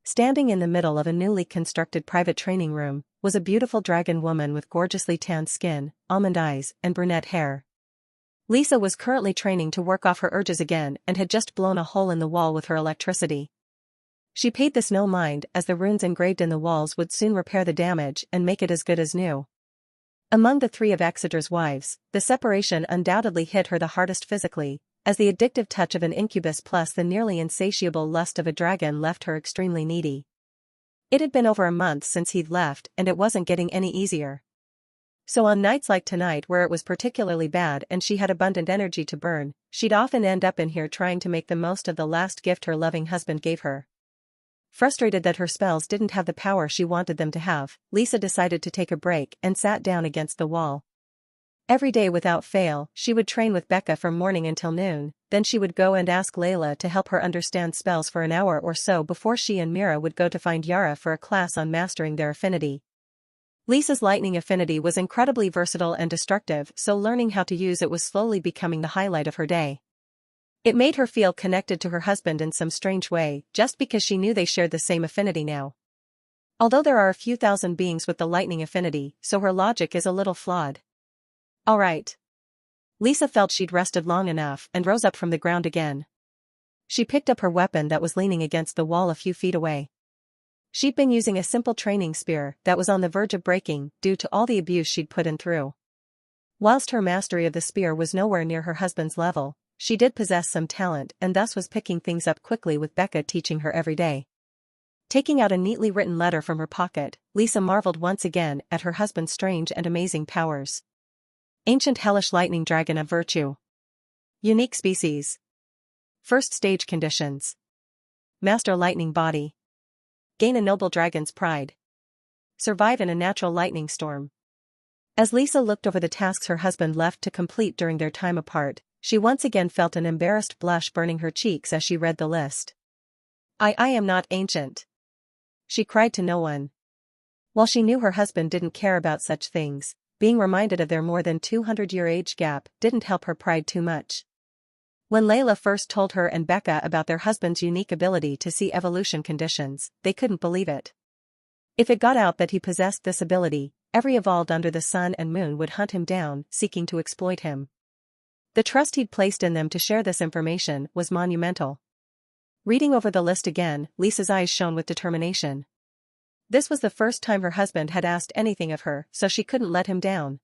Standing in the middle of a newly constructed private training room, was a beautiful dragon woman with gorgeously tanned skin, almond eyes, and brunette hair. Lisa was currently training to work off her urges again and had just blown a hole in the wall with her electricity. She paid this no mind, as the runes engraved in the walls would soon repair the damage and make it as good as new. Among the 3 of Exidra's wives, the separation undoubtedly hit her the hardest physically, as the addictive touch of an incubus plus the nearly insatiable lust of a dragon left her extremely needy. It had been over a month since he'd left, and it wasn't getting any easier. So on nights like tonight, where it was particularly bad and she had abundant energy to burn, she'd often end up in here trying to make the most of the last gift her loving husband gave her. Frustrated that her spells didn't have the power she wanted them to have, Lisa decided to take a break and sat down against the wall. Every day without fail, she would train with Becca from morning until noon, then she would go and ask Layla to help her understand spells for an hour or so before she and Mira would go to find Yara for a class on mastering their affinity. Lisa's lightning affinity was incredibly versatile and destructive, so learning how to use it was slowly becoming the highlight of her day. It made her feel connected to her husband in some strange way, just because she knew they shared the same affinity now. Although there are a few thousand beings with the lightning affinity, so her logic is a little flawed. All right. Lisa felt she'd rested long enough and rose up from the ground again. She picked up her weapon that was leaning against the wall a few feet away. She'd been using a simple training spear that was on the verge of breaking due to all the abuse she'd put in through. Whilst her mastery of the spear was nowhere near her husband's level, she did possess some talent and thus was picking things up quickly, with Becca teaching her every day. Taking out a neatly written letter from her pocket, Lisa marveled once again at her husband's strange and amazing powers. Ancient hellish lightning dragon of virtue. Unique species. First stage conditions. Master lightning body. Gain a noble dragon's pride. Survive in a natural lightning storm. As Lisa looked over the tasks her husband left to complete during their time apart, she once again felt an embarrassed blush burning her cheeks as she read the list. I am not ancient. She cried to no one. While she knew her husband didn't care about such things, being reminded of their more than 200-year age gap didn't help her pride too much. When Layla first told her and Becca about their husband's unique ability to see evolution conditions, they couldn't believe it. If it got out that he possessed this ability, every evolved under the sun and moon would hunt him down, seeking to exploit him. The trust he'd placed in them to share this information was monumental. Reading over the list again, Lisa's eyes shone with determination. This was the first time her husband had asked anything of her, so she couldn't let him down.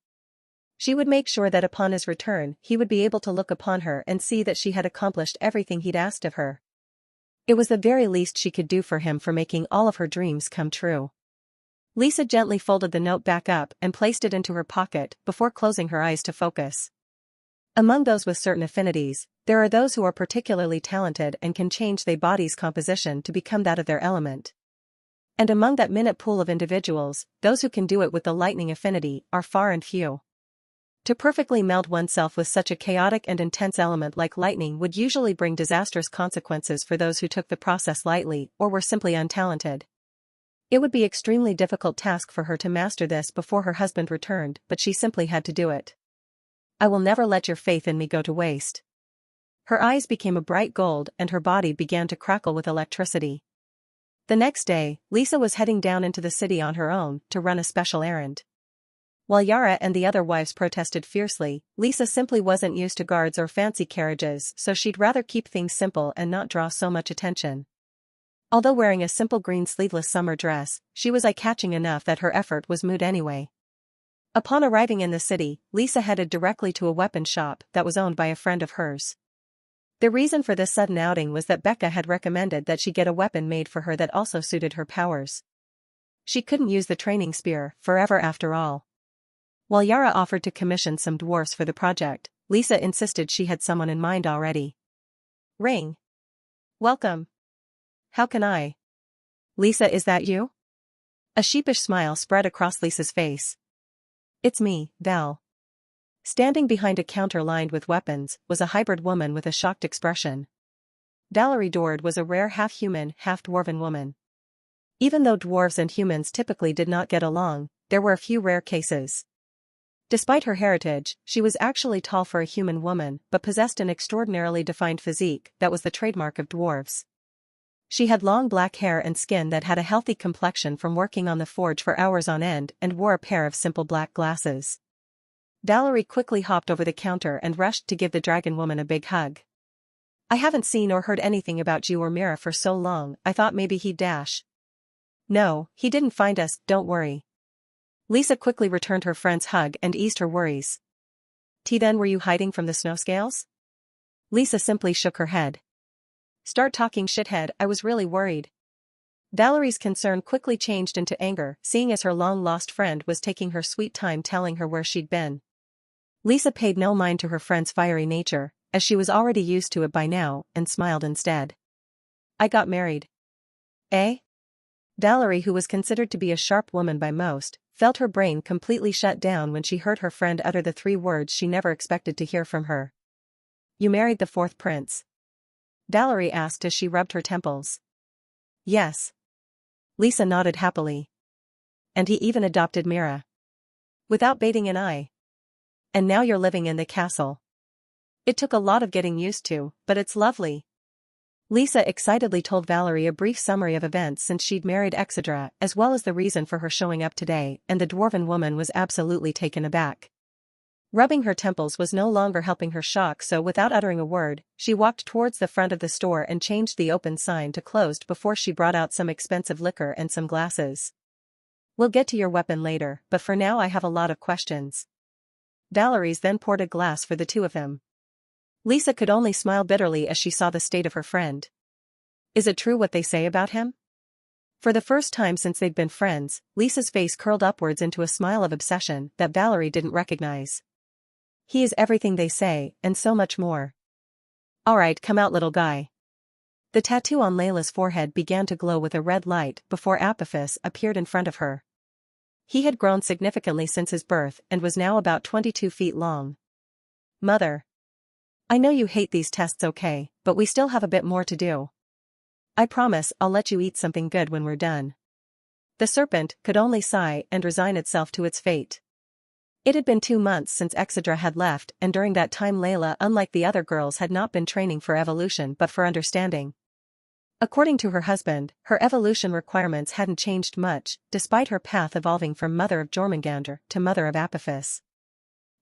She would make sure that upon his return he would be able to look upon her and see that she had accomplished everything he'd asked of her. It was the very least she could do for him, for making all of her dreams come true. Lisa gently folded the note back up and placed it into her pocket before closing her eyes to focus. Among those with certain affinities, there are those who are particularly talented and can change their body's composition to become that of their element. And among that minute pool of individuals, those who can do it with the lightning affinity are far and few. To perfectly meld oneself with such a chaotic and intense element like lightning would usually bring disastrous consequences for those who took the process lightly or were simply untalented. It would be extremely difficult task for her to master this before her husband returned, but she simply had to do it. I will never let your faith in me go to waste. Her eyes became a bright gold and her body began to crackle with electricity. The next day, Lisa was heading down into the city on her own to run a special errand. While Yara and the other wives protested fiercely, Lisa simply wasn't used to guards or fancy carriages, so she'd rather keep things simple and not draw so much attention. Although wearing a simple green sleeveless summer dress, she was eye-catching enough that her effort was moot anyway. Upon arriving in the city, Lisa headed directly to a weapon shop that was owned by a friend of hers. The reason for this sudden outing was that Becca had recommended that she get a weapon made for her that also suited her powers. She couldn't use the training spear forever after all. While Yara offered to commission some dwarfs for the project, Lisa insisted she had someone in mind already. Ring. Welcome. How can I? Lisa, is that you? A sheepish smile spread across Lisa's face. It's me, Val. Standing behind a counter lined with weapons was a hybrid woman with a shocked expression. Valerie Dord was a rare half-human, half-dwarven woman. Even though dwarves and humans typically did not get along, there were a few rare cases. Despite her heritage, she was actually tall for a human woman but possessed an extraordinarily defined physique that was the trademark of dwarves. She had long black hair and skin that had a healthy complexion from working on the forge for hours on end and wore a pair of simple black glasses. Valerie quickly hopped over the counter and rushed to give the dragon woman a big hug. I haven't seen or heard anything about you or Mira for so long, I thought maybe he'd dash. No, he didn't find us, don't worry. Lisa quickly returned her friend's hug and eased her worries. Then were you hiding from the snowscales? Lisa simply shook her head. Start talking, shithead, I was really worried. Valerie's concern quickly changed into anger, seeing as her long-lost friend was taking her sweet time telling her where she'd been. Lisa paid no mind to her friend's fiery nature, as she was already used to it by now, and smiled instead. I got married. Eh? Valerie, who was considered to be a sharp woman by most, felt her brain completely shut down when she heard her friend utter the 3 words she never expected to hear from her. You married the 4th prince? Valerie asked as she rubbed her temples. Yes. Lisa nodded happily. And he even adopted Mira. Without batting an eye. And now you're living in the castle. It took a lot of getting used to, but it's lovely. Lisa excitedly told Valerie a brief summary of events since she'd married Exedra, as well as the reason for her showing up today, and the dwarven woman was absolutely taken aback. Rubbing her temples was no longer helping her shock, so without uttering a word, she walked towards the front of the store and changed the open sign to closed before she brought out some expensive liquor and some glasses. We'll get to your weapon later, but for now I have a lot of questions. Valerie's then poured a glass for the two of them. Lisa could only smile bitterly as she saw the state of her friend. Is it true what they say about him? For the first time since they'd been friends, Lisa's face curled upwards into a smile of obsession that Valerie didn't recognize. He is everything they say, and so much more. Alright, come out, little guy. The tattoo on Layla's forehead began to glow with a red light before Apophis appeared in front of her. He had grown significantly since his birth and was now about 22 feet long. Mother. I know you hate these tests, okay, but we still have a bit more to do. I promise I'll let you eat something good when we're done. The serpent could only sigh and resign itself to its fate. It had been 2 months since Exedra had left, and during that time Layla, unlike the other girls, had not been training for evolution but for understanding. According to her husband, her evolution requirements hadn't changed much, despite her path evolving from Mother of Jormungandr to Mother of Apophis.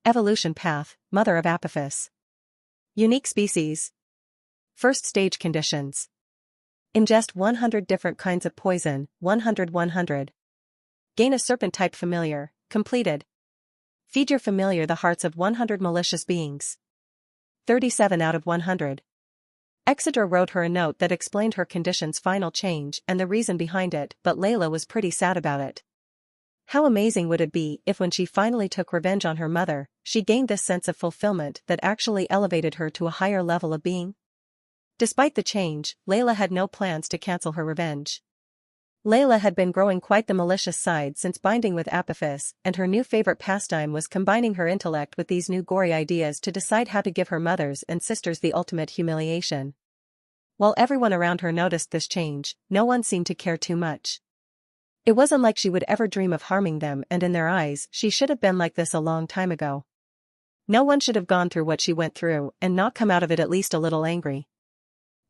Evolution path, Mother of Apophis. Unique species. First stage conditions. Ingest 100 different kinds of poison, 100-100. Gain a serpent-type familiar, completed. Feed your familiar the hearts of 100 malicious beings. 37 out of 100. Exedra wrote her a note that explained her condition's final change and the reason behind it, but Layla was pretty sad about it. How amazing would it be if when she finally took revenge on her mother, she gained this sense of fulfillment that actually elevated her to a higher level of being? Despite the change, Layla had no plans to cancel her revenge. Layla had been growing quite the malicious side since binding with Apophis, and her new favorite pastime was combining her intellect with these new gory ideas to decide how to give her mothers and sisters the ultimate humiliation. While everyone around her noticed this change, no one seemed to care too much. It wasn't like she would ever dream of harming them, and in their eyes, she should have been like this a long time ago. No one should have gone through what she went through and not come out of it at least a little angry.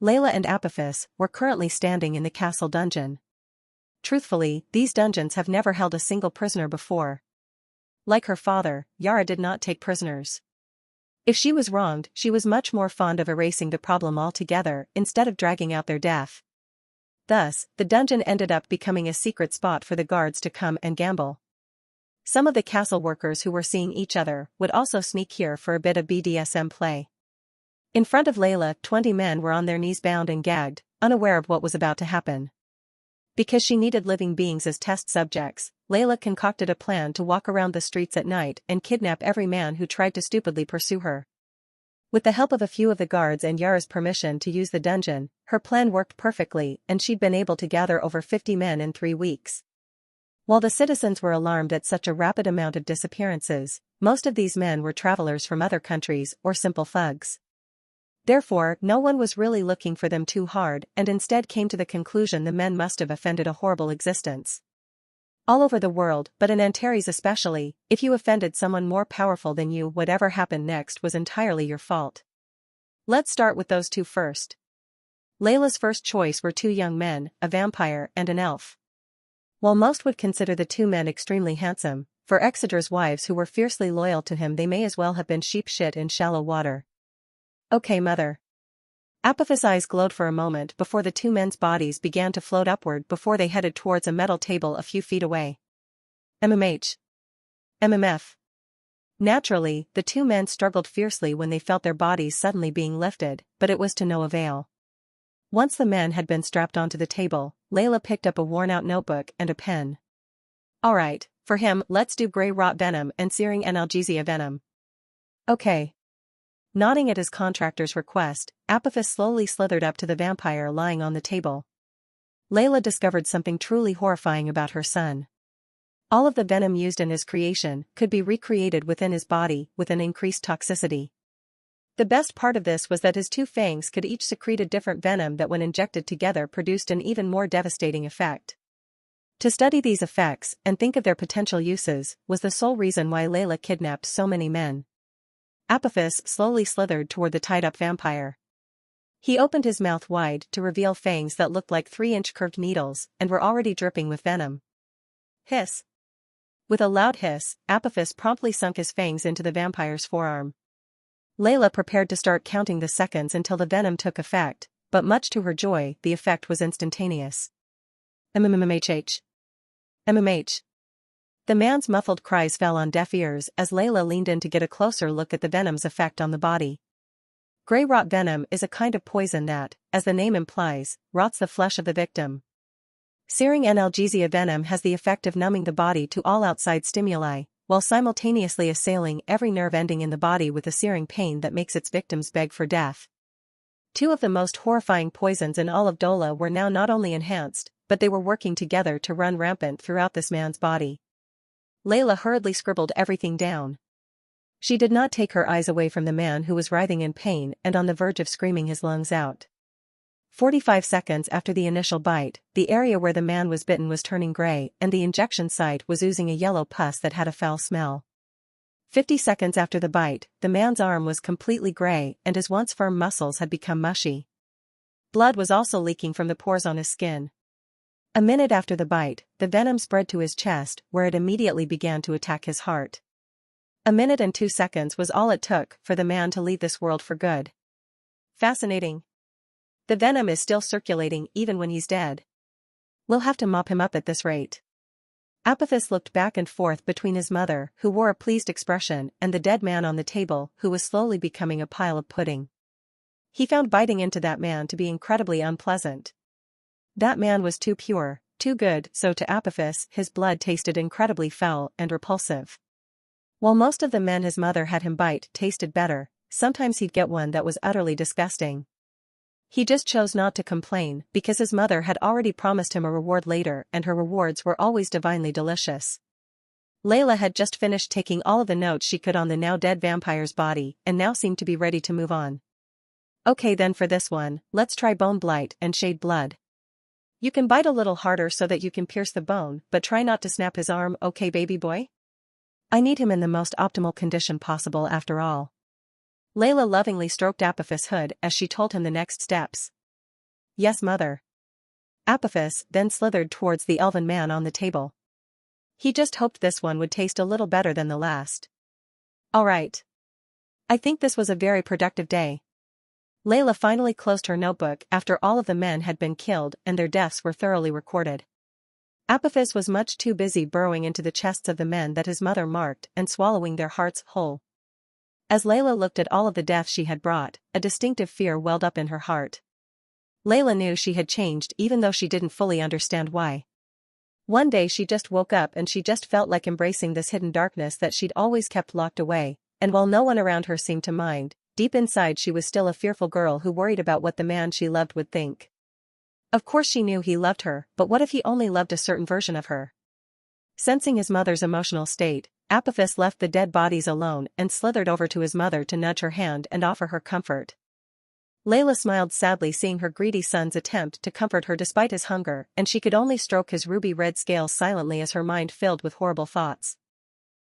Layla and Apophis were currently standing in the castle dungeon. Truthfully, these dungeons have never held a single prisoner before. Like her father, Yara did not take prisoners. If she was wronged, she was much more fond of erasing the problem altogether instead of dragging out their death. Thus, the dungeon ended up becoming a secret spot for the guards to come and gamble. Some of the castle workers who were seeing each other would also sneak here for a bit of BDSM play. In front of Layla, 20 men were on their knees bound and gagged, unaware of what was about to happen. Because she needed living beings as test subjects, Layla concocted a plan to walk around the streets at night and kidnap every man who tried to stupidly pursue her. With the help of a few of the guards and Yara's permission to use the dungeon, her plan worked perfectly and she'd been able to gather over 50 men in 3 weeks. While the citizens were alarmed at such a rapid amount of disappearances, most of these men were travelers from other countries or simple thugs. Therefore, no one was really looking for them too hard and instead came to the conclusion the men must have offended a horrible existence. All over the world, but in Antares especially, if you offended someone more powerful than you, whatever happened next was entirely your fault. Let's start with those two first. Layla's first choice were 2 young men, a vampire and an elf. While most would consider the 2 men extremely handsome, for Exedra's wives who were fiercely loyal to him they may as well have been sheep shit in shallow water. Okay, mother. Apophis' eyes glowed for a moment before the 2 men's bodies began to float upward before they headed towards a metal table a few feet away. MMH. MMF. Naturally, the 2 men struggled fiercely when they felt their bodies suddenly being lifted, but it was to no avail. Once the men had been strapped onto the table, Layla picked up a worn-out notebook and a pen. Alright, for him, let's do Grey Rot Venom and Searing Analgesia Venom. Okay. Nodding at his contractor's request, Apophis slowly slithered up to the vampire lying on the table. Layla discovered something truly horrifying about her son. All of the venom used in his creation could be recreated within his body with an increased toxicity. The best part of this was that his 2 fangs could each secrete a different venom that when injected together produced an even more devastating effect. To study these effects and think of their potential uses was the sole reason why Layla kidnapped so many men. Apophis slowly slithered toward the tied-up vampire. He opened his mouth wide to reveal fangs that looked like 3-inch curved needles and were already dripping with venom. Hiss. With a loud hiss, Apophis promptly sunk his fangs into the vampire's forearm. Layla prepared to start counting the seconds until the venom took effect, but much to her joy, the effect was instantaneous. MMHH. MMH. The man's muffled cries fell on deaf ears as Layla leaned in to get a closer look at the venom's effect on the body. Grey rot venom is a kind of poison that, as the name implies, rots the flesh of the victim. Searing analgesia venom has the effect of numbing the body to all outside stimuli, while simultaneously assailing every nerve ending in the body with a searing pain that makes its victims beg for death. 2 of the most horrifying poisons in all of Dola were now not only enhanced, but they were working together to run rampant throughout this man's body. Layla hurriedly scribbled everything down. She did not take her eyes away from the man who was writhing in pain and on the verge of screaming his lungs out. 45 seconds after the initial bite, the area where the man was bitten was turning gray and the injection site was oozing a yellow pus that had a foul smell. 50 seconds after the bite, the man's arm was completely gray and his once firm muscles had become mushy. Blood was also leaking from the pores on his skin. A minute after the bite, the venom spread to his chest where it immediately began to attack his heart. A minute and 2 seconds was all it took for the man to leave this world for good. Fascinating. The venom is still circulating even when he's dead. We'll have to mop him up at this rate. Apophis looked back and forth between his mother, who wore a pleased expression, and the dead man on the table, who was slowly becoming a pile of pudding. He found biting into that man to be incredibly unpleasant. That man was too pure, too good, so to Apophis his blood tasted incredibly foul and repulsive. While most of the men his mother had him bite tasted better, sometimes he'd get one that was utterly disgusting. He just chose not to complain because his mother had already promised him a reward later and her rewards were always divinely delicious. Layla had just finished taking all of the notes she could on the now dead vampire's body and now seemed to be ready to move on. Okay then, for this one, let's try Bone Blight and Shade Blood. You can bite a little harder so that you can pierce the bone, but try not to snap his arm, okay baby boy? I need him in the most optimal condition possible after all. Layla lovingly stroked Apophis' hood as she told him the next steps. Yes, mother. Apophis then slithered towards the elven man on the table. He just hoped this one would taste a little better than the last. All right. I think this was a very productive day. Layla finally closed her notebook after all of the men had been killed and their deaths were thoroughly recorded. Apophis was much too busy burrowing into the chests of the men that his mother marked and swallowing their hearts whole. As Layla looked at all of the deaths she had brought, a distinctive fear welled up in her heart. Layla knew she had changed even though she didn't fully understand why. One day she just woke up and she just felt like embracing this hidden darkness that she'd always kept locked away, and while no one around her seemed to mind, deep inside she was still a fearful girl who worried about what the man she loved would think. Of course she knew he loved her, but what if he only loved a certain version of her? Sensing his mother's emotional state, Apophis left the dead bodies alone and slithered over to his mother to nudge her hand and offer her comfort. Layla smiled sadly seeing her greedy son's attempt to comfort her despite his hunger, and she could only stroke his ruby-red scales silently as her mind filled with horrible thoughts.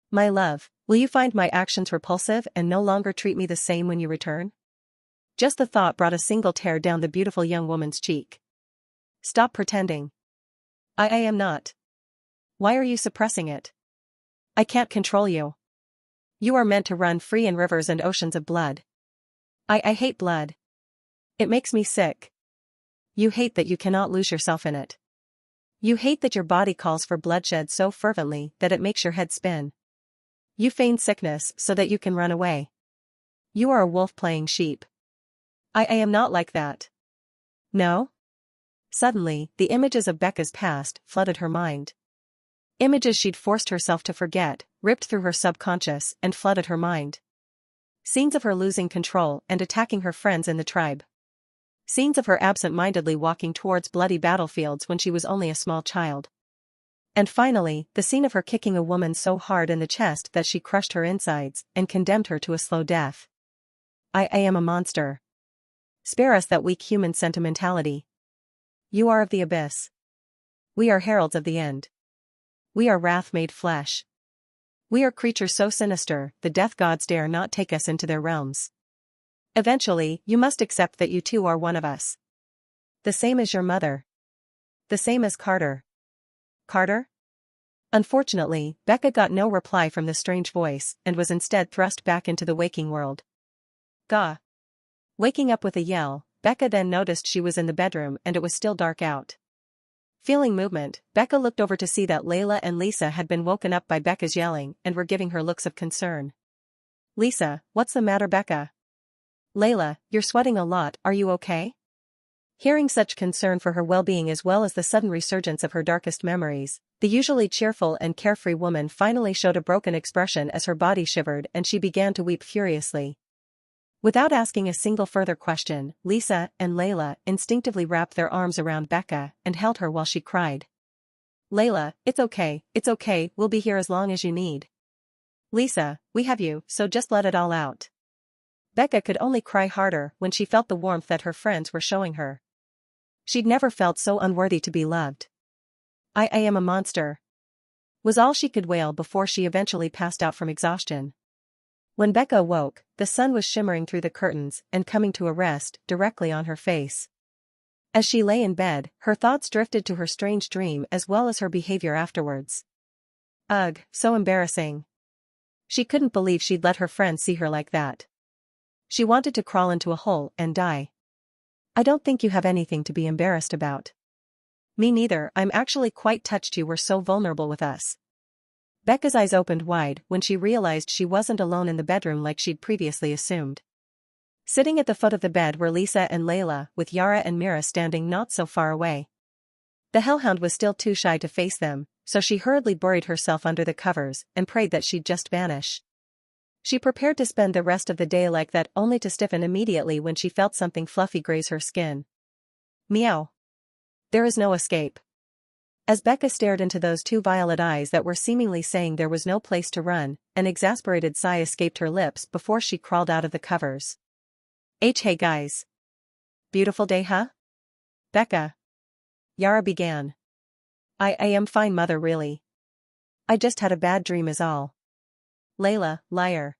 My love, will you find my actions repulsive and no longer treat me the same when you return? Just the thought brought a single tear down the beautiful young woman's cheek. Stop pretending. I am not. Why are you suppressing it? I can't control you. You are meant to run free in rivers and oceans of blood. I hate blood. It makes me sick. You hate that you cannot lose yourself in it. You hate that your body calls for bloodshed so fervently that it makes your head spin. You feign sickness so that you can run away. You are a wolf playing sheep. I am not like that. No? Suddenly, the images of Becca's past flooded her mind. Images she'd forced herself to forget, ripped through her subconscious and flooded her mind. Scenes of her losing control and attacking her friends in the tribe. Scenes of her absent-mindedly walking towards bloody battlefields when she was only a small child. And finally, the scene of her kicking a woman so hard in the chest that she crushed her insides and condemned her to a slow death. I am a monster. Spare us that weak human sentimentality. You are of the abyss. We are heralds of the end. We are wrath made flesh. We are creatures so sinister, the death gods dare not take us into their realms. Eventually, you must accept that you too are one of us. The same as your mother. The same as Carter. Carter? Unfortunately, Becca got no reply from the strange voice and was instead thrust back into the waking world. Gah! Waking up with a yell, Becca then noticed she was in the bedroom and it was still dark out. Feeling movement, Becca looked over to see that Layla and Lisa had been woken up by Becca's yelling and were giving her looks of concern. Lisa, what's the matter, Becca? Layla, you're sweating a lot, are you okay? Hearing such concern for her well-being as well as the sudden resurgence of her darkest memories, the usually cheerful and carefree woman finally showed a broken expression as her body shivered and she began to weep furiously. Without asking a single further question, Lisa and Layla instinctively wrapped their arms around Becca and held her while she cried. Layla, it's okay, we'll be here as long as you need. Lisa, we have you, so just let it all out. Becca could only cry harder when she felt the warmth that her friends were showing her. She'd never felt so unworthy to be loved. I am a monster, was all she could wail before she eventually passed out from exhaustion. When Becca awoke, the sun was shimmering through the curtains and coming to a rest directly on her face. As she lay in bed, her thoughts drifted to her strange dream as well as her behavior afterwards. Ugh, so embarrassing. She couldn't believe she'd let her friends see her like that. She wanted to crawl into a hole and die. I don't think you have anything to be embarrassed about. Me neither, I'm actually quite touched you were so vulnerable with us. Becca's eyes opened wide when she realized she wasn't alone in the bedroom like she'd previously assumed. Sitting at the foot of the bed were Lisa and Layla, with Yara and Mira standing not so far away. The hellhound was still too shy to face them, so she hurriedly buried herself under the covers and prayed that she'd just vanish. She prepared to spend the rest of the day like that only to stiffen immediately when she felt something fluffy graze her skin. Meow. There is no escape. As Becca stared into those two violet eyes that were seemingly saying there was no place to run, an exasperated sigh escaped her lips before she crawled out of the covers. Hey guys. Beautiful day, huh? Becca. Yara began. I am fine, mother, really. I just had a bad dream is all. Layla, liar.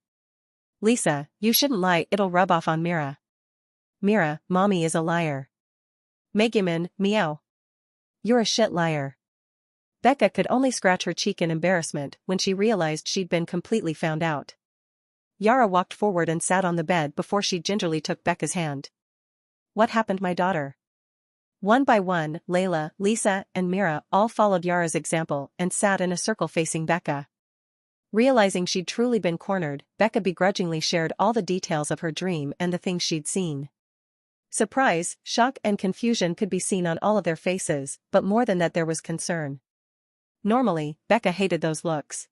Lisa, you shouldn't lie, it'll rub off on Mira. Mira, mommy is a liar. Megumin, meow. You're a shit liar. Becca could only scratch her cheek in embarrassment when she realized she'd been completely found out. Yara walked forward and sat on the bed before she gingerly took Becca's hand. What happened, my daughter? One by one, Layla, Lisa, and Mira all followed Yara's example and sat in a circle facing Becca. Realizing she'd truly been cornered, Becca begrudgingly shared all the details of her dream and the things she'd seen. Surprise, shock, and confusion could be seen on all of their faces, but more than that there was concern. Normally, Becca hated those looks.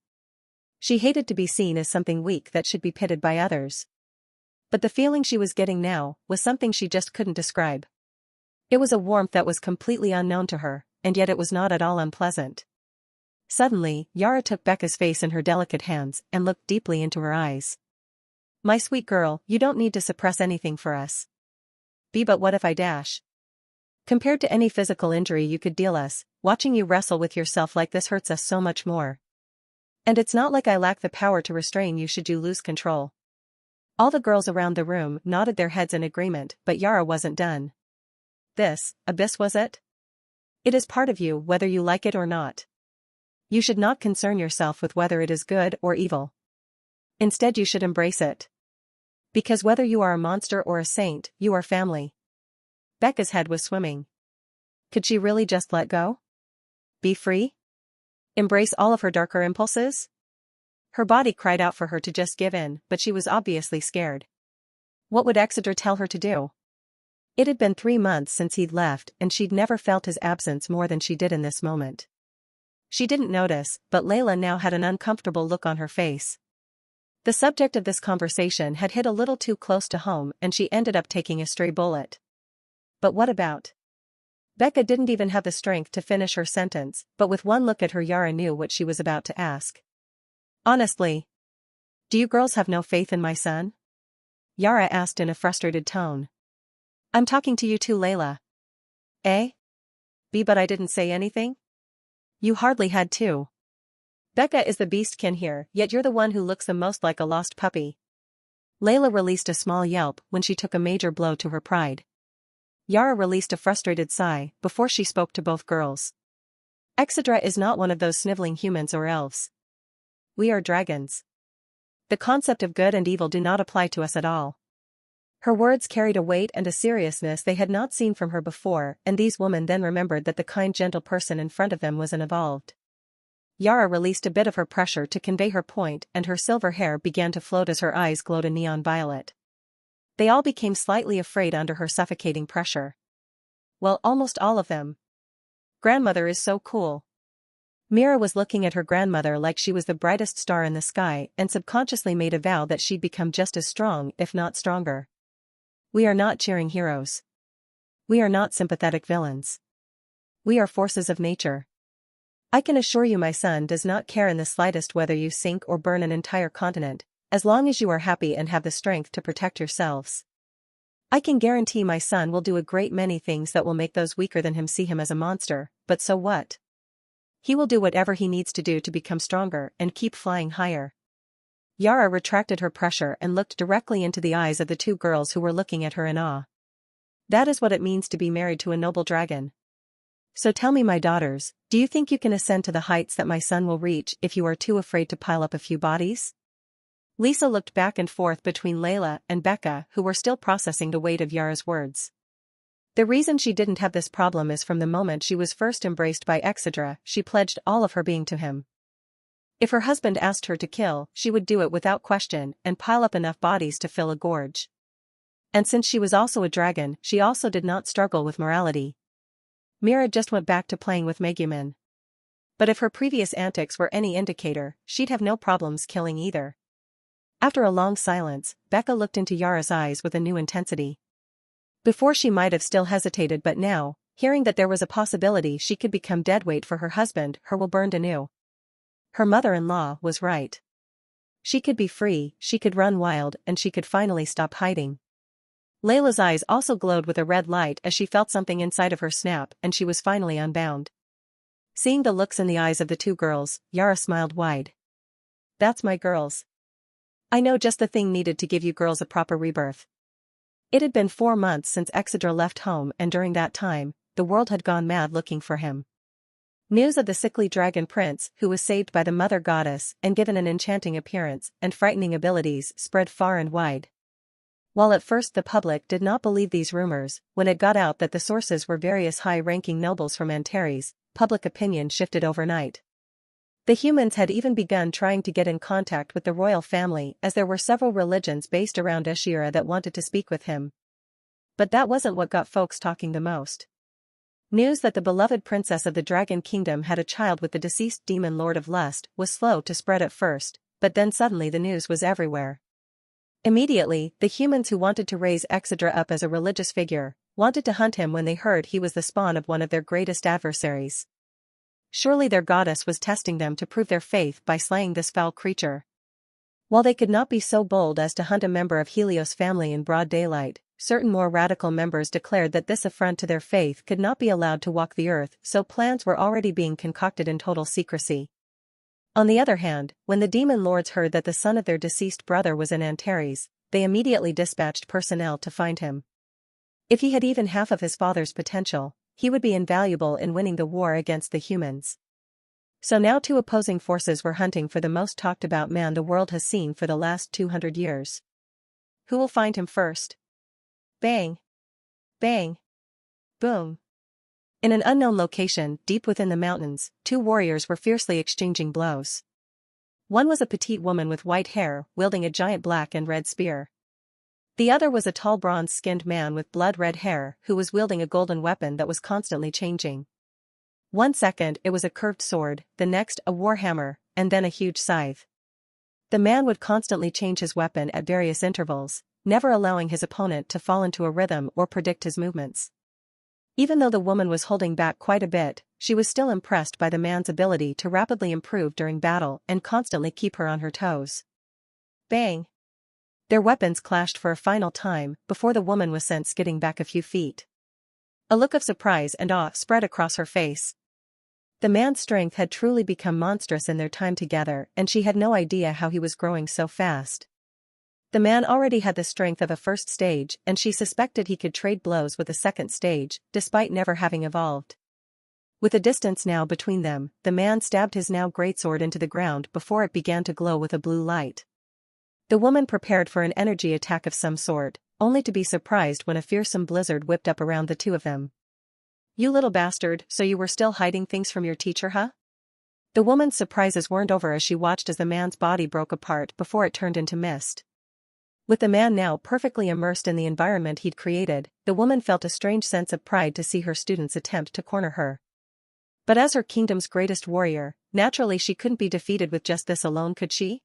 She hated to be seen as something weak that should be pitied by others. But the feeling she was getting now was something she just couldn't describe. It was a warmth that was completely unknown to her, and yet it was not at all unpleasant. Suddenly, Yara took Becca's face in her delicate hands and looked deeply into her eyes. My sweet girl, you don't need to suppress anything for us. But what if I dash? Compared to any physical injury you could deal us, watching you wrestle with yourself like this hurts us so much more. And it's not like I lack the power to restrain you should you lose control. All the girls around the room nodded their heads in agreement, but Yara wasn't done. This, Abyss, was it? It is part of you whether you like it or not. You should not concern yourself with whether it is good or evil. Instead you should embrace it. Because whether you are a monster or a saint, you are family. Becca's head was swimming. Could she really just let go? Be free? Embrace all of her darker impulses? Her body cried out for her to just give in, but she was obviously scared. What would Exeter tell her to do? It had been 3 months since he'd left and she'd never felt his absence more than she did in this moment. She didn't notice, but Layla now had an uncomfortable look on her face. The subject of this conversation had hit a little too close to home and she ended up taking a stray bullet. But what about? Becca didn't even have the strength to finish her sentence, but with one look at her Yara knew what she was about to ask. Honestly. Do you girls have no faith in my son? Yara asked in a frustrated tone. I'm talking to you too, Layla. Eh? But I didn't say anything? You hardly had to. Becca is the beastkin here, yet you're the one who looks the most like a lost puppy. Layla released a small yelp when she took a major blow to her pride. Yara released a frustrated sigh before she spoke to both girls. Exedra is not one of those sniveling humans or elves. We are dragons. The concept of good and evil do not apply to us at all. Her words carried a weight and a seriousness they had not seen from her before, and these women then remembered that the kind, gentle person in front of them was an evolved. Yara released a bit of her pressure to convey her point and her silver hair began to float as her eyes glowed a neon violet. They all became slightly afraid under her suffocating pressure. Well, almost all of them. Grandmother is so cool. Mira was looking at her grandmother like she was the brightest star in the sky and subconsciously made a vow that she'd become just as strong if not stronger. We are not cheering heroes. We are not sympathetic villains. We are forces of nature. I can assure you my son does not care in the slightest whether you sink or burn an entire continent, as long as you are happy and have the strength to protect yourselves. I can guarantee my son will do a great many things that will make those weaker than him see him as a monster, but so what? He will do whatever he needs to do to become stronger and keep flying higher. Yara retracted her pressure and looked directly into the eyes of the two girls who were looking at her in awe. That is what it means to be married to a noble dragon. So tell me, my daughters, do you think you can ascend to the heights that my son will reach if you are too afraid to pile up a few bodies? Lisa looked back and forth between Layla and Becca, who were still processing the weight of Yara's words. The reason she didn't have this problem is from the moment she was first embraced by Exedra, she pledged all of her being to him. If her husband asked her to kill, she would do it without question and pile up enough bodies to fill a gorge. And since she was also a dragon, she also did not struggle with morality. Mira just went back to playing with Megumin. But if her previous antics were any indicator, she'd have no problems killing either. After a long silence, Becca looked into Yara's eyes with a new intensity. Before she might have still hesitated, but now, hearing that there was a possibility she could become deadweight for her husband, her will burned anew. Her mother-in-law was right. She could be free, she could run wild, and she could finally stop hiding. Layla's eyes also glowed with a red light as she felt something inside of her snap and she was finally unbound. Seeing the looks in the eyes of the two girls, Yara smiled wide. That's my girls. I know just the thing needed to give you girls a proper rebirth. It had been 4 months since Exedra left home and during that time, the world had gone mad looking for him. News of the sickly dragon prince who was saved by the mother goddess and given an enchanting appearance and frightening abilities spread far and wide. While at first the public did not believe these rumors, when it got out that the sources were various high-ranking nobles from Antares, public opinion shifted overnight. The humans had even begun trying to get in contact with the royal family as there were several religions based around Ashira that wanted to speak with him. But that wasn't what got folks talking the most. News that the beloved princess of the Dragon Kingdom had a child with the deceased demon Lord of Lust was slow to spread at first, but then suddenly the news was everywhere. Immediately, the humans who wanted to raise Exedra up as a religious figure, wanted to hunt him when they heard he was the spawn of one of their greatest adversaries. Surely their goddess was testing them to prove their faith by slaying this foul creature. While they could not be so bold as to hunt a member of Helios' family in broad daylight, certain more radical members declared that this affront to their faith could not be allowed to walk the earth, so plans were already being concocted in total secrecy. On the other hand, when the demon lords heard that the son of their deceased brother was in Antares, they immediately dispatched personnel to find him. If he had even half of his father's potential, he would be invaluable in winning the war against the humans. So now two opposing forces were hunting for the most talked about man the world has seen for the last 200 years. Who will find him first? Bang! Bang! Boom! In an unknown location, deep within the mountains, two warriors were fiercely exchanging blows. One was a petite woman with white hair, wielding a giant black and red spear. The other was a tall bronze-skinned man with blood-red hair who was wielding a golden weapon that was constantly changing. 1 second it was a curved sword, the next a warhammer, and then a huge scythe. The man would constantly change his weapon at various intervals, never allowing his opponent to fall into a rhythm or predict his movements. Even though the woman was holding back quite a bit, she was still impressed by the man's ability to rapidly improve during battle and constantly keep her on her toes. Bang! Their weapons clashed for a final time before the woman was sent skidding back a few feet. A look of surprise and awe spread across her face. The man's strength had truly become monstrous in their time together and she had no idea how he was growing so fast. The man already had the strength of a first stage and she suspected he could trade blows with a second stage, despite never having evolved. With a distance now between them, the man stabbed his now greatsword into the ground before it began to glow with a blue light. The woman prepared for an energy attack of some sort, only to be surprised when a fearsome blizzard whipped up around the two of them. "You little bastard, so you were still hiding things from your teacher, huh?" The woman's surprises weren't over as she watched as the man's body broke apart before it turned into mist. With the man now perfectly immersed in the environment he'd created, the woman felt a strange sense of pride to see her students attempt to corner her. But as her kingdom's greatest warrior, naturally she couldn't be defeated with just this alone, could she?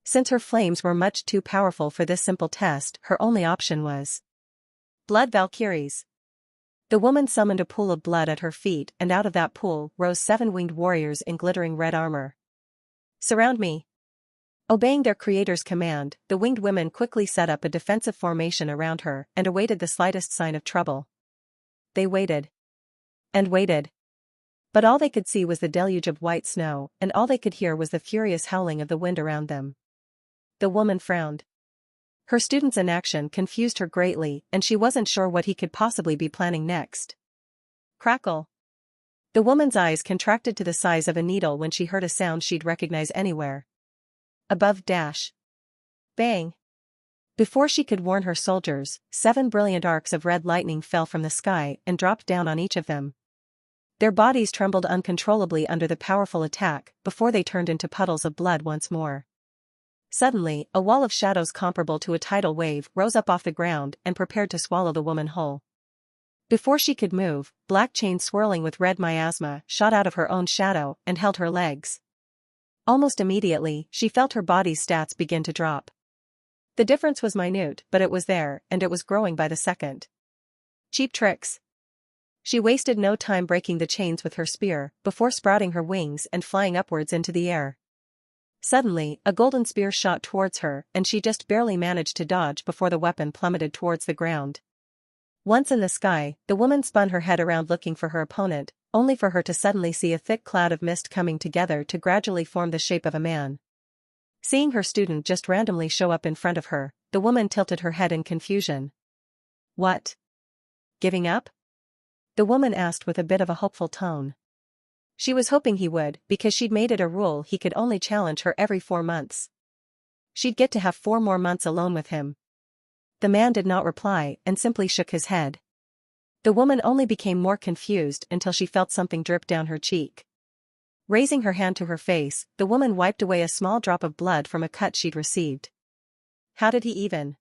Since her flames were much too powerful for this simple test, her only option was Blood Valkyries. The woman summoned a pool of blood at her feet and out of that pool rose 7 winged warriors in glittering red armor. "Surround me." Obeying their creator's command, the winged women quickly set up a defensive formation around her and awaited the slightest sign of trouble. They waited. And waited. But all they could see was the deluge of white snow, and all they could hear was the furious howling of the wind around them. The woman frowned. Her student's inaction confused her greatly and she wasn't sure what he could possibly be planning next. Crackle. The woman's eyes contracted to the size of a needle when she heard a sound she'd recognize anywhere. Above dash. Bang. Before she could warn her soldiers, 7 brilliant arcs of red lightning fell from the sky and dropped down on each of them. Their bodies trembled uncontrollably under the powerful attack before they turned into puddles of blood once more. Suddenly, a wall of shadows comparable to a tidal wave rose up off the ground and prepared to swallow the woman whole. Before she could move, black chains swirling with red miasma shot out of her own shadow and held her legs. Almost immediately, she felt her body's stats begin to drop. The difference was minute, but it was there, and it was growing by the second. Cheap tricks. She wasted no time breaking the chains with her spear, before sprouting her wings and flying upwards into the air. Suddenly, a golden spear shot towards her and she just barely managed to dodge before the weapon plummeted towards the ground. Once in the sky, the woman spun her head around looking for her opponent, only for her to suddenly see a thick cloud of mist coming together to gradually form the shape of a man. Seeing her student just randomly show up in front of her, the woman tilted her head in confusion. "What? Giving up?" the woman asked with a bit of a hopeful tone. She was hoping he would, because she'd made it a rule he could only challenge her every 4 months. She'd get to have 4 more months alone with him. The man did not reply and simply shook his head. The woman only became more confused until she felt something drip down her cheek. Raising her hand to her face, the woman wiped away a small drop of blood from a cut she'd received. How did he even?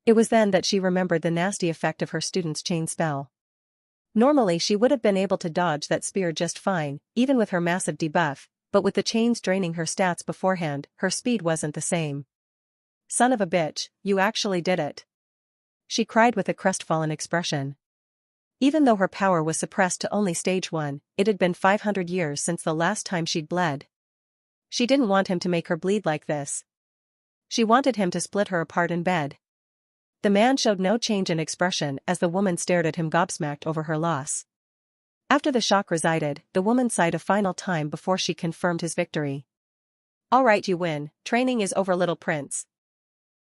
It was then that she remembered the nasty effect of her student's chain spell. Normally she would have been able to dodge that spear just fine, even with her massive debuff, but with the chains draining her stats beforehand, her speed wasn't the same. "Son of a bitch, you actually did it," she cried with a crestfallen expression. Even though her power was suppressed to only stage 1, it had been 500 years since the last time she'd bled. She didn't want him to make her bleed like this. She wanted him to split her apart in bed. The man showed no change in expression as the woman stared at him gobsmacked over her loss. After the shock resided, the woman sighed a final time before she confirmed his victory. "All right, you win. Training is over, little prince.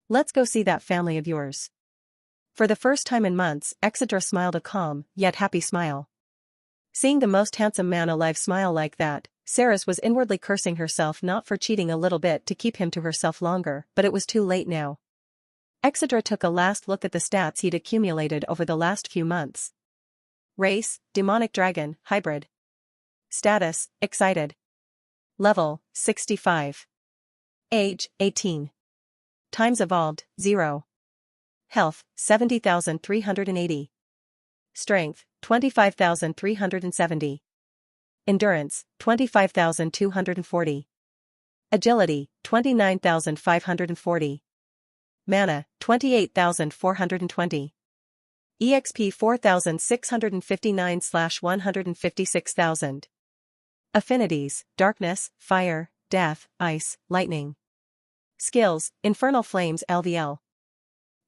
Let's go see that family of yours." For the first time in months, Exedra smiled a calm, yet happy smile. Seeing the most handsome man alive smile like that, Ceres was inwardly cursing herself not for cheating a little bit to keep him to herself longer, but it was too late now. Exedra took a last look at the stats he'd accumulated over the last few months. Race, demonic dragon, hybrid. Status, excited. Level, 65. Age, 18. Times evolved, 0. Health, 70,380. Strength, 25,370. Endurance, 25,240. Agility, 29,540. Mana, 28,420. EXP 4,659/156,000. Affinities, darkness, fire, death, ice, lightning. Skills, infernal flames LVL.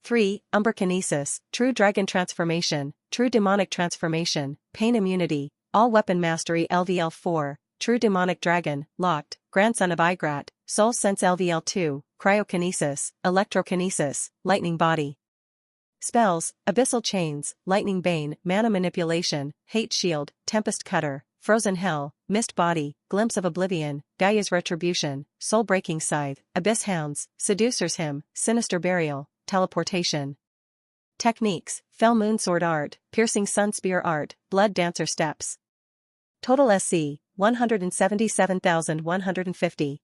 3. Umberkinesis, true dragon transformation, true demonic transformation, pain immunity, all weapon mastery LVL 4, true demonic dragon, locked, grandson of Igrat, soul sense LVL 2, cryokinesis, electrokinesis, lightning body. Spells, abyssal chains, lightning bane, mana manipulation, hate shield, tempest cutter, frozen hell, mist body, glimpse of oblivion, Gaia's retribution, soul breaking scythe, abyss hounds, seducer's hymn, sinister burial, teleportation. Techniques, fell moon sword art, piercing sun spear art, blood dancer steps. Total SC, 177,150.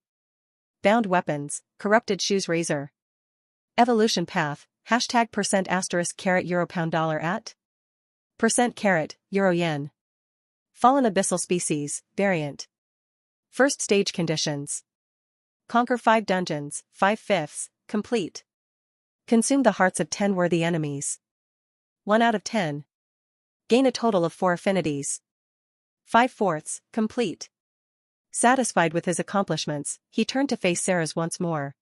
Bound weapons, corrupted shoes razor. Evolution path, hashtag %** euro pound dollar at %* euro yen. Fallen abyssal species, variant. First stage conditions. Conquer 5 dungeons, 5/5, complete. Consume the hearts of 10 worthy enemies. 1 out of 10. Gain a total of 4 affinities. 5/4, complete. Satisfied with his accomplishments, he turned to face Ceres once more.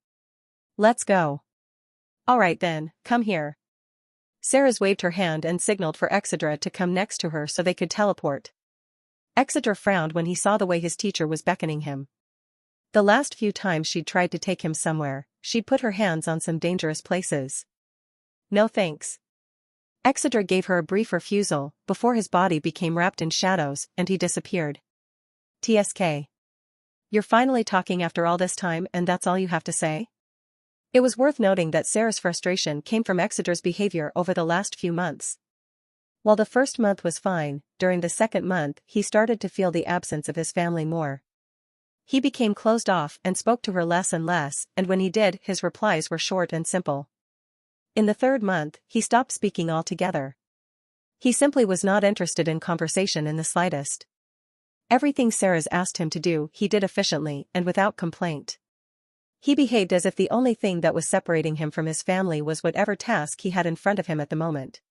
"Let's go." "Alright then, come here." Ceres waved her hand and signaled for Exedra to come next to her so they could teleport. Exedra frowned when he saw the way his teacher was beckoning him. The last few times she'd tried to take him somewhere, she'd put her hands on some dangerous places. "No thanks." Exedra gave her a brief refusal, before his body became wrapped in shadows and he disappeared. "TSK. You're finally talking after all this time and that's all you have to say?" It was worth noting that Ceres' frustration came from Exedra's behavior over the last few months. While the first month was fine, during the second month he started to feel the absence of his family more. He became closed off and spoke to her less and less, and when he did, his replies were short and simple. In the third month, he stopped speaking altogether. He simply was not interested in conversation in the slightest. Everything Ceres asked him to do, he did efficiently and without complaint. He behaved as if the only thing that was separating him from his family was whatever task he had in front of him at the moment.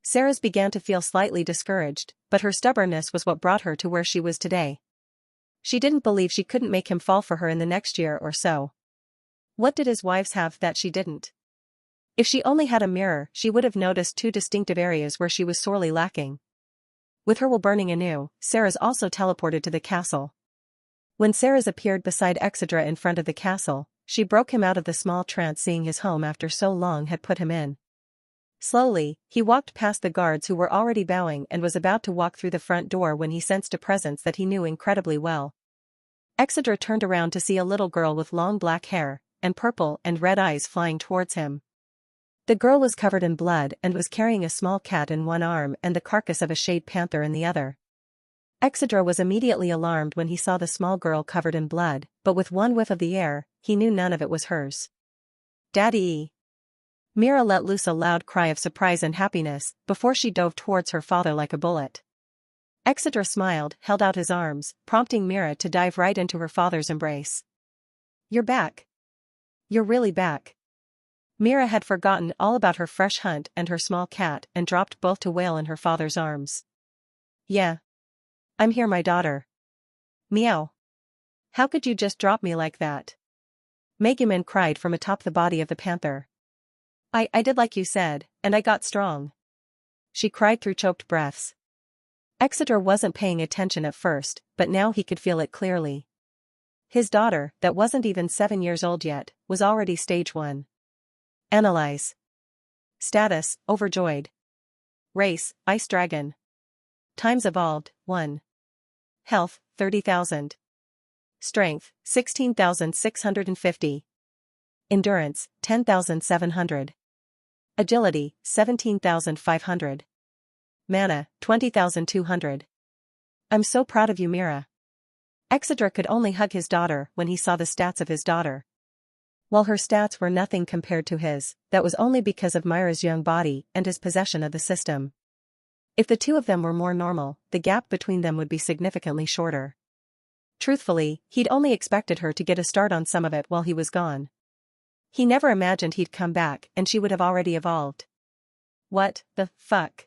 Ceres began to feel slightly discouraged, but her stubbornness was what brought her to where she was today. She didn't believe she couldn't make him fall for her in the next year or so. What did his wives have that she didn't? If she only had a mirror, she would have noticed two distinctive areas where she was sorely lacking. With her will burning anew, Ceres also teleported to the castle. When Ceres appeared beside Exedra in front of the castle, she broke him out of the small trance seeing his home after so long had put him in. Slowly, he walked past the guards who were already bowing and was about to walk through the front door when he sensed a presence that he knew incredibly well. Exedra turned around to see a little girl with long black hair, and purple and red eyes flying towards him. The girl was covered in blood and was carrying a small cat in one arm and the carcass of a shade panther in the other. Exedra was immediately alarmed when he saw the small girl covered in blood, but with one whiff of the air, he knew none of it was hers. Daddy! Mira let loose a loud cry of surprise and happiness before she dove towards her father like a bullet. Exedra smiled, held out his arms, prompting Mira to dive right into her father's embrace. You're back. You're really back. Mira had forgotten all about her fresh hunt and her small cat and dropped both to wail in her father's arms. Yeah. I'm here, my daughter. Meow. How could you just drop me like that? Megumin cried from atop the body of the panther. I did like you said, and I got strong. She cried through choked breaths. Exedra wasn't paying attention at first, but now he could feel it clearly. His daughter, that wasn't even 7 years old yet, was already stage 1. Analyze. Status, overjoyed. Race, ice dragon. Times evolved, 1. Health, 30,000. Strength, 16,650. Endurance, 10,700. Agility, 17,500. Mana, 20,200. I'm so proud of you, Mira. Exedra could only hug his daughter when he saw the stats of his daughter. While her stats were nothing compared to his, that was only because of Mira's young body and his possession of the system. If the two of them were more normal, the gap between them would be significantly shorter. Truthfully, he'd only expected her to get a start on some of it while he was gone. He never imagined he'd come back and she would have already evolved. What the fuck?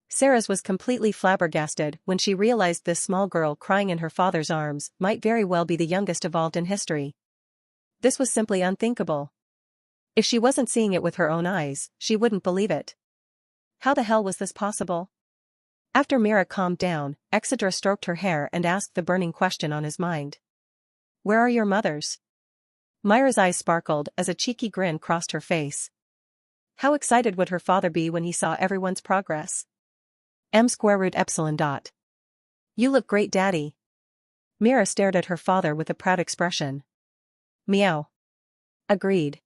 Ceres was completely flabbergasted when she realized this small girl crying in her father's arms might very well be the youngest evolved in history. This was simply unthinkable. If she wasn't seeing it with her own eyes, she wouldn't believe it. How the hell was this possible? After Mira calmed down, Exedra stroked her hair and asked the burning question on his mind. Where are your mothers? Mira's eyes sparkled as a cheeky grin crossed her face. How excited would her father be when he saw everyone's progress? M². You look great, Daddy. Mira stared at her father with a proud expression. Meow. Agreed.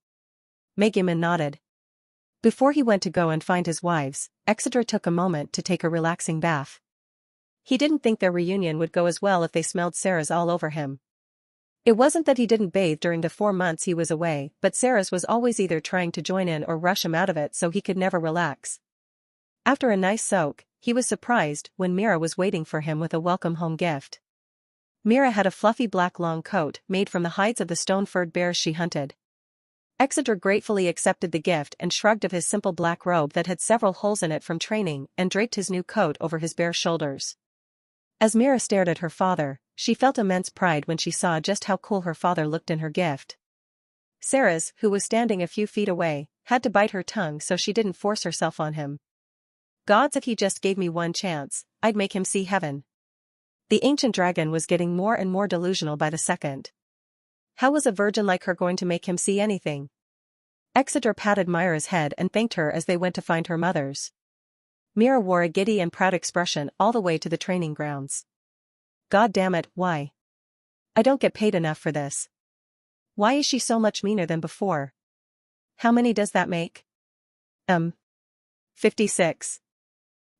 Megumin nodded. Before he went to go and find his wives, Exedra took a moment to take a relaxing bath. He didn't think their reunion would go as well if they smelled Ceres all over him. It wasn't that he didn't bathe during the 4 months he was away, but Ceres was always either trying to join in or rush him out of it so he could never relax. After a nice soak, he was surprised when Mira was waiting for him with a welcome home gift. Mira had a fluffy black long coat made from the hides of the stone-furred bears she hunted. Exedra gratefully accepted the gift and shrugged of his simple black robe that had several holes in it from training and draped his new coat over his bare shoulders. As Mira stared at her father, she felt immense pride when she saw just how cool her father looked in her gift. Ceres, who was standing a few feet away, had to bite her tongue so she didn't force herself on him. Gods, if he just gave me one chance, I'd make him see heaven. The ancient dragon was getting more and more delusional by the second. How was a virgin like her going to make him see anything? Exedra patted Mira's head and thanked her as they went to find her mothers. Mira wore a giddy and proud expression all the way to the training grounds. God damn it, why? I don't get paid enough for this. Why is she so much meaner than before? How many does that make? 56.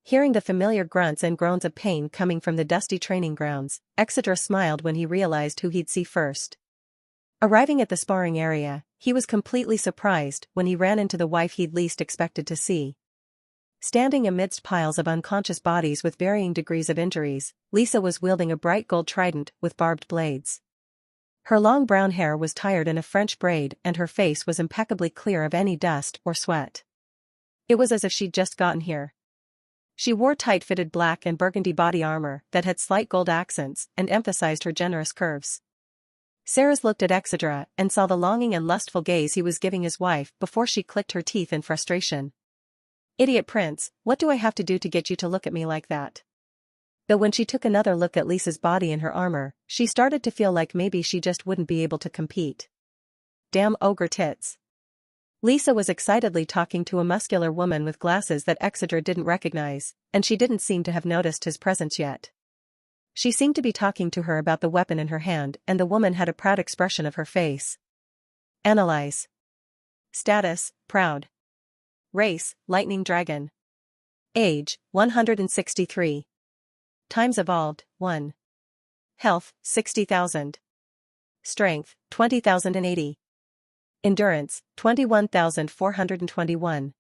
Hearing the familiar grunts and groans of pain coming from the dusty training grounds, Exedra smiled when he realized who he'd see first. Arriving at the sparring area, he was completely surprised when he ran into the wife he'd least expected to see. Standing amidst piles of unconscious bodies with varying degrees of injuries, Lisa was wielding a bright gold trident with barbed blades. Her long brown hair was tied in a French braid and her face was impeccably clear of any dust or sweat. It was as if she'd just gotten here. She wore tight-fitted black and burgundy body armor that had slight gold accents and emphasized her generous curves. Sarah looked at Exedra and saw the longing and lustful gaze he was giving his wife before she clicked her teeth in frustration. "Idiot prince, what do I have to do to get you to look at me like that?" Though when she took another look at Lisa's body in her armor, she started to feel like maybe she just wouldn't be able to compete. Damn ogre tits. Lisa was excitedly talking to a muscular woman with glasses that Exedra didn't recognize, and she didn't seem to have noticed his presence yet. She seemed to be talking to her about the weapon in her hand, and the woman had a proud expression of her face. Analyze. Status, proud. Race, lightning dragon. Age, 163. Times evolved, 1. Health, 60,000. Strength, 20,080. Endurance, 21,421.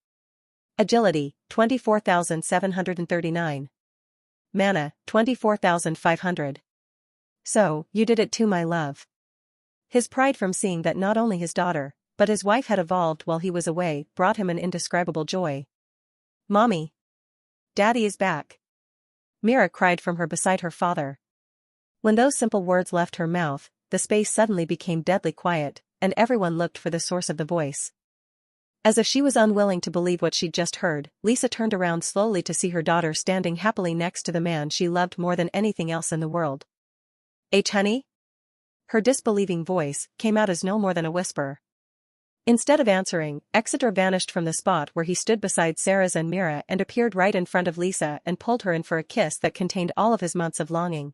Agility, 24,739. Mana, 24,500. So, you did it too, my love. His pride from seeing that not only his daughter, but his wife had evolved while he was away, brought him an indescribable joy. "Mommy! Daddy is back!" Mira cried from her beside her father. When those simple words left her mouth, the space suddenly became deadly quiet, and everyone looked for the source of the voice. As if she was unwilling to believe what she'd just heard, Lisa turned around slowly to see her daughter standing happily next to the man she loved more than anything else in the world. "Honey?" Her disbelieving voice came out as no more than a whisper. Instead of answering, Exedra vanished from the spot where he stood beside Sarah's and Mira and appeared right in front of Lisa and pulled her in for a kiss that contained all of his months of longing.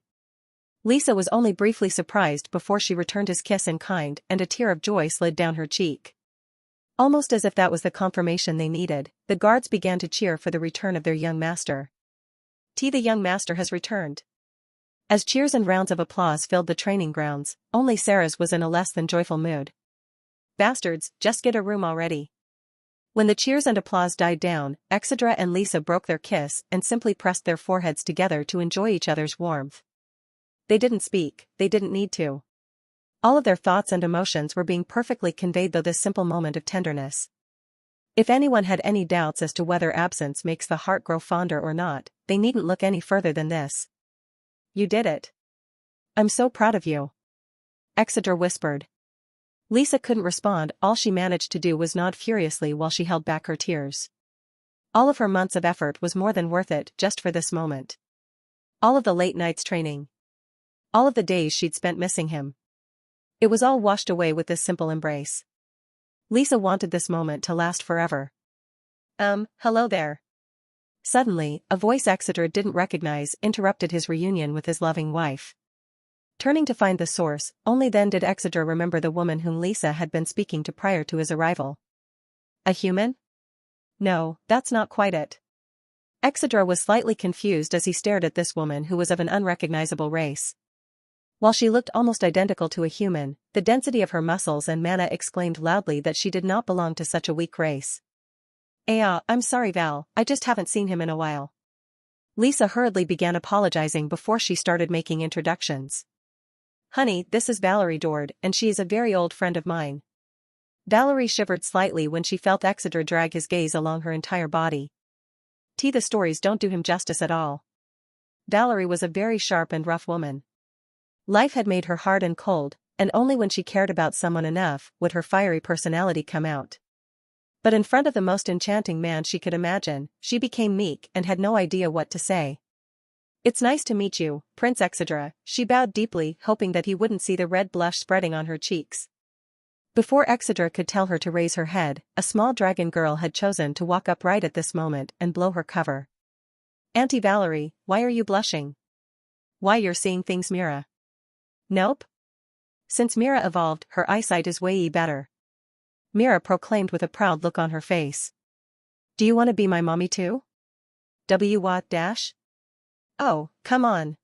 Lisa was only briefly surprised before she returned his kiss in kind, and a tear of joy slid down her cheek. Almost as if that was the confirmation they needed, the guards began to cheer for the return of their young master. The young master has returned." As cheers and rounds of applause filled the training grounds, only Sarah's was in a less than joyful mood. "Bastards, just get a room already." When the cheers and applause died down, Exedra and Lisa broke their kiss and simply pressed their foreheads together to enjoy each other's warmth. They didn't speak, they didn't need to. All of their thoughts and emotions were being perfectly conveyed through this simple moment of tenderness. If anyone had any doubts as to whether absence makes the heart grow fonder or not, they needn't look any further than this. "You did it. I'm so proud of you," Exedra whispered. Lisa couldn't respond, all she managed to do was nod furiously while she held back her tears. All of her months of effort was more than worth it just for this moment. All of the late nights training. All of the days she'd spent missing him. It was all washed away with this simple embrace. Lisa wanted this moment to last forever. Hello there." Suddenly, a voice Exedra didn't recognize interrupted his reunion with his loving wife. Turning to find the source, only then did Exedra remember the woman whom Lisa had been speaking to prior to his arrival. A human? No, that's not quite it. Exedra was slightly confused as he stared at this woman who was of an unrecognizable race. While she looked almost identical to a human, the density of her muscles and mana exclaimed loudly that she did not belong to such a weak race. I'm sorry Val, I just haven't seen him in a while." Lisa hurriedly began apologizing before she started making introductions. "Honey, this is Valerie Dord, and she is a very old friend of mine." Valerie shivered slightly when she felt Exedra drag his gaze along her entire body. The stories don't do him justice at all. Valerie was a very sharp and rough woman. Life had made her hard and cold, and only when she cared about someone enough would her fiery personality come out. But in front of the most enchanting man she could imagine, she became meek and had no idea what to say. "It's nice to meet you, Prince Exedra," she bowed deeply, hoping that he wouldn't see the red blush spreading on her cheeks. Before Exedra could tell her to raise her head, a small dragon girl had chosen to walk up right at this moment and blow her cover. "Auntie Valerie, why are you blushing?" "Why, you're seeing things, Mira." "Nope. Since Mira evolved, her eyesight is way better," Mira proclaimed with a proud look on her face. "Do you want to be my mommy too?" What? "Oh, come on,"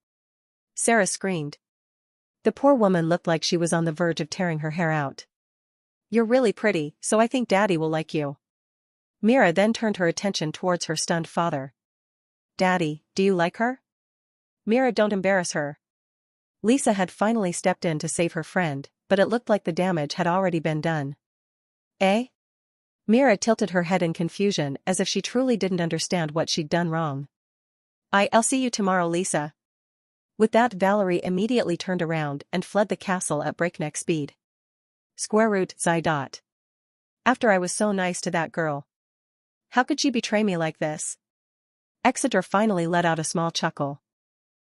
Sarah screamed. The poor woman looked like she was on the verge of tearing her hair out. "You're really pretty, so I think Daddy will like you." Mira then turned her attention towards her stunned father. "Daddy, do you like her?" "Mira, don't embarrass her." Lisa had finally stepped in to save her friend, but it looked like the damage had already been done. "Eh?" Mira tilted her head in confusion as if she truly didn't understand what she'd done wrong. I'll see you tomorrow, Lisa. With that, Valerie immediately turned around and fled the castle at breakneck speed. Square root, Xi dot. After I was so nice to that girl. How could she betray me like this? Exeter finally let out a small chuckle.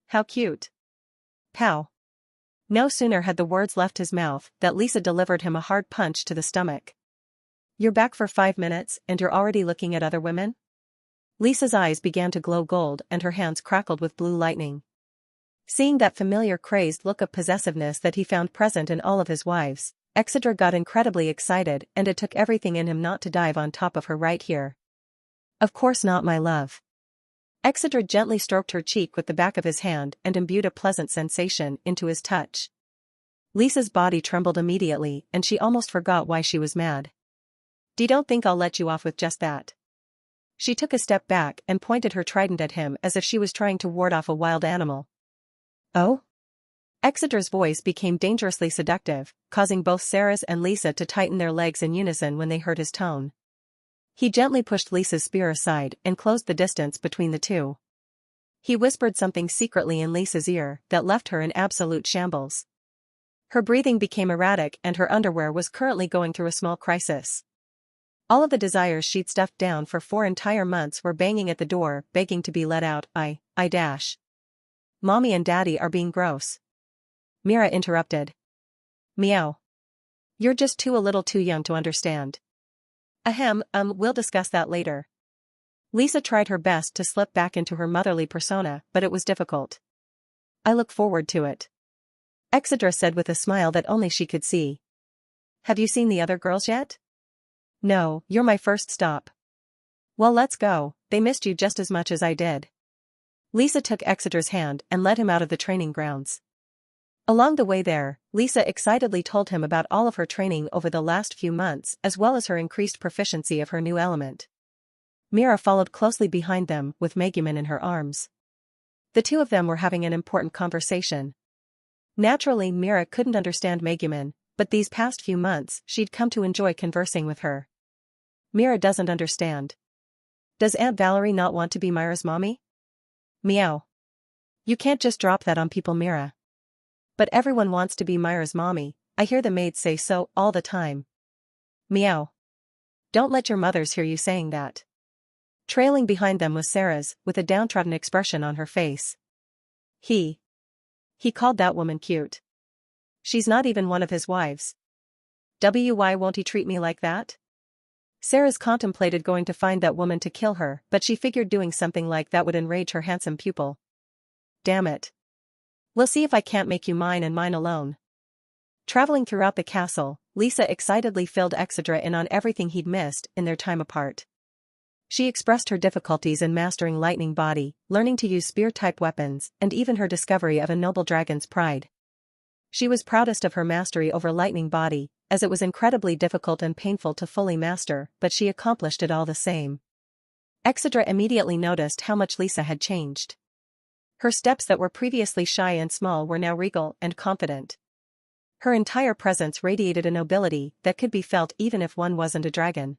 How cute. Pow. No sooner had the words left his mouth that Lisa delivered him a hard punch to the stomach. You're back for 5 minutes and you're already looking at other women? Lisa's eyes began to glow gold and her hands crackled with blue lightning. Seeing that familiar crazed look of possessiveness that he found present in all of his wives, Exeter got incredibly excited and it took everything in him not to dive on top of her right here. Of course not, my love. Exeter gently stroked her cheek with the back of his hand and imbued a pleasant sensation into his touch. Lisa's body trembled immediately and she almost forgot why she was mad. Don't think I'll let you off with just that. She took a step back and pointed her trident at him as if she was trying to ward off a wild animal. Oh? Exeter's voice became dangerously seductive, causing both Sarah's and Lisa to tighten their legs in unison when they heard his tone. He gently pushed Lisa's spear aside and closed the distance between the two. He whispered something secretly in Lisa's ear that left her in absolute shambles. Her breathing became erratic and her underwear was currently going through a small crisis. All of the desires she'd stuffed down for 4 entire months were banging at the door, begging to be let out. Mommy and Daddy are being gross. Mira interrupted. Meow. You're just a little too young to understand. We'll discuss that later. Lisa tried her best to slip back into her motherly persona, but it was difficult. I look forward to it. Exeter said with a smile that only she could see. Have you seen the other girls yet? No, you're my first stop. Well, let's go, they missed you just as much as I did. Lisa took Exeter's hand and led him out of the training grounds. Along the way there, Lisa excitedly told him about all of her training over the last few months as well as her increased proficiency of her new element. Mira followed closely behind them with Megumin in her arms. The two of them were having an important conversation. Naturally, Mira couldn't understand Megumin, but these past few months she'd come to enjoy conversing with her. Mira doesn't understand. Does Aunt Valerie not want to be Myra's mommy? Meow. You can't just drop that on people, Mira. But everyone wants to be Myra's mommy, I hear the maids say so all the time. Meow. Don't let your mothers hear you saying that. Trailing behind them was Sarah's, with a downtrodden expression on her face. He called that woman cute. She's not even one of his wives. Why won't he treat me like that? Sarah's contemplated going to find that woman to kill her, but she figured doing something like that would enrage her handsome pupil. Damn it. We'll see if I can't make you mine and mine alone. Traveling throughout the castle, Lisa excitedly filled Exeter in on everything he'd missed in their time apart. She expressed her difficulties in mastering lightning body, learning to use spear-type weapons, and even her discovery of a noble dragon's pride. She was proudest of her mastery over lightning body, as it was incredibly difficult and painful to fully master, but she accomplished it all the same. Exeter immediately noticed how much Lisa had changed. Her steps that were previously shy and small were now regal and confident. Her entire presence radiated a nobility that could be felt even if one wasn't a dragon.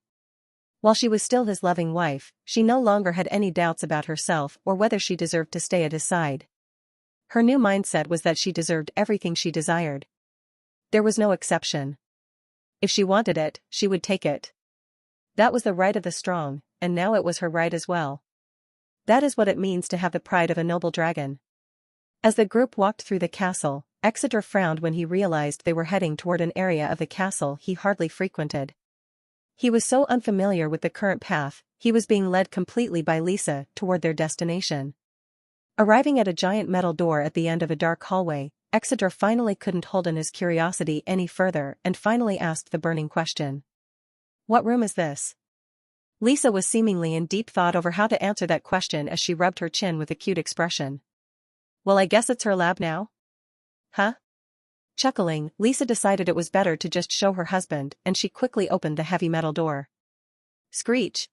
While she was still his loving wife, she no longer had any doubts about herself or whether she deserved to stay at his side. Her new mindset was that she deserved everything she desired. There was no exception. If she wanted it, she would take it. That was the right of the strong, and now it was her right as well. That is what it means to have the pride of a noble dragon. As the group walked through the castle, Exeter frowned when he realized they were heading toward an area of the castle he hardly frequented. He was so unfamiliar with the current path, he was being led completely by Lisa toward their destination. Arriving at a giant metal door at the end of a dark hallway, Exeter finally couldn't hold in his curiosity any further and finally asked the burning question. What room is this? Lisa was seemingly in deep thought over how to answer that question as she rubbed her chin with a cute expression. Well, I guess it's her lab now? Huh? Chuckling, Lisa decided it was better to just show her husband, and she quickly opened the heavy metal door. Screech!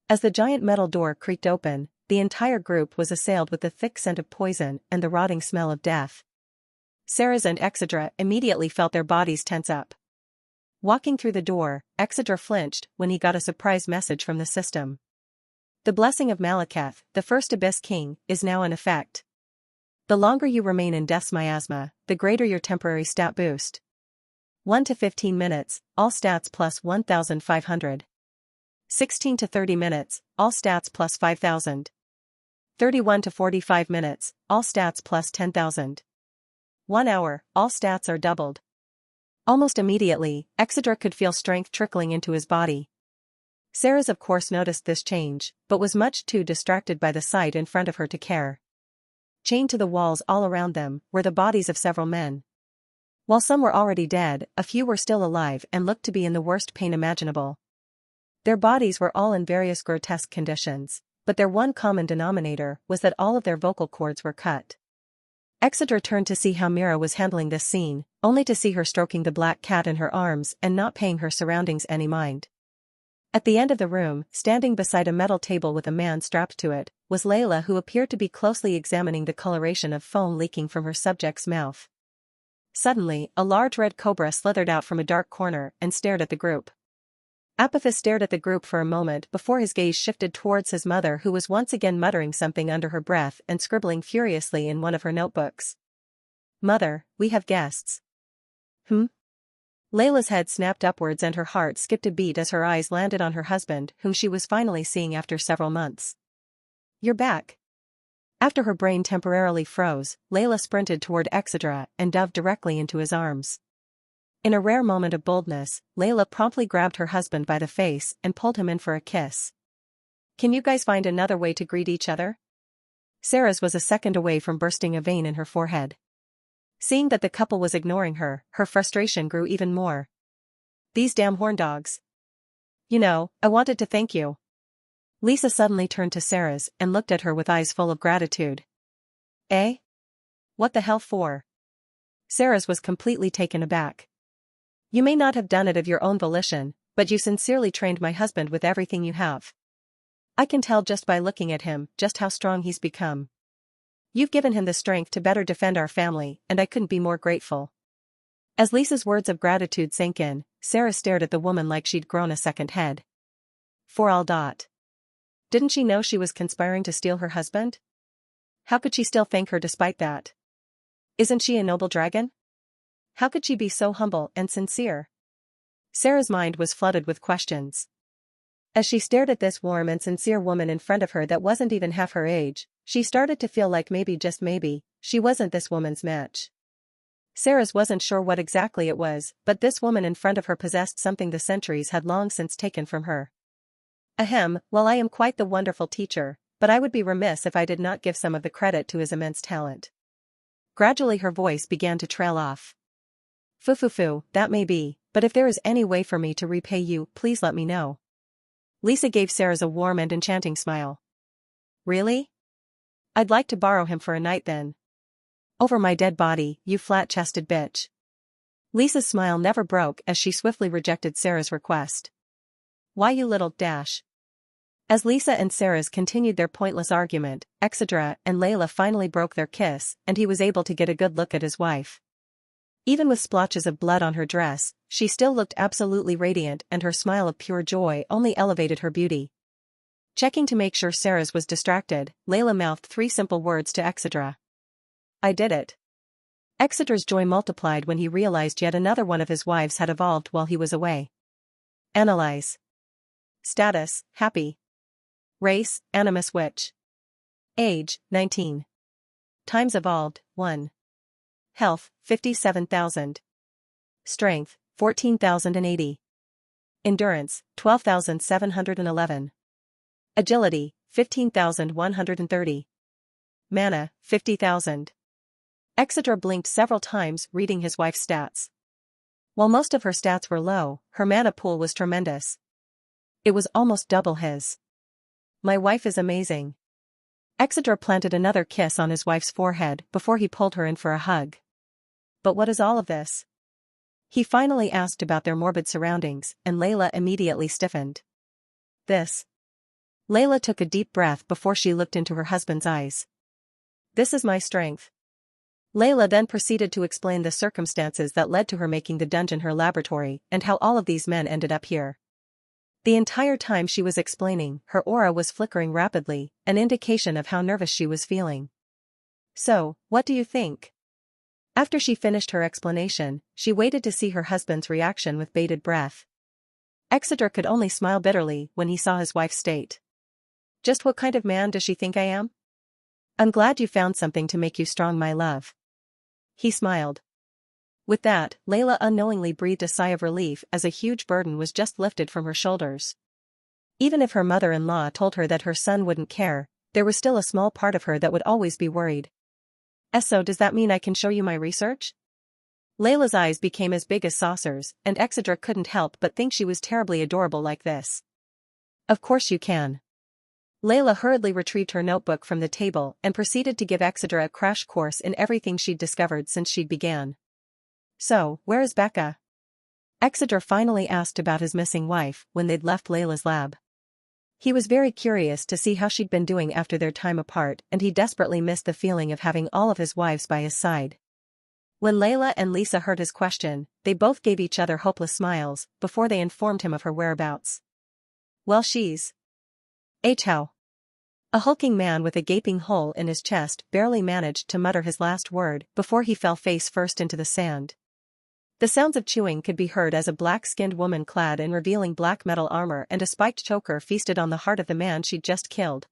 As the giant metal door creaked open, the entire group was assailed with the thick scent of poison and the rotting smell of death. Sarah's and Exeter immediately felt their bodies tense up. Walking through the door, Exeter flinched when he got a surprise message from the system. The blessing of Malekith, the first Abyss King, is now in effect. The longer you remain in Death's Miasma, the greater your temporary stat boost. 1 to 15 minutes, all stats plus 1,500. 16 to 30 minutes, all stats plus 5,000. 31 to 45 minutes, all stats plus 10,000. 1 hour, all stats are doubled. Almost immediately, Exedra could feel strength trickling into his body. Ceres of course noticed this change, but was much too distracted by the sight in front of her to care. Chained to the walls all around them were the bodies of several men. While some were already dead, a few were still alive and looked to be in the worst pain imaginable. Their bodies were all in various grotesque conditions, but their one common denominator was that all of their vocal cords were cut. Exedra turned to see how Mira was handling this scene, only to see her stroking the black cat in her arms and not paying her surroundings any mind. At the end of the room, standing beside a metal table with a man strapped to it, was Layla, who appeared to be closely examining the coloration of foam leaking from her subject's mouth. Suddenly, a large red cobra slithered out from a dark corner and stared at the group. Apophis stared at the group for a moment before his gaze shifted towards his mother, who was once again muttering something under her breath and scribbling furiously in one of her notebooks. "Mother, we have guests." Layla's head snapped upwards and her heart skipped a beat as her eyes landed on her husband, whom she was finally seeing after several months. "You're back." After her brain temporarily froze, Layla sprinted toward Exedra and dove directly into his arms. In a rare moment of boldness, Layla promptly grabbed her husband by the face and pulled him in for a kiss. "Can you guys find another way to greet each other?" Ceres was a second away from bursting a vein in her forehead. Seeing that the couple was ignoring her, her frustration grew even more. "These damn horn dogs. You know, I wanted to thank you." Lisa suddenly turned to Ceres and looked at her with eyes full of gratitude. "Eh? What the hell for?" Ceres was completely taken aback. "You may not have done it of your own volition, but you sincerely trained my husband with everything you have. I can tell just by looking at him just how strong he's become. You've given him the strength to better defend our family, and I couldn't be more grateful." As Lisa's words of gratitude sank in, Ceres stared at the woman like she'd grown a second head. For all dot. Didn't she know she was conspiring to steal her husband? How could she still thank her despite that? Isn't she a noble dragon? How could she be so humble and sincere? Sarah's mind was flooded with questions. As she stared at this warm and sincere woman in front of her that wasn't even half her age, she started to feel like maybe, just maybe, she wasn't this woman's match. Ceres wasn't sure what exactly it was, but this woman in front of her possessed something the centuries had long since taken from her. Ahem, well, I am quite the wonderful teacher, but I would be remiss if I did not give some of the credit to his immense talent. Gradually her voice began to trail off. Foo, that may be, but if there is any way for me to repay you, please let me know. Lisa gave Ceres a warm and enchanting smile. Really? I'd like to borrow him for a night then. Over my dead body, you flat-chested bitch. Lisa's smile never broke as she swiftly rejected Ceres' request. Why, you little dash. As Lisa and Ceres continued their pointless argument, Exedra and Layla finally broke their kiss, and he was able to get a good look at his wife. Even with splotches of blood on her dress, she still looked absolutely radiant, and her smile of pure joy only elevated her beauty. Checking to make sure Ceres was distracted, Layla mouthed 3 simple words to Exedra. I did it. Exedra's joy multiplied when he realized yet another one of his wives had evolved while he was away. Analyze. Status, happy. Race, animus witch. Age, 19. Times evolved, 1. Health, 57,000. Strength, 14,080. Endurance, 12,711. Agility, 15,130. Mana, 50,000. Exedra blinked several times, reading his wife's stats. While most of her stats were low, her mana pool was tremendous. It was almost double his. My wife is amazing. Exedra planted another kiss on his wife's forehead before he pulled her in for a hug. But what is all of this? He finally asked about their morbid surroundings, and Layla immediately stiffened. This. Layla took a deep breath before she looked into her husband's eyes. This is my strength. Layla then proceeded to explain the circumstances that led to her making the dungeon her laboratory and how all of these men ended up here. The entire time she was explaining, her aura was flickering rapidly, an indication of how nervous she was feeling. "So, what do you think?" After she finished her explanation, she waited to see her husband's reaction with bated breath. Exeter could only smile bitterly when he saw his wife's state. "Just what kind of man does she think I am? I'm glad you found something to make you strong, my love." He smiled. With that, Layla unknowingly breathed a sigh of relief as a huge burden was just lifted from her shoulders. Even if her mother-in-law told her that her son wouldn't care, there was still a small part of her that would always be worried. "So does that mean I can show you my research?" Layla's eyes became as big as saucers, and Exedra couldn't help but think she was terribly adorable like this. "Of course you can." Layla hurriedly retrieved her notebook from the table and proceeded to give Exedra a crash course in everything she'd discovered since she'd began. "So, where is Becca?" Exedra finally asked about his missing wife when they'd left Layla's lab. He was very curious to see how she'd been doing after their time apart, and he desperately missed the feeling of having all of his wives by his side. When Layla and Lisa heard his question, they both gave each other hopeless smiles before they informed him of her whereabouts. "Well, she's how." A hulking man with a gaping hole in his chest barely managed to mutter his last word before he fell face first into the sand. The sounds of chewing could be heard as a black-skinned woman clad in revealing black metal armor and a spiked choker feasted on the heart of the man she'd just killed.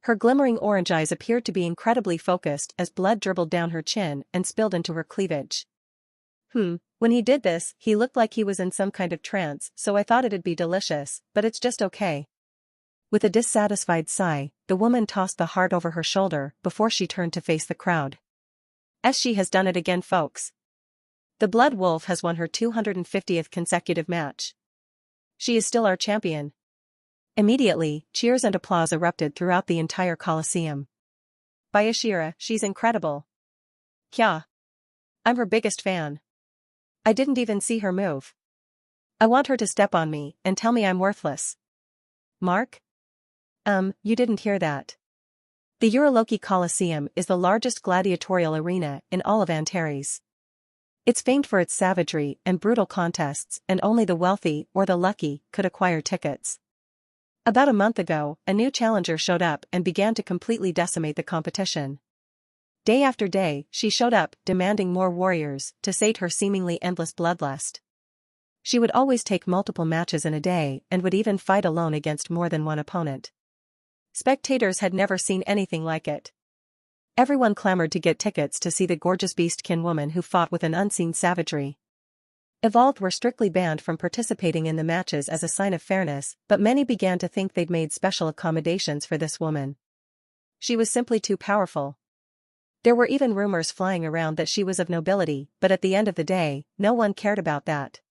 Her glimmering orange eyes appeared to be incredibly focused as blood dribbled down her chin and spilled into her cleavage. When he did this, he looked like he was in some kind of trance, so I thought it'd be delicious, but it's just okay." With a dissatisfied sigh, the woman tossed the heart over her shoulder before she turned to face the crowd. "She has done it again, folks. The Blood Wolf has won her 250th consecutive match. She is still our champion." Immediately, cheers and applause erupted throughout the entire Coliseum. "By Ashira, she's incredible. Kya. I'm her biggest fan. I didn't even see her move. I want her to step on me and tell me I'm worthless." "Mark? You didn't hear that." The Uroloki Coliseum is the largest gladiatorial arena in all of Antares. It's famed for its savagery and brutal contests, and only the wealthy or the lucky could acquire tickets. About a month ago, a new challenger showed up and began to completely decimate the competition. Day after day, she showed up, demanding more warriors to sate her seemingly endless bloodlust. She would always take multiple matches in a day and would even fight alone against more than one opponent. Spectators had never seen anything like it. Everyone clamored to get tickets to see the gorgeous beastkin woman who fought with an unseen savagery. Evolved were strictly banned from participating in the matches as a sign of fairness, but many began to think they'd made special accommodations for this woman. She was simply too powerful. There were even rumors flying around that she was of nobility, but at the end of the day, no one cared about that.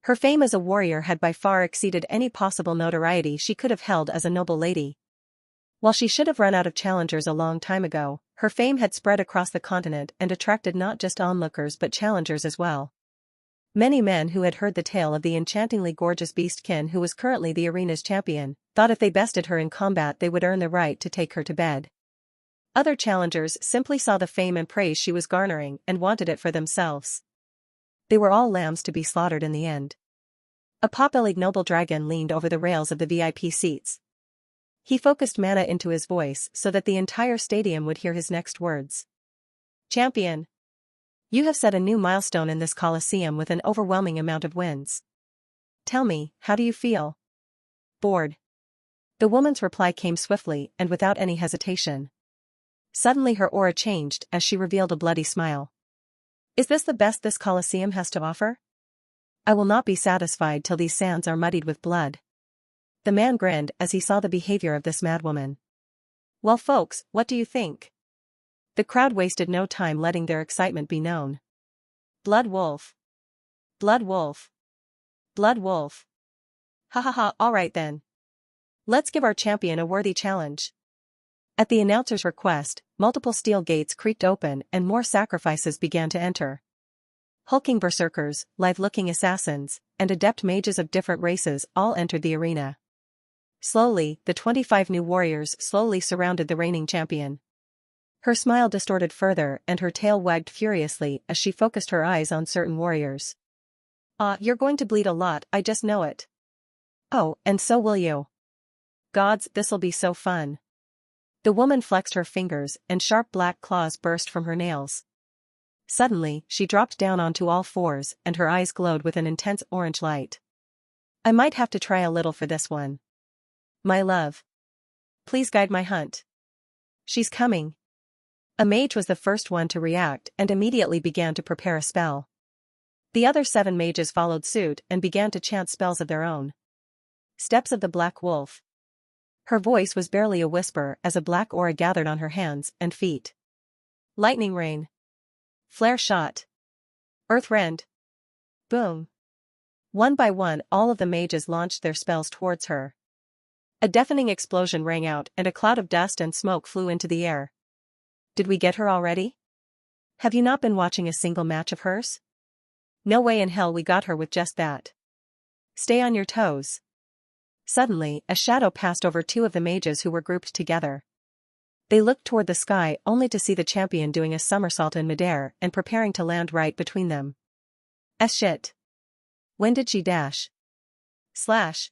Her fame as a warrior had by far exceeded any possible notoriety she could have held as a noble lady. While she should have run out of challengers a long time ago, her fame had spread across the continent and attracted not just onlookers but challengers as well. Many men who had heard the tale of the enchantingly gorgeous beastkin who was currently the arena's champion, thought if they bested her in combat they would earn the right to take her to bed. Other challengers simply saw the fame and praise she was garnering and wanted it for themselves. They were all lambs to be slaughtered in the end. A pot-bellied noble dragon leaned over the rails of the VIP seats. He focused mana into his voice so that the entire stadium would hear his next words. "Champion. You have set a new milestone in this Coliseum with an overwhelming amount of wins. Tell me, how do you feel?" "Bored." The woman's reply came swiftly and without any hesitation. Suddenly her aura changed as she revealed a bloody smile. "Is this the best this Coliseum has to offer? I will not be satisfied till these sands are muddied with blood." The man grinned as he saw the behavior of this madwoman. "Well, folks, what do you think?" The crowd wasted no time letting their excitement be known. "Blood Wolf. Blood Wolf. Blood Wolf. Ha ha ha, alright then. Let's give our champion a worthy challenge." At the announcer's request, multiple steel gates creaked open and more sacrifices began to enter. Hulking berserkers, lithe-looking assassins, and adept mages of different races all entered the arena. Slowly, the 25 new warriors slowly surrounded the reigning champion. Her smile distorted further and her tail wagged furiously as she focused her eyes on certain warriors. You're going to bleed a lot, I just know it." Oh, and so will you. Gods, this'll be so fun. The woman flexed her fingers and sharp black claws burst from her nails. Suddenly, she dropped down onto all fours and her eyes glowed with an intense orange light. I might have to try a little for this one. My love. Please guide my hunt. She's coming. A mage was the first one to react and immediately began to prepare a spell. The other 7 mages followed suit and began to chant spells of their own. Steps of the Black Wolf. Her voice was barely a whisper as a black aura gathered on her hands and feet. Lightning rain. Flare shot. Earth rend. Boom. One by one, all of the mages launched their spells towards her. A deafening explosion rang out and a cloud of dust and smoke flew into the air. Did we get her already? Have you not been watching a single match of hers? No way in hell we got her with just that. Stay on your toes. Suddenly, a shadow passed over 2 of the mages who were grouped together. They looked toward the sky only to see the champion doing a somersault in midair and preparing to land right between them. Shit. When did she dash? Slash.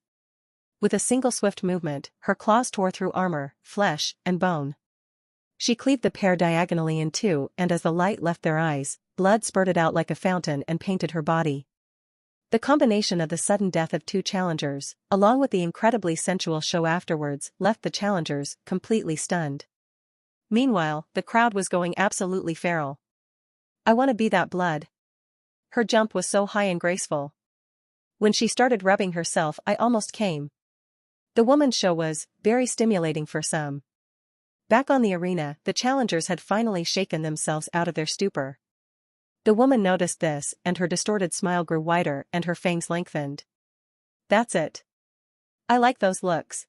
With a single swift movement, her claws tore through armor, flesh, and bone. She cleaved the pair diagonally in 2 and as the light left their eyes, blood spurted out like a fountain and painted her body. The combination of the sudden death of 2 challengers, along with the incredibly sensual show afterwards, left the challengers completely stunned. Meanwhile, the crowd was going absolutely feral. I want to be that blood. Her jump was so high and graceful. When she started rubbing herself, I almost came. The woman's show was very stimulating for some. Back on the arena, the challengers had finally shaken themselves out of their stupor. The woman noticed this, and her distorted smile grew wider and her fangs lengthened. That's it. I like those looks.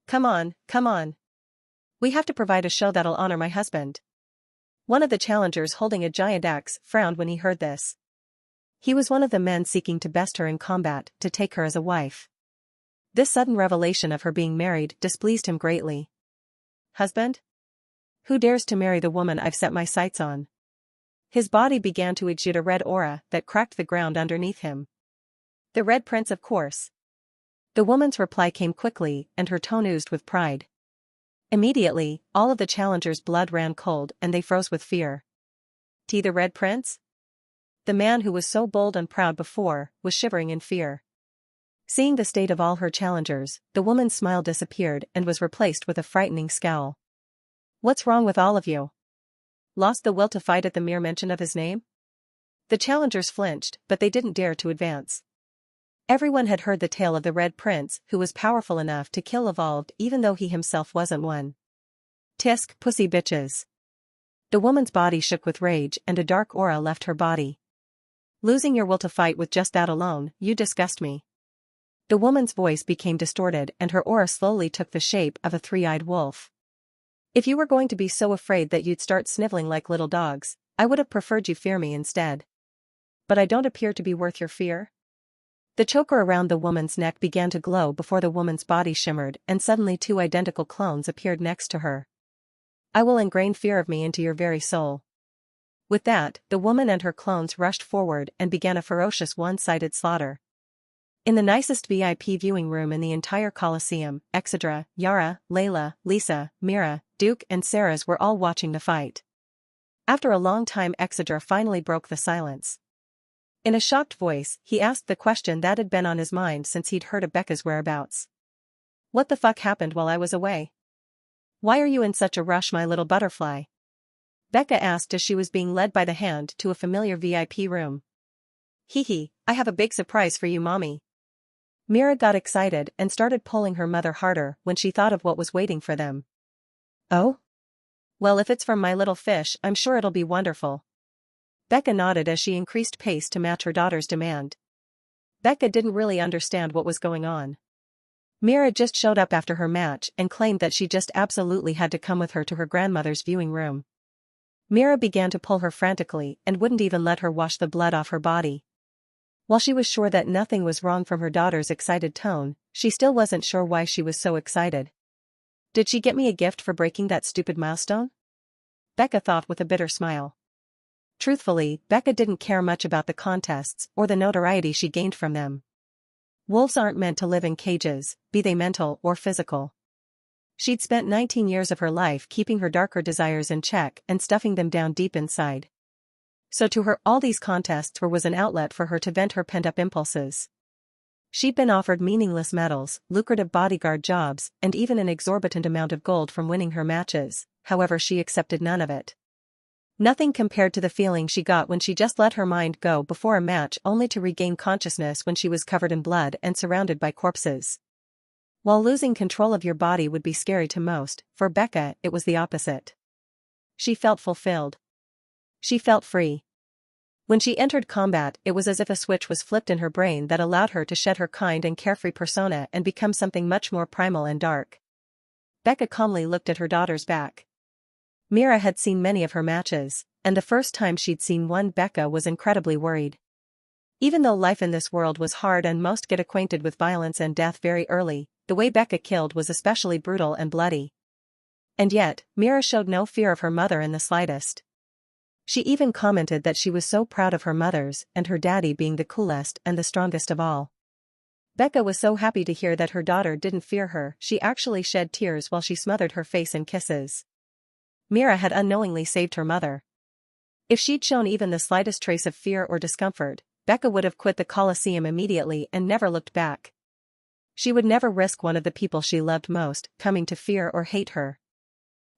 Come on, come on. We have to provide a show that'll honor my husband. One of the challengers holding a giant axe frowned when he heard this. He was one of the men seeking to best her in combat, to take her as a wife. This sudden revelation of her being married displeased him greatly. Husband? Who dares to marry the woman I've set my sights on? His body began to exude a red aura that cracked the ground underneath him. The Red Prince, of course. The woman's reply came quickly, and her tone oozed with pride. Immediately, all of the challengers' blood ran cold and they froze with fear. T. the Red Prince? The man who was so bold and proud before, was shivering in fear. Seeing the state of all her challengers, the woman's smile disappeared and was replaced with a frightening scowl. What's wrong with all of you? Lost the will to fight at the mere mention of his name? The challengers flinched, but they didn't dare to advance. Everyone had heard the tale of the Red Prince who was powerful enough to kill evolved even though he himself wasn't one. Tisk, pussy bitches. The woman's body shook with rage and a dark aura left her body. Losing your will to fight with just that alone, you disgust me. The woman's voice became distorted and her aura slowly took the shape of a 3-eyed wolf. If you were going to be so afraid that you'd start sniveling like little dogs, I would have preferred you fear me instead. But I don't appear to be worth your fear? The choker around the woman's neck began to glow before the woman's body shimmered and suddenly 2 identical clones appeared next to her. I will ingrain fear of me into your very soul. With that, the woman and her clones rushed forward and began a ferocious one-sided slaughter. In the nicest VIP viewing room in the entire Colosseum, Exedra, Yara, Layla, Lisa, Mira, Duke and Sarah's were all watching the fight. After a long time, Exedra finally broke the silence. In a shocked voice, he asked the question that had been on his mind since he'd heard of Becca's whereabouts. What the fuck happened while I was away? Why are you in such a rush, my little butterfly? Becca asked as she was being led by the hand to a familiar VIP room. Hee, I have a big surprise for you, mommy. Mira got excited and started pulling her mother harder when she thought of what was waiting for them. Oh? Well, if it's from my little fish, I'm sure it'll be wonderful. Becca nodded as she increased pace to match her daughter's demand. Becca didn't really understand what was going on. Mira just showed up after her match and claimed that she just absolutely had to come with her to her grandmother's viewing room. Mira began to pull her frantically and wouldn't even let her wash the blood off her body. While she was sure that nothing was wrong from her daughter's excited tone, she still wasn't sure why she was so excited. Did she get me a gift for breaking that stupid milestone? Becca thought with a bitter smile. Truthfully, Becca didn't care much about the contests or the notoriety she gained from them. Wolves aren't meant to live in cages, be they mental or physical. She'd spent 19 years of her life keeping her darker desires in check and stuffing them down deep inside. So to her, all these contests was an outlet for her to vent her pent-up impulses. She'd been offered meaningless medals, lucrative bodyguard jobs, and even an exorbitant amount of gold from winning her matches, however she accepted none of it. Nothing compared to the feeling she got when she just let her mind go before a match only to regain consciousness when she was covered in blood and surrounded by corpses. While losing control of your body would be scary to most, for Becca it was the opposite. She felt fulfilled. She felt free. When she entered combat, it was as if a switch was flipped in her brain that allowed her to shed her kind and carefree persona and become something much more primal and dark. Becca calmly looked at her daughter's back. Mira had seen many of her matches, and the first time she'd seen one, Becca was incredibly worried. Even though life in this world was hard and most get acquainted with violence and death very early, the way Becca killed was especially brutal and bloody. And yet, Mira showed no fear of her mother in the slightest. She even commented that she was so proud of her mothers and her daddy being the coolest and the strongest of all. Becca was so happy to hear that her daughter didn't fear her, she actually shed tears while she smothered her face in kisses. Mira had unknowingly saved her mother. If she'd shown even the slightest trace of fear or discomfort, Becca would have quit the Colosseum immediately and never looked back. She would never risk one of the people she loved most coming to fear or hate her.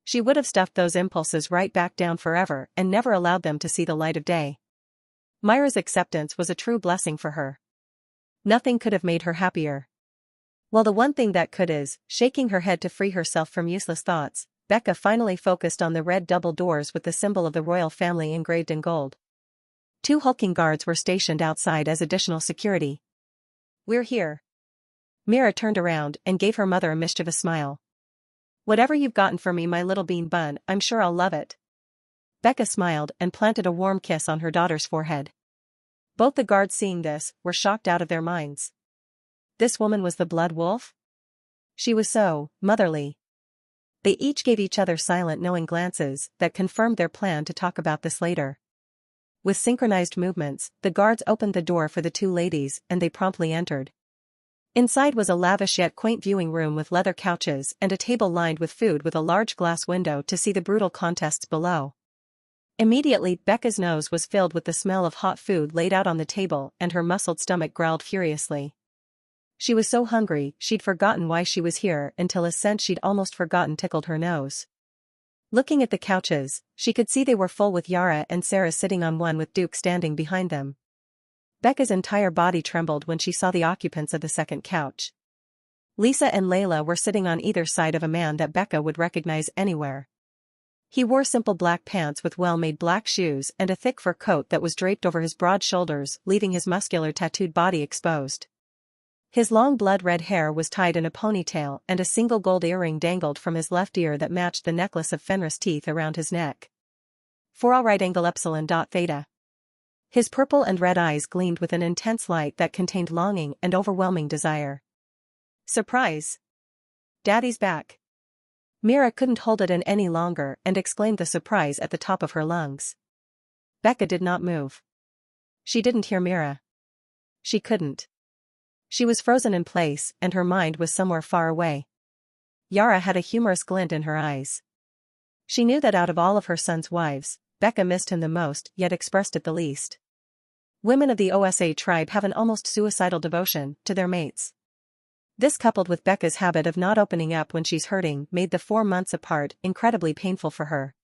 She would have stuffed those impulses right back down forever and never allowed them to see the light of day. Myra's acceptance was a true blessing for her. Nothing could have made her happier. Well, the one thing that could is, shaking her head to free herself from useless thoughts, Becca finally focused on the red double doors with the symbol of the royal family engraved in gold. 2 hulking guards were stationed outside as additional security. "We're here." Mira turned around and gave her mother a mischievous smile. "Whatever you've gotten for me, my little bean bun, I'm sure I'll love it." Becca smiled and planted a warm kiss on her daughter's forehead. Both the guards, seeing this, were shocked out of their minds. This woman was the Blood Wolf? She was so motherly. They each gave each other silent knowing glances that confirmed their plan to talk about this later. With synchronized movements, the guards opened the door for the 2 ladies and they promptly entered. Inside was a lavish yet quaint viewing room with leather couches and a table lined with food with a large glass window to see the brutal contests below. Immediately, Becca's nose was filled with the smell of hot food laid out on the table and her muscled stomach growled furiously. She was so hungry, she'd forgotten why she was here until a scent she'd almost forgotten tickled her nose. Looking at the couches, she could see they were full with Yara and Sarah sitting on one with Duke standing behind them. Becca's entire body trembled when she saw the occupants of the second couch. Lisa and Layla were sitting on either side of a man that Becca would recognize anywhere. He wore simple black pants with well-made black shoes and a thick fur coat that was draped over his broad shoulders, leaving his muscular tattooed body exposed. His long blood-red hair was tied in a ponytail and a single gold earring dangled from his left ear that matched the necklace of Fenris teeth around his neck. For all right angle epsilon dot theta. His purple and red eyes gleamed with an intense light that contained longing and overwhelming desire. "Surprise! Daddy's back." Mira couldn't hold it in any longer and exclaimed the surprise at the top of her lungs. Becca did not move. She didn't hear Mira. She couldn't. She was frozen in place and her mind was somewhere far away. Yara had a humorous glint in her eyes. She knew that out of all of her son's wives, Becca missed him the most yet expressed it the least. Women of the Osa tribe have an almost suicidal devotion to their mates. This coupled with Becca's habit of not opening up when she's hurting made the 4 months apart incredibly painful for her.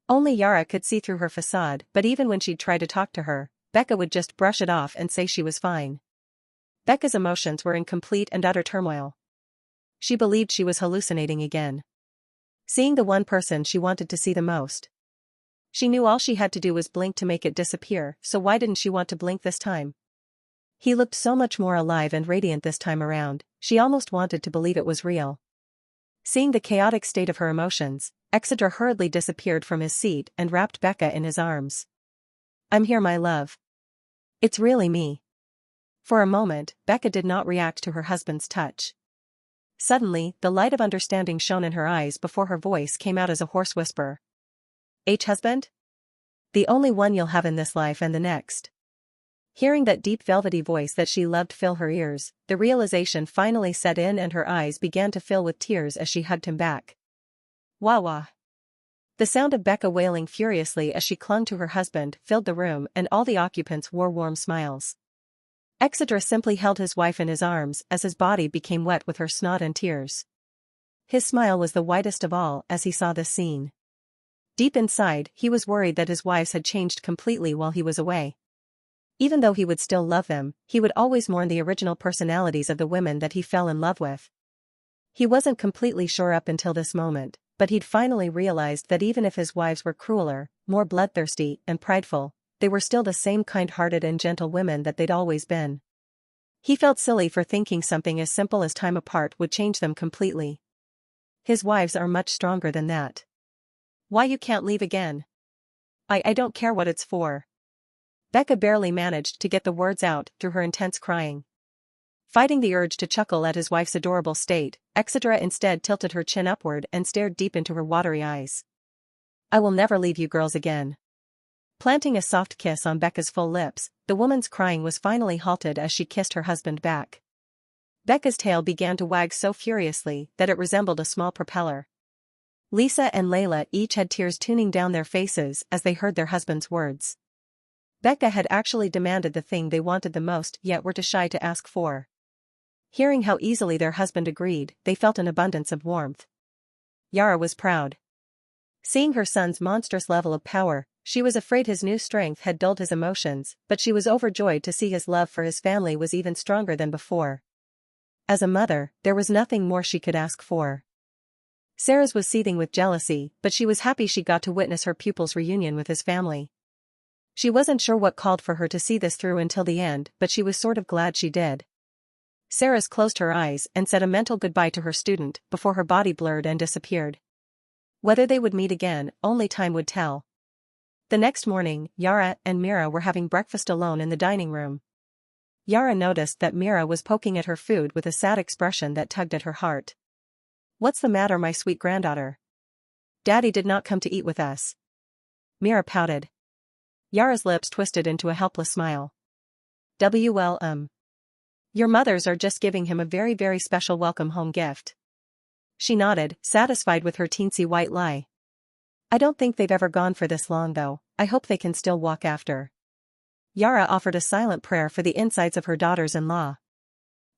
Only Yara could see through her facade, but even when she'd try to talk to her, Becca would just brush it off and say she was fine. Becca's emotions were in complete and utter turmoil. She believed she was hallucinating again. Seeing the one person she wanted to see the most. She knew all she had to do was blink to make it disappear, so why didn't she want to blink this time? He looked so much more alive and radiant this time around, she almost wanted to believe it was real. Seeing the chaotic state of her emotions, Exedra hurriedly disappeared from his seat and wrapped Becca in his arms. "I'm here, my love. It's really me." For a moment, Becca did not react to her husband's touch. Suddenly, the light of understanding shone in her eyes before her voice came out as a hoarse whisper. "Husband? The only one you'll have in this life and the next." Hearing that deep velvety voice that she loved fill her ears, the realization finally set in and her eyes began to fill with tears as she hugged him back. Wah wah. The sound of Becca wailing furiously as she clung to her husband filled the room and all the occupants wore warm smiles. Exedra simply held his wife in his arms as his body became wet with her snot and tears. His smile was the widest of all as he saw this scene. Deep inside, he was worried that his wives had changed completely while he was away. Even though he would still love them, he would always mourn the original personalities of the women that he fell in love with. He wasn't completely sure up until this moment, but he'd finally realized that even if his wives were crueler, more bloodthirsty, and prideful, they were still the same kind-hearted and gentle women that they'd always been. He felt silly for thinking something as simple as time apart would change them completely. His wives are much stronger than that. Why you can't leave again? I don't care what it's for. Becca barely managed to get the words out through her intense crying. Fighting the urge to chuckle at his wife's adorable state, Exedra instead tilted her chin upward and stared deep into her watery eyes. I will never leave you girls again. Planting a soft kiss on Becca's full lips, the woman's crying was finally halted as she kissed her husband back. Becca's tail began to wag so furiously that it resembled a small propeller. Lisa and Layla each had tears tuning down their faces as they heard their husband's words. Becca had actually demanded the thing they wanted the most yet were too shy to ask for. Hearing how easily their husband agreed, they felt an abundance of warmth. Yara was proud. Seeing her son's monstrous level of power, she was afraid his new strength had dulled his emotions, but she was overjoyed to see his love for his family was even stronger than before. As a mother, there was nothing more she could ask for. Sarah's was seething with jealousy, but she was happy she got to witness her pupil's reunion with his family. She wasn't sure what called for her to see this through until the end, but she was sort of glad she did. Sarah's closed her eyes and said a mental goodbye to her student before her body blurred and disappeared. Whether they would meet again, only time would tell. The next morning, Yara and Mira were having breakfast alone in the dining room. Yara noticed that Mira was poking at her food with a sad expression that tugged at her heart. What's the matter, my sweet granddaughter? Daddy did not come to eat with us. Mira pouted. Yara's lips twisted into a helpless smile. Your mothers are just giving him a very, very special welcome home gift. She nodded, satisfied with her teensy white lie. I don't think they've ever gone for this long though, I hope they can still walk after. Yara offered a silent prayer for the insides of her daughters-in-law.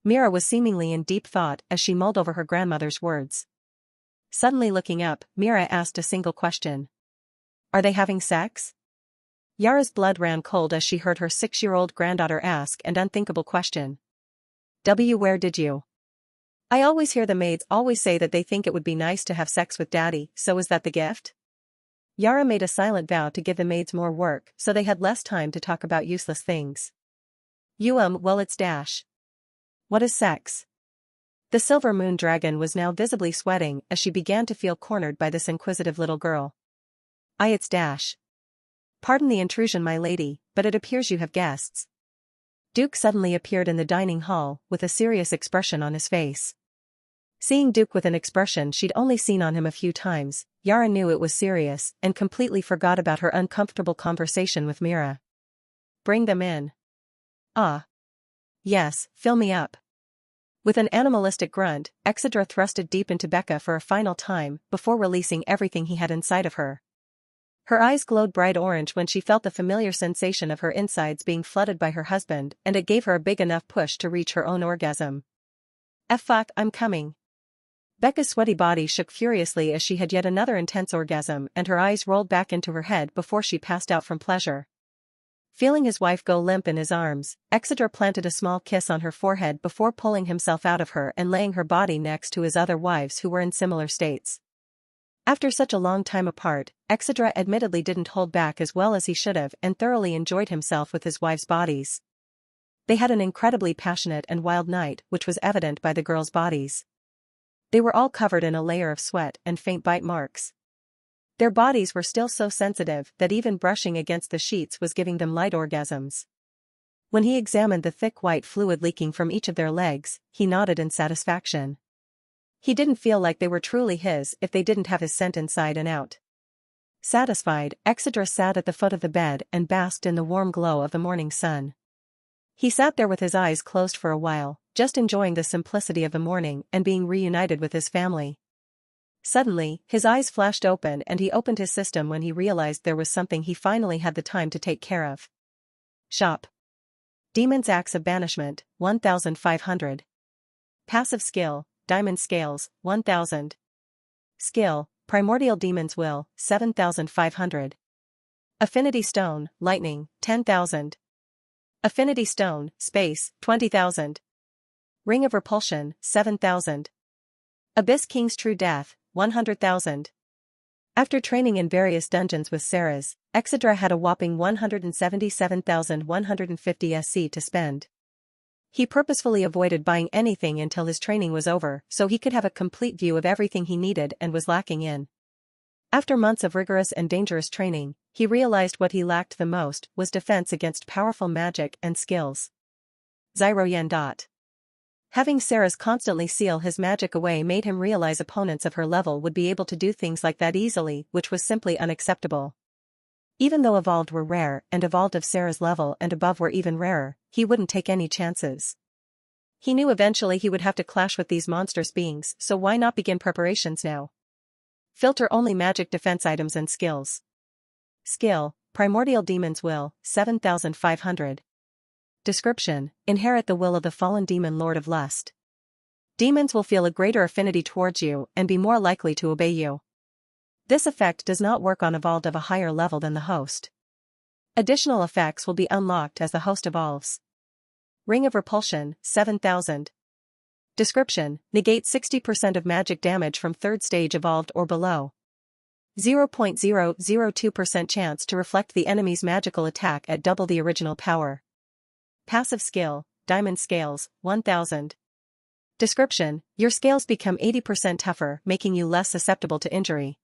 Mira was seemingly in deep thought as she mulled over her grandmother's words. Suddenly looking up, Mira asked a single question. Are they having sex? Yara's blood ran cold as she heard her 6-year-old granddaughter ask an unthinkable question. Where did you? I always hear the maids always say that they think it would be nice to have sex with Daddy, so is that the gift? Yara made a silent vow to give the maids more work so they had less time to talk about useless things. Well it's dash. What is sex? The silver moon dragon was now visibly sweating as she began to feel cornered by this inquisitive little girl. It's dash. Pardon the intrusion, my lady, but it appears you have guests. Duke suddenly appeared in the dining hall with a serious expression on his face. Seeing Duke with an expression she'd only seen on him a few times, Yara knew it was serious and completely forgot about her uncomfortable conversation with Mira. Bring them in. Ah. Yes, fill me up. With an animalistic grunt, Exedra thrusted deep into Becca for a final time before releasing everything he had inside of her. Her eyes glowed bright orange when she felt the familiar sensation of her insides being flooded by her husband, and it gave her a big enough push to reach her own orgasm. Fuck, I'm coming. Becca's sweaty body shook furiously as she had yet another intense orgasm and her eyes rolled back into her head before she passed out from pleasure. Feeling his wife go limp in his arms, Exedra planted a small kiss on her forehead before pulling himself out of her and laying her body next to his other wives who were in similar states. After such a long time apart, Exedra admittedly didn't hold back as well as he should have and thoroughly enjoyed himself with his wives' bodies. They had an incredibly passionate and wild night, which was evident by the girls' bodies. They were all covered in a layer of sweat and faint bite marks. Their bodies were still so sensitive that even brushing against the sheets was giving them light orgasms. When he examined the thick white fluid leaking from each of their legs, he nodded in satisfaction. He didn't feel like they were truly his if they didn't have his scent inside and out. Satisfied, Exedra sat at the foot of the bed and basked in the warm glow of the morning sun. He sat there with his eyes closed for a while, just enjoying the simplicity of the morning and being reunited with his family. Suddenly, his eyes flashed open and he opened his system when he realized there was something he finally had the time to take care of. Shop. Demon's Axe of Banishment, 1500. Passive skill, Diamond Scales, 1000. Skill, Primordial Demon's Will, 7500. Affinity Stone, Lightning, 10,000. Affinity Stone, Space, 20,000. Ring of Repulsion, 7,000. Abyss King's True Death, 100,000. After training in various dungeons with Ceres, Exedra had a whopping 177,150 SC to spend. He purposefully avoided buying anything until his training was over so he could have a complete view of everything he needed and was lacking in. After months of rigorous and dangerous training, he realized what he lacked the most was defense against powerful magic and skills. Zyro Yen. Having Ceres constantly seal his magic away made him realize opponents of her level would be able to do things like that easily, which was simply unacceptable. Even though Evolved were rare and Evolved of Ceres' level and above were even rarer, he wouldn't take any chances. He knew eventually he would have to clash with these monstrous beings, so why not begin preparations now? Filter only magic defense items and skills. Skill, Primordial Demon's Will, 7500. Description: Inherit the will of the fallen demon Lord of Lust. Demons will feel a greater affinity towards you and be more likely to obey you. This effect does not work on Evolved of a higher level than the host. Additional effects will be unlocked as the host evolves. Ring of Repulsion, 7000. Description: Negate 60% of magic damage from 3rd stage Evolved or below. 0.002% chance to reflect the enemy's magical attack at double the original power. Passive skill, Diamond Scales, 1000. Description: Your scales become 80% tougher, making you less susceptible to injury.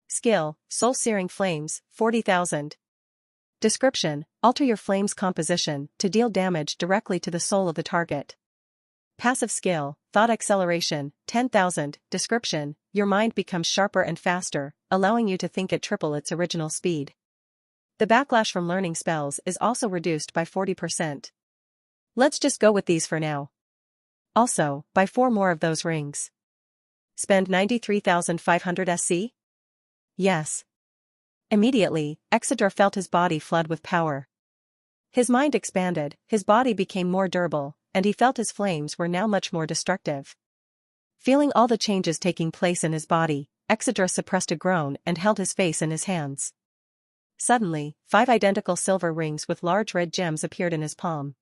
Skill, Soul Searing Flames, 40,000. Description: Alter your flame's composition to deal damage directly to the soul of the target. Passive skill, Thought Acceleration, 10,000. Description: Your mind becomes sharper and faster, allowing you to think at triple its original speed. The backlash from learning spells is also reduced by 40%. Let's just go with these for now. Also, buy 4 more of those rings. Spend 93,500 SC? Yes. Immediately, Exedra felt his body flood with power. His mind expanded, his body became more durable, and he felt his flames were now much more destructive. Feeling all the changes taking place in his body, Exedra suppressed a groan and held his face in his hands. Suddenly, 5 identical silver rings with large red gems appeared in his palm.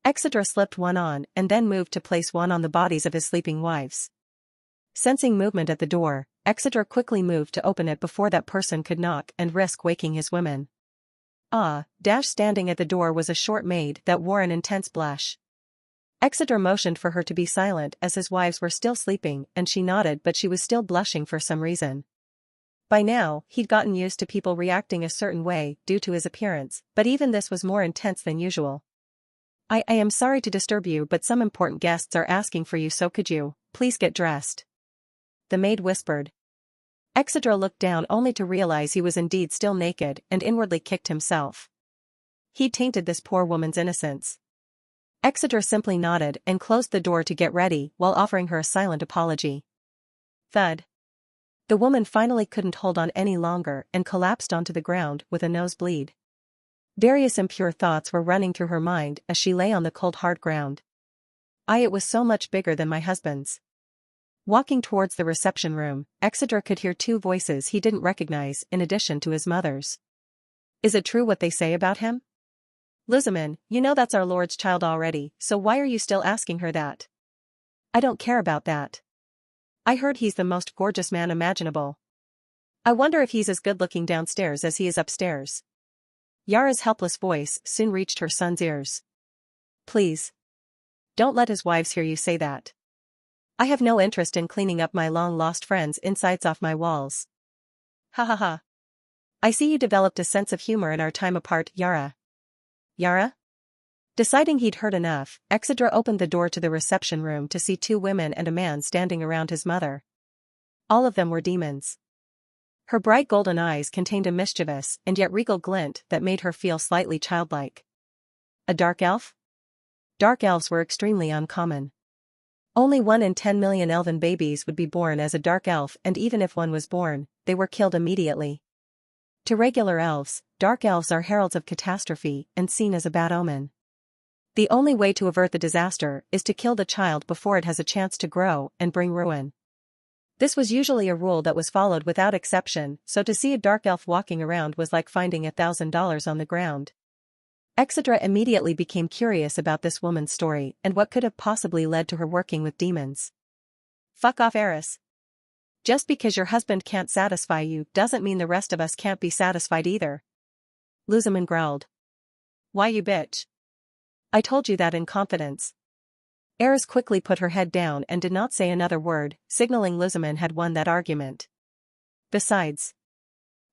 Exedra slipped one on and then moved to place one on the bodies of his sleeping wives. Sensing movement at the door, Exedra quickly moved to open it before that person could knock and risk waking his women. Standing at the door was a short maid that wore an intense blush. Exedra motioned for her to be silent as his wives were still sleeping and she nodded, but she was still blushing for some reason. By now, he'd gotten used to people reacting a certain way due to his appearance, but even this was more intense than usual. I am sorry to disturb you, but some important guests are asking for you, so could you please get dressed? The maid whispered. Exedra looked down only to realize he was indeed still naked and inwardly kicked himself. He'd tainted this poor woman's innocence. Exedra simply nodded and closed the door to get ready while offering her a silent apology. Thud. The woman finally couldn't hold on any longer and collapsed onto the ground with a nosebleed. Various impure thoughts were running through her mind as she lay on the cold hard ground. It was so much bigger than my husband's. Walking towards the reception room, Exedra could hear 2 voices he didn't recognize in addition to his mother's. Is it true what they say about him? Luzaman, you know that's our Lord's child already, so why are you still asking her that? I don't care about that. I heard he's the most gorgeous man imaginable. I wonder if he's as good-looking downstairs as he is upstairs. Yara's helpless voice soon reached her son's ears. Please. Don't let his wives hear you say that. I have no interest in cleaning up my long-lost friend's insides off my walls. Ha ha ha. I see you developed a sense of humor in our time apart, Yara. Yara? Deciding he'd heard enough, Exedra opened the door to the reception room to see 2 women and a man standing around his mother. All of them were demons. Her bright golden eyes contained a mischievous and yet regal glint that made her feel slightly childlike. A dark elf? Dark elves were extremely uncommon. Only 1 in 10 million elven babies would be born as a dark elf, and even if one was born, they were killed immediately. To regular elves, dark elves are heralds of catastrophe and seen as a bad omen. The only way to avert the disaster is to kill the child before it has a chance to grow and bring ruin. This was usually a rule that was followed without exception, so to see a dark elf walking around was like finding $1,000 on the ground. Exedra immediately became curious about this woman's story and what could have possibly led to her working with demons. Fuck off, Eris. Just because your husband can't satisfy you doesn't mean the rest of us can't be satisfied either. Luzaman growled. Why, you bitch? I told you that in confidence. Eris quickly put her head down and did not say another word, signaling Luzaman had won that argument. Besides,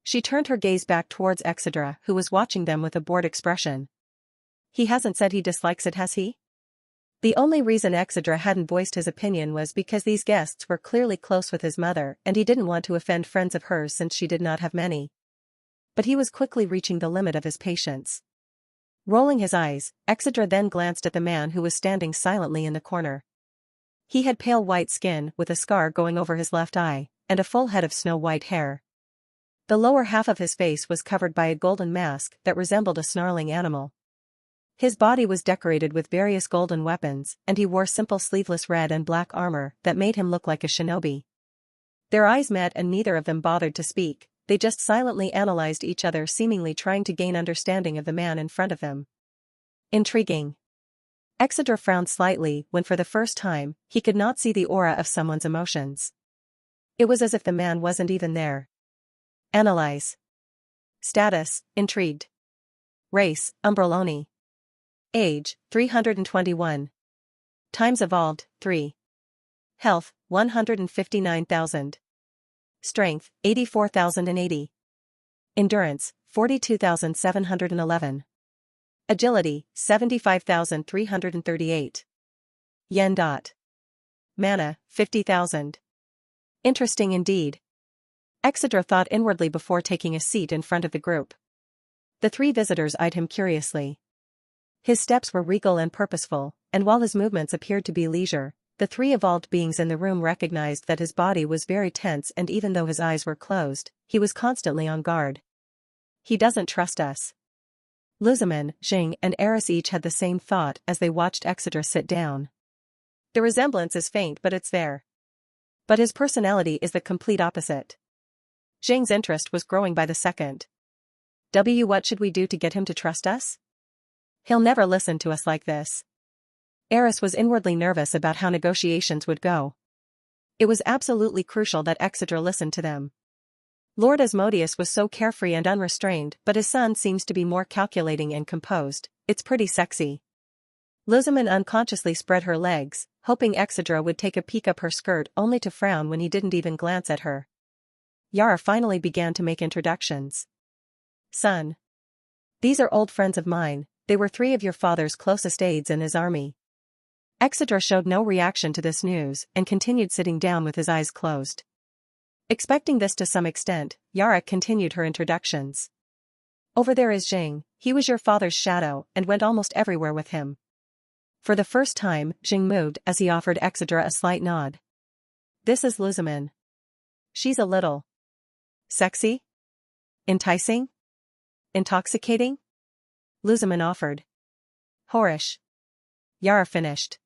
she turned her gaze back towards Exedra, who was watching them with a bored expression. He hasn't said he dislikes it, has he? The only reason Exedra hadn't voiced his opinion was because these guests were clearly close with his mother and he didn't want to offend friends of hers since she did not have many. But he was quickly reaching the limit of his patience. Rolling his eyes, Exedra then glanced at the man who was standing silently in the corner. He had pale white skin with a scar going over his left eye, and a full head of snow-white hair. The lower half of his face was covered by a golden mask that resembled a snarling animal. His body was decorated with various golden weapons, and he wore simple sleeveless red and black armor that made him look like a shinobi. Their eyes met and neither of them bothered to speak, they just silently analyzed each other, seemingly trying to gain understanding of the man in front of them. Intriguing. Exedra frowned slightly when for the first time, he could not see the aura of someone's emotions. It was as if the man wasn't even there. Analyze. Status, intrigued. Race, Umbrelloni. Age, 321. Times evolved, 3. Health, 159,000. Strength, 84,080. Endurance, 42,711. Agility, 75,338. Yen. Mana, 50,000. Interesting indeed. Exedra thought inwardly before taking a seat in front of the group. The three visitors eyed him curiously. His steps were regal and purposeful, and while his movements appeared to be leisure, the three evolved beings in the room recognized that his body was very tense, and even though his eyes were closed, he was constantly on guard. He doesn't trust us. Luzaman, Jing, and Eris each had the same thought as they watched Exedra sit down. The resemblance is faint, but it's there. But his personality is the complete opposite. Jing's interest was growing by the second. What should we do to get him to trust us? He'll never listen to us like this. Eris was inwardly nervous about how negotiations would go. It was absolutely crucial that Exedra listened to them. Lord Asmodeus was so carefree and unrestrained, but his son seems to be more calculating and composed. It's pretty sexy. Luzaman unconsciously spread her legs, hoping Exedra would take a peek up her skirt, only to frown when he didn't even glance at her. Yara finally began to make introductions. Son. These are old friends of mine, they were 3 of your father's closest aides in his army. Exedra showed no reaction to this news and continued sitting down with his eyes closed. Expecting this to some extent, Yara continued her introductions. Over there is Jing, he was your father's shadow and went almost everywhere with him. For the first time, Jing moved as he offered Exedra a slight nod. This is Luzaman. She's a little sexy? Enticing? Intoxicating? Luzaman offered. Whorish. Yara finished.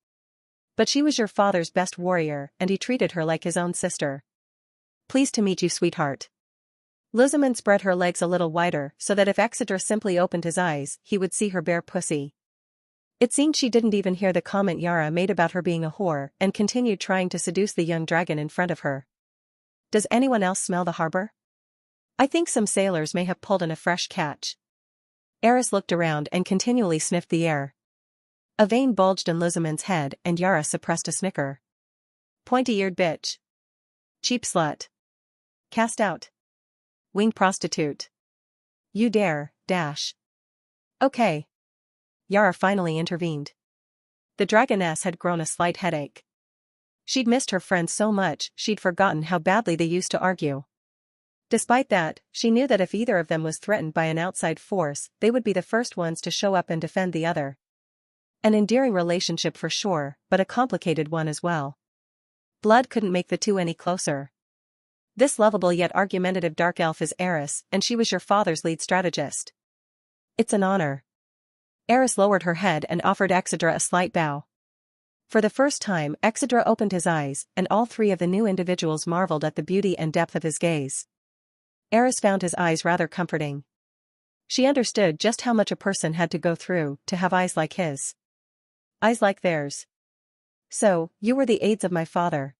But she was your father's best warrior and he treated her like his own sister. Pleased to meet you, sweetheart. Luzaman spread her legs a little wider so that if Exedra simply opened his eyes, he would see her bare pussy. It seemed she didn't even hear the comment Yara made about her being a whore and continued trying to seduce the young dragon in front of her. Does anyone else smell the harbor? I think some sailors may have pulled in a fresh catch. Eris looked around and continually sniffed the air. A vein bulged in Luzaman's head and Yara suppressed a snicker. Pointy-eared bitch. Cheap slut. Cast out. Winged prostitute. You dare, dash. Okay. Yara finally intervened. The dragoness had grown a slight headache. She'd missed her friends so much she'd forgotten how badly they used to argue. Despite that, she knew that if either of them was threatened by an outside force, they would be the first ones to show up and defend the other. An endearing relationship for sure, but a complicated one as well. Blood couldn't make the two any closer. This lovable yet argumentative dark elf is Eris, and she was your father's lead strategist. It's an honor. Eris lowered her head and offered Exedra a slight bow. For the first time, Exedra opened his eyes, and all three of the new individuals marveled at the beauty and depth of his gaze. Eris found his eyes rather comforting. She understood just how much a person had to go through to have eyes like his. Eyes like theirs. So, you were the aides of my father.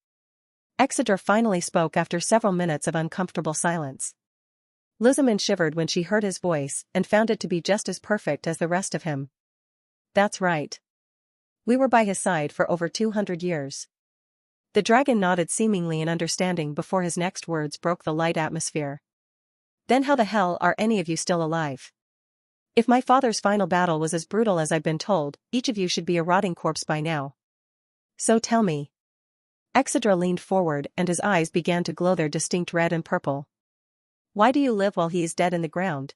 Exedra finally spoke after several minutes of uncomfortable silence. Lizamon shivered when she heard his voice and found it to be just as perfect as the rest of him. That's right. We were by his side for over 200 years. The dragon nodded seemingly in understanding before his next words broke the light atmosphere. Then how the hell are any of you still alive? If my father's final battle was as brutal as I've been told, each of you should be a rotting corpse by now. So tell me. Exedra leaned forward and his eyes began to glow their distinct red and purple. Why do you live while he is dead in the ground?